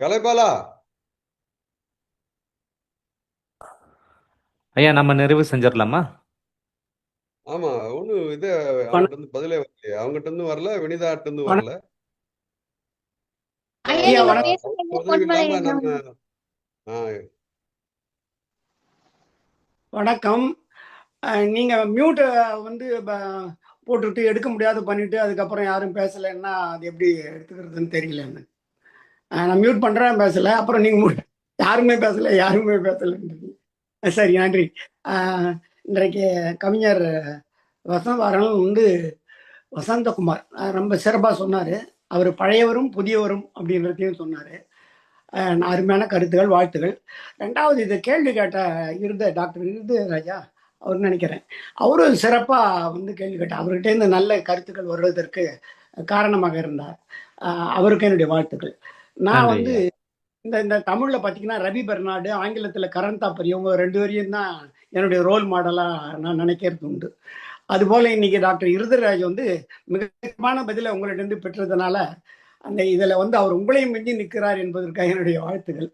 கலைபாலா? ஐயா நம்ம நிறைவு செஞ்சிடலாமா? ஆமா, ஒன்னும் இது அவங்ககிட்ட இருந்து பதிலே வரலையே. அவங்ககிட்ட இருந்து வரல, வினிதாட்ட இருந்து வரல. ஐயா நீங்க பேசுறீங்க பொன்மலை இல்லாம ஐயா. நம்ம வணக்கம். நீங்க மியூட்டை வந்து போட்டுட்டு எடுக்க முடியாது பண்ணிட்டு அதுக்கப்புறம் யாரும் பேசலைன்னா அது எப்படி எடுத்துக்கிறதுன்னு தெரியல எனக்கு. நான் மியூட் பண்றேன், பேசல. அப்புறம் நீங்க யாருமே பேசலைன்றீங்க. சரி, நன்றி. இன்றைக்கு கவிஞர் வசந்தகுமாரன் வந்து வசந்தகுமார் ரொம்ப சிறப்பாக சொன்னார். அவர் பழையவரும் புதியவரும் அப்படின்றதையும் சொன்னார். அருமையான கருத்துகள், வாழ்த்துகள். ரெண்டாவது இது கேள்வி கேட்ட டாக்டர் இருதராஜா அவர் நினைக்கிறேன், அவரும் சிறப்பாக வந்து கேள்வி கேட்டார். அவர்கிட்ட இருந்து நல்ல கருத்துக்கள் வருவதற்கு காரணமாக இருந்தார். அவருக்கு என்னுடைய வாழ்த்துக்கள். நான் வந்து இந்த தமிழில் பார்த்தீங்கன்னா ரவி பெர்னாடு, ஆங்கிலத்தில் கரண் தாப்பர், இவங்க 2 பேரையும் தான் என்னுடைய ரோல் மாடலாக நான் நினைக்கிறது உண்டு. அதுபோல் இன்னைக்கு டாக்டர் இருதராஜ் வந்து மிகமான பதிலை உங்களிடம் பெற்றதுனால அந்த இதில் வந்து அவர் உங்களையும் மிஞ்சி நிற்கிறார் என்பதற்காக என்னுடைய வாழ்த்துகள்.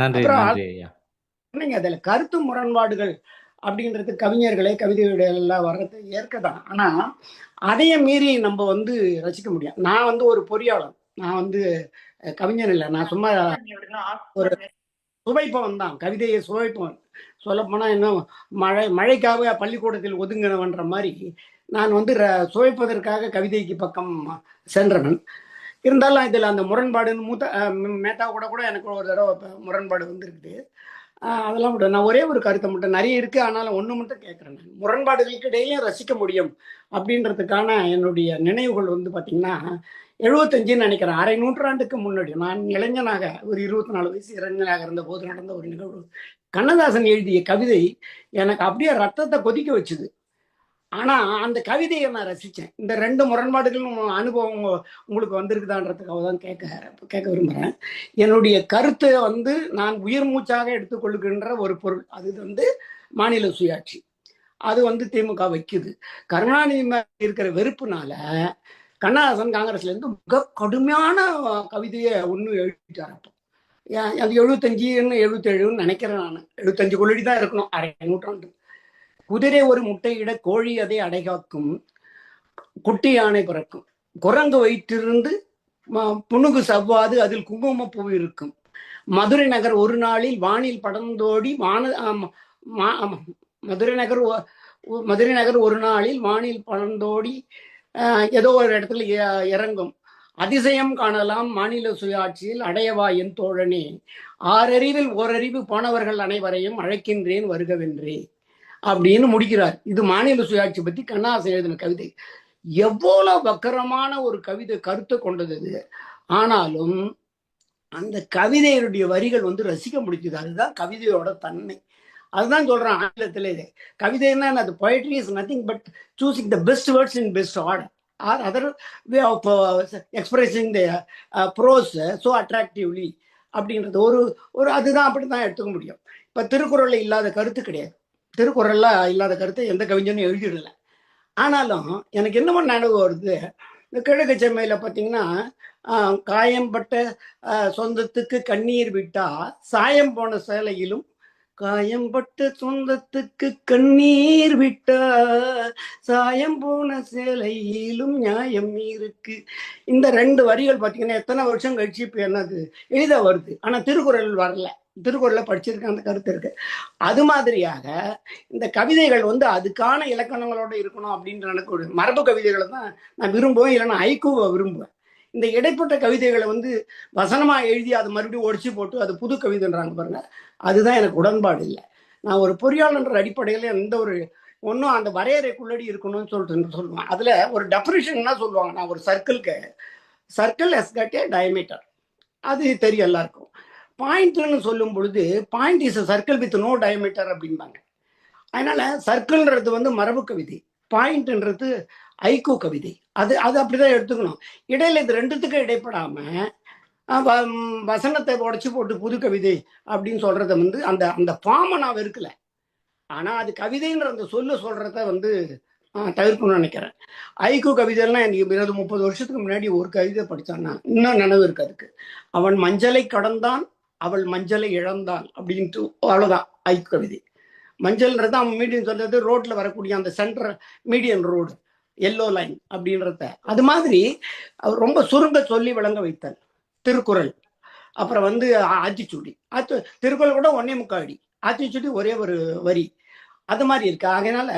அப்புறம் அதில் கருத்து முரண்பாடுகள் அப்படின்றது கவிஞர்களே கவிதைகளெல்லாம் வர்றது ஏற்கதான். ஆனால் அதையும் மீறி நம்ம வந்து ரசிக்க முடியும். நான் வந்து ஒரு பொறியாளர், நான் வந்து கவிஞன் இல்லை, நான் சும்மா ஒரு சுவைப்பவன் தான், கவிதையை சுவைப்பவன். சொல்லப்போனால் இன்னும் மழைக்காக பள்ளிக்கூடத்தில் ஒதுங்கினவன்ற மாதிரி நான் வந்து சுவைப்பதற்காக கவிதைக்கு பக்கம் சென்றவன். இருந்தாலும் இதில் அந்த முரண்பாடுன்னு மேத்தா கூட எனக்கு ஒரு தடவை முரண்பாடு வந்துருக்குது. அதெல்லாம் விட நான் ஒரே ஒரு கருத்தை மட்டும், நிறைய இருக்குது ஆனாலும் ஒன்று மட்டும் கேட்குறேன். நான் முரண்பாடுகளுக்கு இடையே ரசிக்க முடியும் அப்படின்றதுக்கான என்னுடைய நினைவுகள் வந்து பார்த்திங்கன்னா 75 நினைக்கிறேன். அரை நூற்றாண்டுக்கு முன்னாடி நான் இளைஞனாக ஒரு 24 வயசு இளைஞனாக இருந்த போது நடந்த ஒரு நிகழ்வு. கண்ணதாசன் எழுதிய கவிதை எனக்கு அப்படியே ரத்தத்தை கொதிக்க வச்சுது. ஆனால் அந்த கவிதையை நான் ரசித்தேன். இந்த 2 முரண்பாடுகளும் அனுபவம் உங்களுக்கு வந்திருக்குதான்றதுக்காக தான் கேட்க விரும்புகிறேன். என்னுடைய கருத்தை வந்து நான் உயிர் மூச்சாக எடுத்துக்கொள்கின்ற ஒரு பொருள், அது வந்து மாநில சுயாட்சி. அது வந்து திமுக வைக்குது. கருணாநிதி மேலே இருக்கிற வெறுப்புனால கண்ணதாசன் காங்கிரஸ்லேருந்து மிக கடுமையான கவிதையை ஒன்று எழுதிட்டார். அப்போ அது 75 77 நினைக்கிறேன். நான் 75 தான் இருக்கணும், அரை நூற்றாண்டு. குதிரை ஒரு முட்டையிட கோழி அதை அடைகாக்கும், குட்டி யானை பிறக்கும், குரங்கு வயிற்றிருந்து புனுகு சவ்வாது அதில் குங்குமப்பூ இருக்கும், மதுரை நகர் ஒரு நாளில் வானில் படர்ந்தோடி மதுரை நகர் ஒரு நாளில் வானில் படர்ந்தோடி ஏதோ ஒரு இடத்துல இறங்கும், அதிசயம் காணலாம் மாநில சுயாட்சியில் அடையவா என் தோழனே, 6 அறிவில் ஓரறிவு போனவர்கள் அனைவரையும் அழைக்கின்றேன் வருகவென்றே அப்படின்னு முடிக்கிறார். இது மாநில சுயாட்சி பற்றி கண்ணதாசன் எழுதின கவிதை. எவ்வளவு வக்கரமான ஒரு கவிதை, கருத்தை கொண்டது அது. ஆனாலும் அந்த கவிதையினுடைய வரிகள் வந்து ரசிக்க முடிக்குது. அதுதான் கவிதையோட தன்மை. அதுதான் சொல்றேன் ஆங்கிலத்திலே, கவிதைன்னா அது poetry is nothing but choosing the best words in best order or other way of expressing the prose so attractively அப்படின்றது ஒரு அதுதான், அப்படிதான் எடுத்துக்க முடியும். இப்போ திருக்குறளில் இல்லாத கருத்து கிடையாது. திருக்குறளில் இல்லாத கருத்தை எந்த கவிஞனும் எழுதிடலை. ஆனாலும் எனக்கு என்னமோ நினைவு வருது, இந்த கிழக்கு செம்மையில் பார்த்தீங்கன்னா காயம்பட்ட சொந்தத்துக்கு கண்ணீர் விட்டா சாயம் போன சேலையிலும், காயம்பட்ட சொந்தத்துக்கு கண்ணீர் விட்டா சாயம் போன சேலையிலும் நியாயம் இருக்கு. இந்த 2 வரிகள் பார்த்தீங்கன்னா எத்தனை வருஷம் கழிச்சு இப்போ என்னது எழுத வருது. ஆனால் திருக்குறள் வரல. திருக்குறளை படிச்சிருக்க அந்த கருத்து இருக்கு. அது மாதிரியாக இந்த கவிதைகள் வந்து அதுக்கான இலக்கணங்களோட இருக்கணும் அப்படின்ற எனக்கு ஒரு மரபு கவிதைகளை தான் நான் விரும்புவேன், இல்லைன்னா ஐக்கூவை விரும்புவேன். இந்த இடைப்பட்ட கவிதைகளை வந்து வசனமாக எழுதி அதை மறுபடியும் ஒடிச்சு போட்டு அது புது கவிதைன்றாங்க பாருங்க, அதுதான் எனக்கு உடன்பாடு இல்லை. நான் ஒரு பொறியாளர் அடிப்படையில் எந்த ஒரு ஒன்றும் அந்த வரையறைக்குள்ளடி இருக்கணும்னு சொல்லுவேன். அதில் ஒரு டெஃபினிஷன்னா சொல்லுவாங்க. நான் ஒரு சர்க்கிளுக்கு circle has got a diameter, அது தெரியும் எல்லாருக்கும். பாயிண்ட்னு சொல்லும் பொழுது point is circle with no diameter அப்படிம்பாங்க. அதனால சர்க்கிள்ன்றது வந்து மரபு கவிதை, பாயிண்ட்ன்றது ஐக்கூ கவிதை. அது அது அப்படிதான் எடுத்துக்கணும். இடையில இது ரெண்டுத்துக்கும் இடைப்படாம வசனத்தை உடச்சி போட்டு புது கவிதை அப்படின்னு சொல்றத வந்து அந்த அந்த ஃபார்மை நான் வெறுக்கல. ஆனா அது கவிதைன்ற அந்த சொல்றத வந்து தவிர்க்கணும்னு நினைக்கிறேன். ஐக்கூ கவிதைலாம் எனக்கு 20-30 வருஷத்துக்கு முன்னாடி ஒரு கவிதை படிச்சான்னா இன்னும் நினைவு இருக்கு. அதுக்கு அவன் மஞ்சளை கடந்தான், அவள் மஞ்சளை இழந்தான் அப்படின்ட்டு, அவ்வளவுதான் ஐக்கூ கவிதை. மஞ்சள்ன்றது அவன் மீடியம் சொல்றது ரோட்ல வரக்கூடிய அந்த centre median road yellow line அப்படின்றத. அது மாதிரி அவர் ரொம்ப சுருங்க சொல்லி விளங்க வைத்தார். திருக்குறள், அப்புறம் வந்து ஆத்திச்சூடி, திருக்குறள் கூட 1.25 அடி, ஆத்திச்சூடி ஒரே ஒரு வரி, அது மாதிரி இருக்கு. அதனால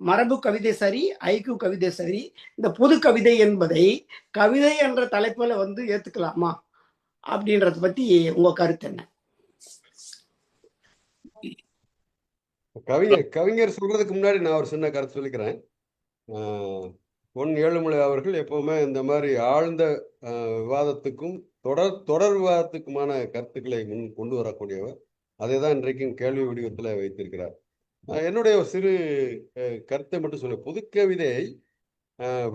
மரபு கவிதை சரி, ஐக்கூ கவிதை சரி. இந்த புது கவிதை என்பதை கவிதை என்ற தலைப்புல வந்து ஏத்துக்கலாமா அப்படின்றத பத்தி உங்க கருத்து என்ன? கவிஞர் சொல்றதுக்கு முன்னாடி நான் ஒரு சின்ன கருத்து சொல்லிக்கிறேன். பொன் ஏழுமலை அவர்கள் எப்பவுமே இந்த மாதிரி ஆழ்ந்த விவாதத்துக்கும் தொடர் விவாதத்துக்குமான கருத்துக்களை முன் கொண்டு வரக்கூடியவர். அதை தான் இன்றைக்கும் கேள்வி வடிவத்தில் வைத்திருக்கிறார். என்னுடைய ஒரு சிறு கருத்தை மட்டும் சொல்ல, புதுக்கவிதை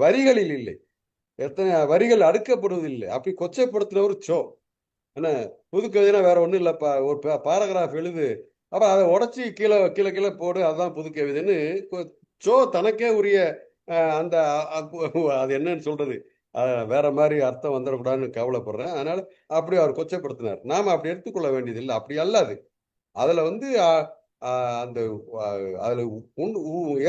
வரிகளில் இல்லை, எத்தனை வரிகள் அடுக்கப்படுவதில்லை, அப்படி கொச்சைப்படுத்துற ஒரு சோ. ஏன்னா புதுக்கவிதைனா வேற ஒன்றும் இல்லைப்பா, ஒரு பாராகிராஃப் எழுது, அப்புறம் அதை உடச்சி கீழே கீழே கீழே போடு, அதுதான் புதுக்கவிதைன்னு சோ தனக்கே உரிய அந்த அது என்னன்னு சொல்றது, வேற மாதிரி அர்த்தம் வந்துடக்கூடாதுன்னு கவலைப்படுறேன். அதனால அப்படி அவர் கொச்சைப்படுத்தினார். நாம அப்படி எடுத்துக்கொள்ள வேண்டியது இல்லை, அப்படி அல்லாது. அதுல வந்து அந்த அதுல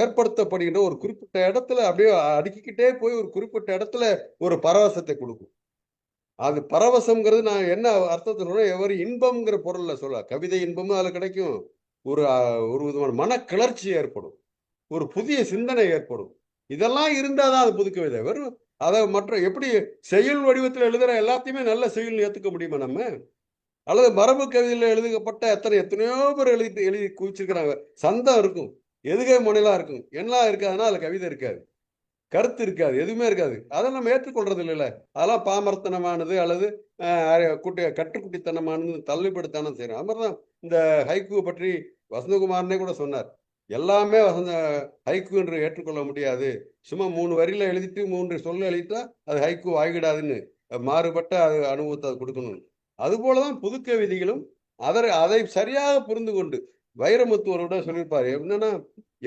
ஏற்படுத்தப்படுகின்ற ஒரு குறிப்பிட்ட இடத்துல அப்படியே அடுக்கிக்கிட்டே போய் ஒரு குறிப்பிட்ட இடத்துல ஒரு பரவசத்தை கொடுக்கும். அது பரவசம்ங்கிறது நான் என்ன அர்த்தத்துல எவரு இன்பம்ங்கிற பொருள்ல சொல்ல, கவிதை இன்பமும் அதுல கிடைக்கும், ஒரு விதமான மன கிளர்ச்சி ஏற்படும், ஒரு புதிய சிந்தனை ஏற்படும். இதெல்லாம் இருந்தாதான் அது புது கவிதை. வெறும் அதை மற்ற எப்படி செயல் வடிவத்தில் எழுதுற எல்லாத்தையுமே நல்ல செயல் ஏத்துக்க முடியுமா நம்ம? அல்லது மரபு கவிதையில் எழுதப்பட்ட எத்தனையோ பேர் எழுதி குவிச்சிருக்கிறாங்க. சந்தம் இருக்கும், எதுகை முனைலாம் இருக்கும், எல்லாம் இருக்காதுன்னா அதுல கவிதை இருக்காது, கருத்து இருக்காது, எதுவுமே இருக்காது. அதை நம்ம ஏற்றுக்கொள்றது இல்லைல்ல. அதெல்லாம் பாமரத்தனமானது அல்லது கட்டுக்குட்டித்தனமானது தள்ளுபடுத்தானு செய்யறோம். அது மாதிரிதான் இந்த ஹைக்கூ பற்றி வசந்தகுமாரனே கூட சொன்னார். எல்லாமே ஹைக்கூ என்று ஏற்றுக்கொள்ள முடியாது, சும்மா 3 வரியில எழுதிட்டு 3 சொல்ல எழுதிட்டா அது ஹைக்கூ ஆகிடாதுன்னு, மாறுபட்ட அது அனுபவத்தை அது கொடுக்கணும். அது போலதான் புது கவிதைகளும் அதை சரியாக புரிந்து கொண்டு வைரமுத்துவரோட சொல்லியிருப்பாரு. என்னன்னா,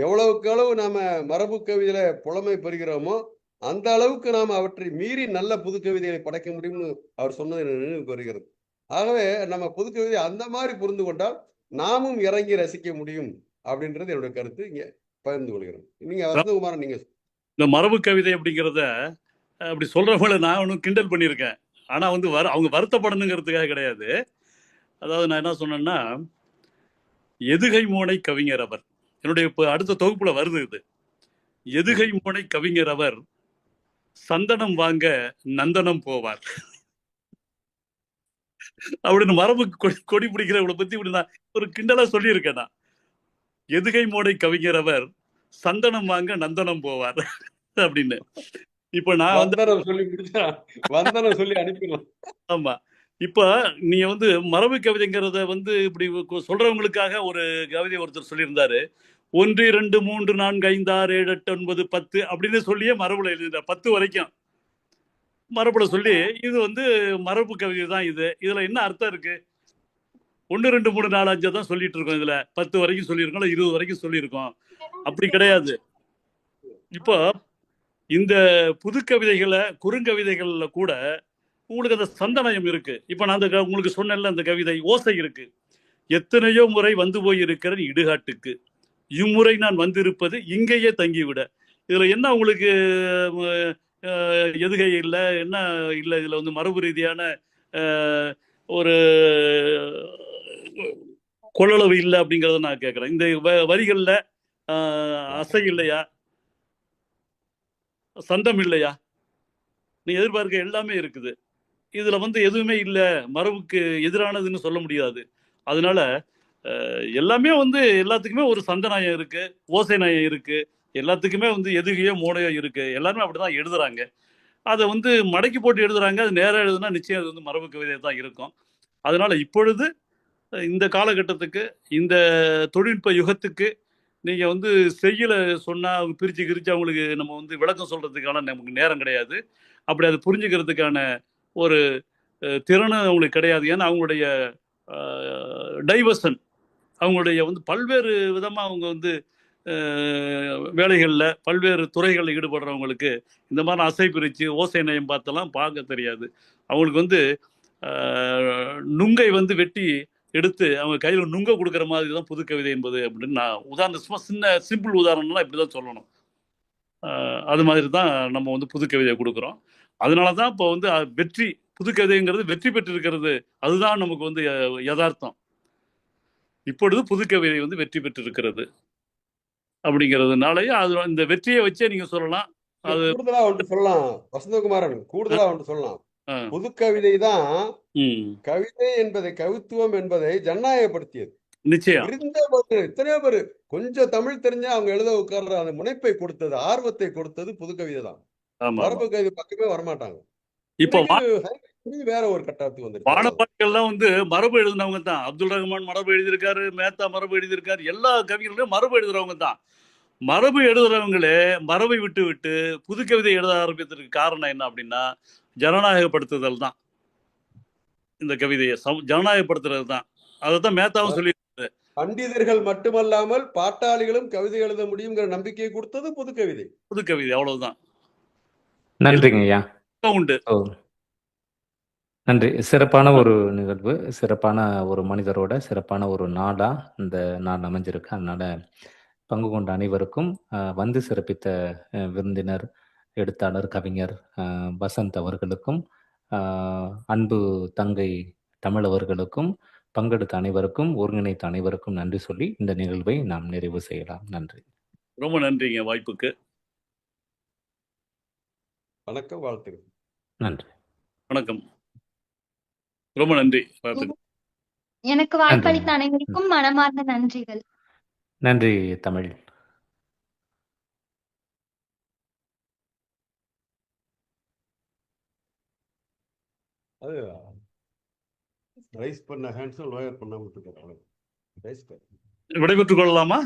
எவ்வளவுக்கு அளவு நாம மரபு கவிதையில புலமை பெறுகிறோமோ அந்த அளவுக்கு நாம் அவற்றை மீறி நல்ல புது கவிதைகளை படைக்க முடியும்னு அவர் சொன்னது நினைவுக்கு வருகிறது. ஆகவே நம்ம புது கவிதை அந்த மாதிரி புரிந்து கொண்டால் நாமும் இறங்கி ரசிக்க முடியும் அப்படின்றது என்னுடைய கருத்து. இங்க பகிர்ந்து கொள்கிறோம். நீங்க வசந்தகுமாரன், நீங்க இந்த மரபு கவிதை அப்படிங்கிறத அப்படி சொல்றவங்களை நான் ஒன்றும் கிண்டல் பண்ணியிருக்கேன். ஆனா வந்து அவங்க வருத்தப்படணுங்கிறதுக்காக கிடையாது. அதாவது நான் என்ன சொன்னேன்னா, எதுகை மோனை கவிஞர் அவர், என்னுடைய இப்போ அடுத்த தொகுப்புல வருது இது. எதுகை மோனை கவிஞர் அவர் சந்தனம் வாங்க நந்தனம் போவார் அப்படின்னு மரபு கொடி பிடிக்கிறவங்களை பத்தி இப்படி நான் ஒரு கிண்டலா சொல்லியிருக்கேன். நான் எதுகை மோனை கவிஞர் அவர் சந்தனம் வாங்க நந்தனம் போவார் அப்படின்னு. இப்ப நான் வந்து சொல்லி அனுப்பிடலாம். ஆமா, இப்ப நீங்க வந்து மரபு கவிதைங்கிறத வந்து இப்படி சொல்றவங்களுக்காக ஒரு கவிதை ஒருத்தர் சொல்லியிருந்தாரு. 1 2 3 4 5 6 7 8 9 10 அப்படின்னு சொல்லியே மரபுல எழுதினார். 10 வரைக்கும் மரபுல சொல்லி, இது வந்து மரபு கவிதை தான். இதுல என்ன அர்த்தம் இருக்கு? 1 2 3 4 5 தான் சொல்லிட்டு இருக்கோம். இதுல 10 வரைக்கும் சொல்லியிருக்கோம், 20 வரைக்கும் சொல்லியிருக்கோம். அப்படி கிடையாது. இப்போ இந்த புது கவிதைகளை குறுங்கவிதைகள்ல கூட உங்களுக்கு அந்த சந்தனயம் இருக்கு. இப்ப நான் உங்களுக்கு சொன்னேன்ல, அந்த கவிதை ஓசை இருக்கு. எத்தனையோ முறை வந்து போய் இருக்கிற இடுகாட்டுக்கு, இம்முறை நான் வந்திருப்பது இங்கேயே தங்கிவிட. இதுல என்ன உங்களுக்கு எதுகை இல்லை, என்ன இல்லை, இதுல வந்து மரபு ரீதியான ஒரு கொள்ளளவு இல்லை அப்படிங்கிறத நான் கேட்கிறேன். இந்த வரிகள்ல அசை இல்லையா, சந்தம் இல்லையா? நீ எதிர்பார்க்க எல்லாமே இருக்குது. இதுல வந்து எதுவுமே இல்லை, மரபுக்கு எதிரானதுன்னு சொல்ல முடியாது. அதனால எல்லாமே வந்து எல்லாத்துக்குமே ஒரு சந்த நாயம் இருக்கு, ஓசை நாயம் இருக்கு, எல்லாத்துக்குமே வந்து எதுகையோ மோனையோ இருக்கு. எல்லாருமே அப்படிதான் எழுதுறாங்க. அதை வந்து மடக்கி போட்டு எழுதுறாங்க. அது நேராக எழுதுனா நிச்சயம் அது வந்து மரபு கவிதை தான் இருக்கும். அதனால இப்பொழுது இந்த காலகட்டத்துக்கு, இந்த தொழில்நுட்ப யுகத்துக்கு நீங்க வந்து செய்யுள சொன்னா அவங்க பிரிச்சு கிரிச்சு அவங்களுக்கு நம்ம வந்து விளக்கம் சொல்றதுக்கான நமக்கு நேரம் கிடையாது. அப்படி அதை புரிஞ்சுக்கிறதுக்கான ஒரு திறனும் அவங்களுக்கு கிடையாது. ஏன்னா அவங்களுடைய டைவர்சன், அவங்களுடைய வந்து பல்வேறு விதமா அவங்க வந்து வேலைகளில் பல்வேறு துறைகளில் ஈடுபடுறவங்களுக்கு இந்த மாதிரி அசை பிரித்து ஓசை நயம் பார்த்தெல்லாம் பார்க்க தெரியாது. அவங்களுக்கு வந்து நுங்கை வந்து வெட்டி எடுத்து அவங்க கையில் நுங்க கொடுக்குற மாதிரி தான் புது கவிதை என்பது அப்படின்னு நான் உதாரணம் சும்மா சின்ன சிம்பிள் உதாரணம்லாம் இப்படி தான் சொல்லணும். அது மாதிரி தான் நம்ம வந்து புது கவிதையை கொடுக்குறோம். அதனால தான் இப்போ வந்து வெற்றி புது கவிதைங்கிறது வெற்றி பெற்றிருக்கிறது. அதுதான் நமக்கு வந்து யதார்த்தம். இப்பொழுது புது கவிதை வந்து வெற்றி பெற்றிருக்கிறது அப்படிங்கிறதுனாலயே அது இந்த வெற்றியை வச்சே நீங்க சொல்லலாம். அது கூடுதலா ஒன்று சொல்லலாம் வசந்தகுமாரன், கூடுதலா ஒன்று சொல்லலாம். புது கவிதை தான் கவிதை என்பதை, கவித்துவம் என்பதை ஜனநாயகப்படுத்தியது. நிச்சயம் எத்தனையோ பேர் கொஞ்சம் தமிழ் தெரிஞ்சா அவங்க எழுத உட்கார்ற அந்த முனைப்பை கொடுத்தது, ஆர்வத்தை கொடுத்தது புது கவிதை தான். மரபு கவிதை பக்கமே வரமாட்டாங்க. இப்போ வேற ஒரு கட்டத்துக்கு வந்து பாடப்பாடிகள்லாம் வந்து மரபு எழுதினவங்க தான். அப்துல் ரஹ்மான் மரபு எழுதியிருக்காரு, மேத்தா மரபு எழுதியிருக்காரு, எல்லா கவிஞர்களும் மரபு எழுதுறவங்க தான். மரபு எழுதுறவங்களே மரபை விட்டு விட்டு புது கவிதை எழுத ஆரம்பித்ததுக்கு காரணம் என்ன அப்படின்னா ஜனநாயகப்படுத்துதல் தான். இந்த கவிதையை ஜனநாயகப்படுத்துறது தான். அதைத்தான் மேத்தாவும் சொல்லி பண்டிதர்கள் மட்டுமல்லாமல் பாட்டாளிகளும் கவிதை எழுத முடியுங்கிற நம்பிக்கையை கொடுத்தது புது கவிதை. புது கவிதை அவ்வளவுதான். நன்றிங்க ஐயா. உண்டு. நன்றி. சிறப்பான ஒரு நிகழ்வு, சிறப்பான ஒரு மனிதரோட சிறப்பான ஒரு நாளா இந்த நாள் அமைஞ்சிருக்கு. அதனால பங்கு கொண்ட அனைவருக்கும், வந்து சிறப்பித்த விருந்தினர், எழுத்தாளர், கவிஞர் வசந்த் அவர்களுக்கும், அன்பு தங்கை தமிழ் அவர்களுக்கும், பங்கெடுத்த அனைவருக்கும், ஒருங்கிணைத்த அனைவருக்கும் நன்றி சொல்லி இந்த நிகழ்வை நாம் நிறைவு செய்யலாம். நன்றி. ரொம்ப நன்றிங்க வாய்ப்புக்கு. வணக்கம், வாழ்த்துக்கள். நன்றி. வணக்கம். ரொம்ப நன்றி. எனக்கு வாய்ப்பளித்த அனைவருக்கும் மனமார்ந்த நன்றிகள். நன்றி தமிழ். அது ரைஸ் பண்ண ஹேண்ட்ஸும் லோயர் பண்ணாம விட்டுருக்காங்க. விடைபெற்றுக் கொள்ளலாமா?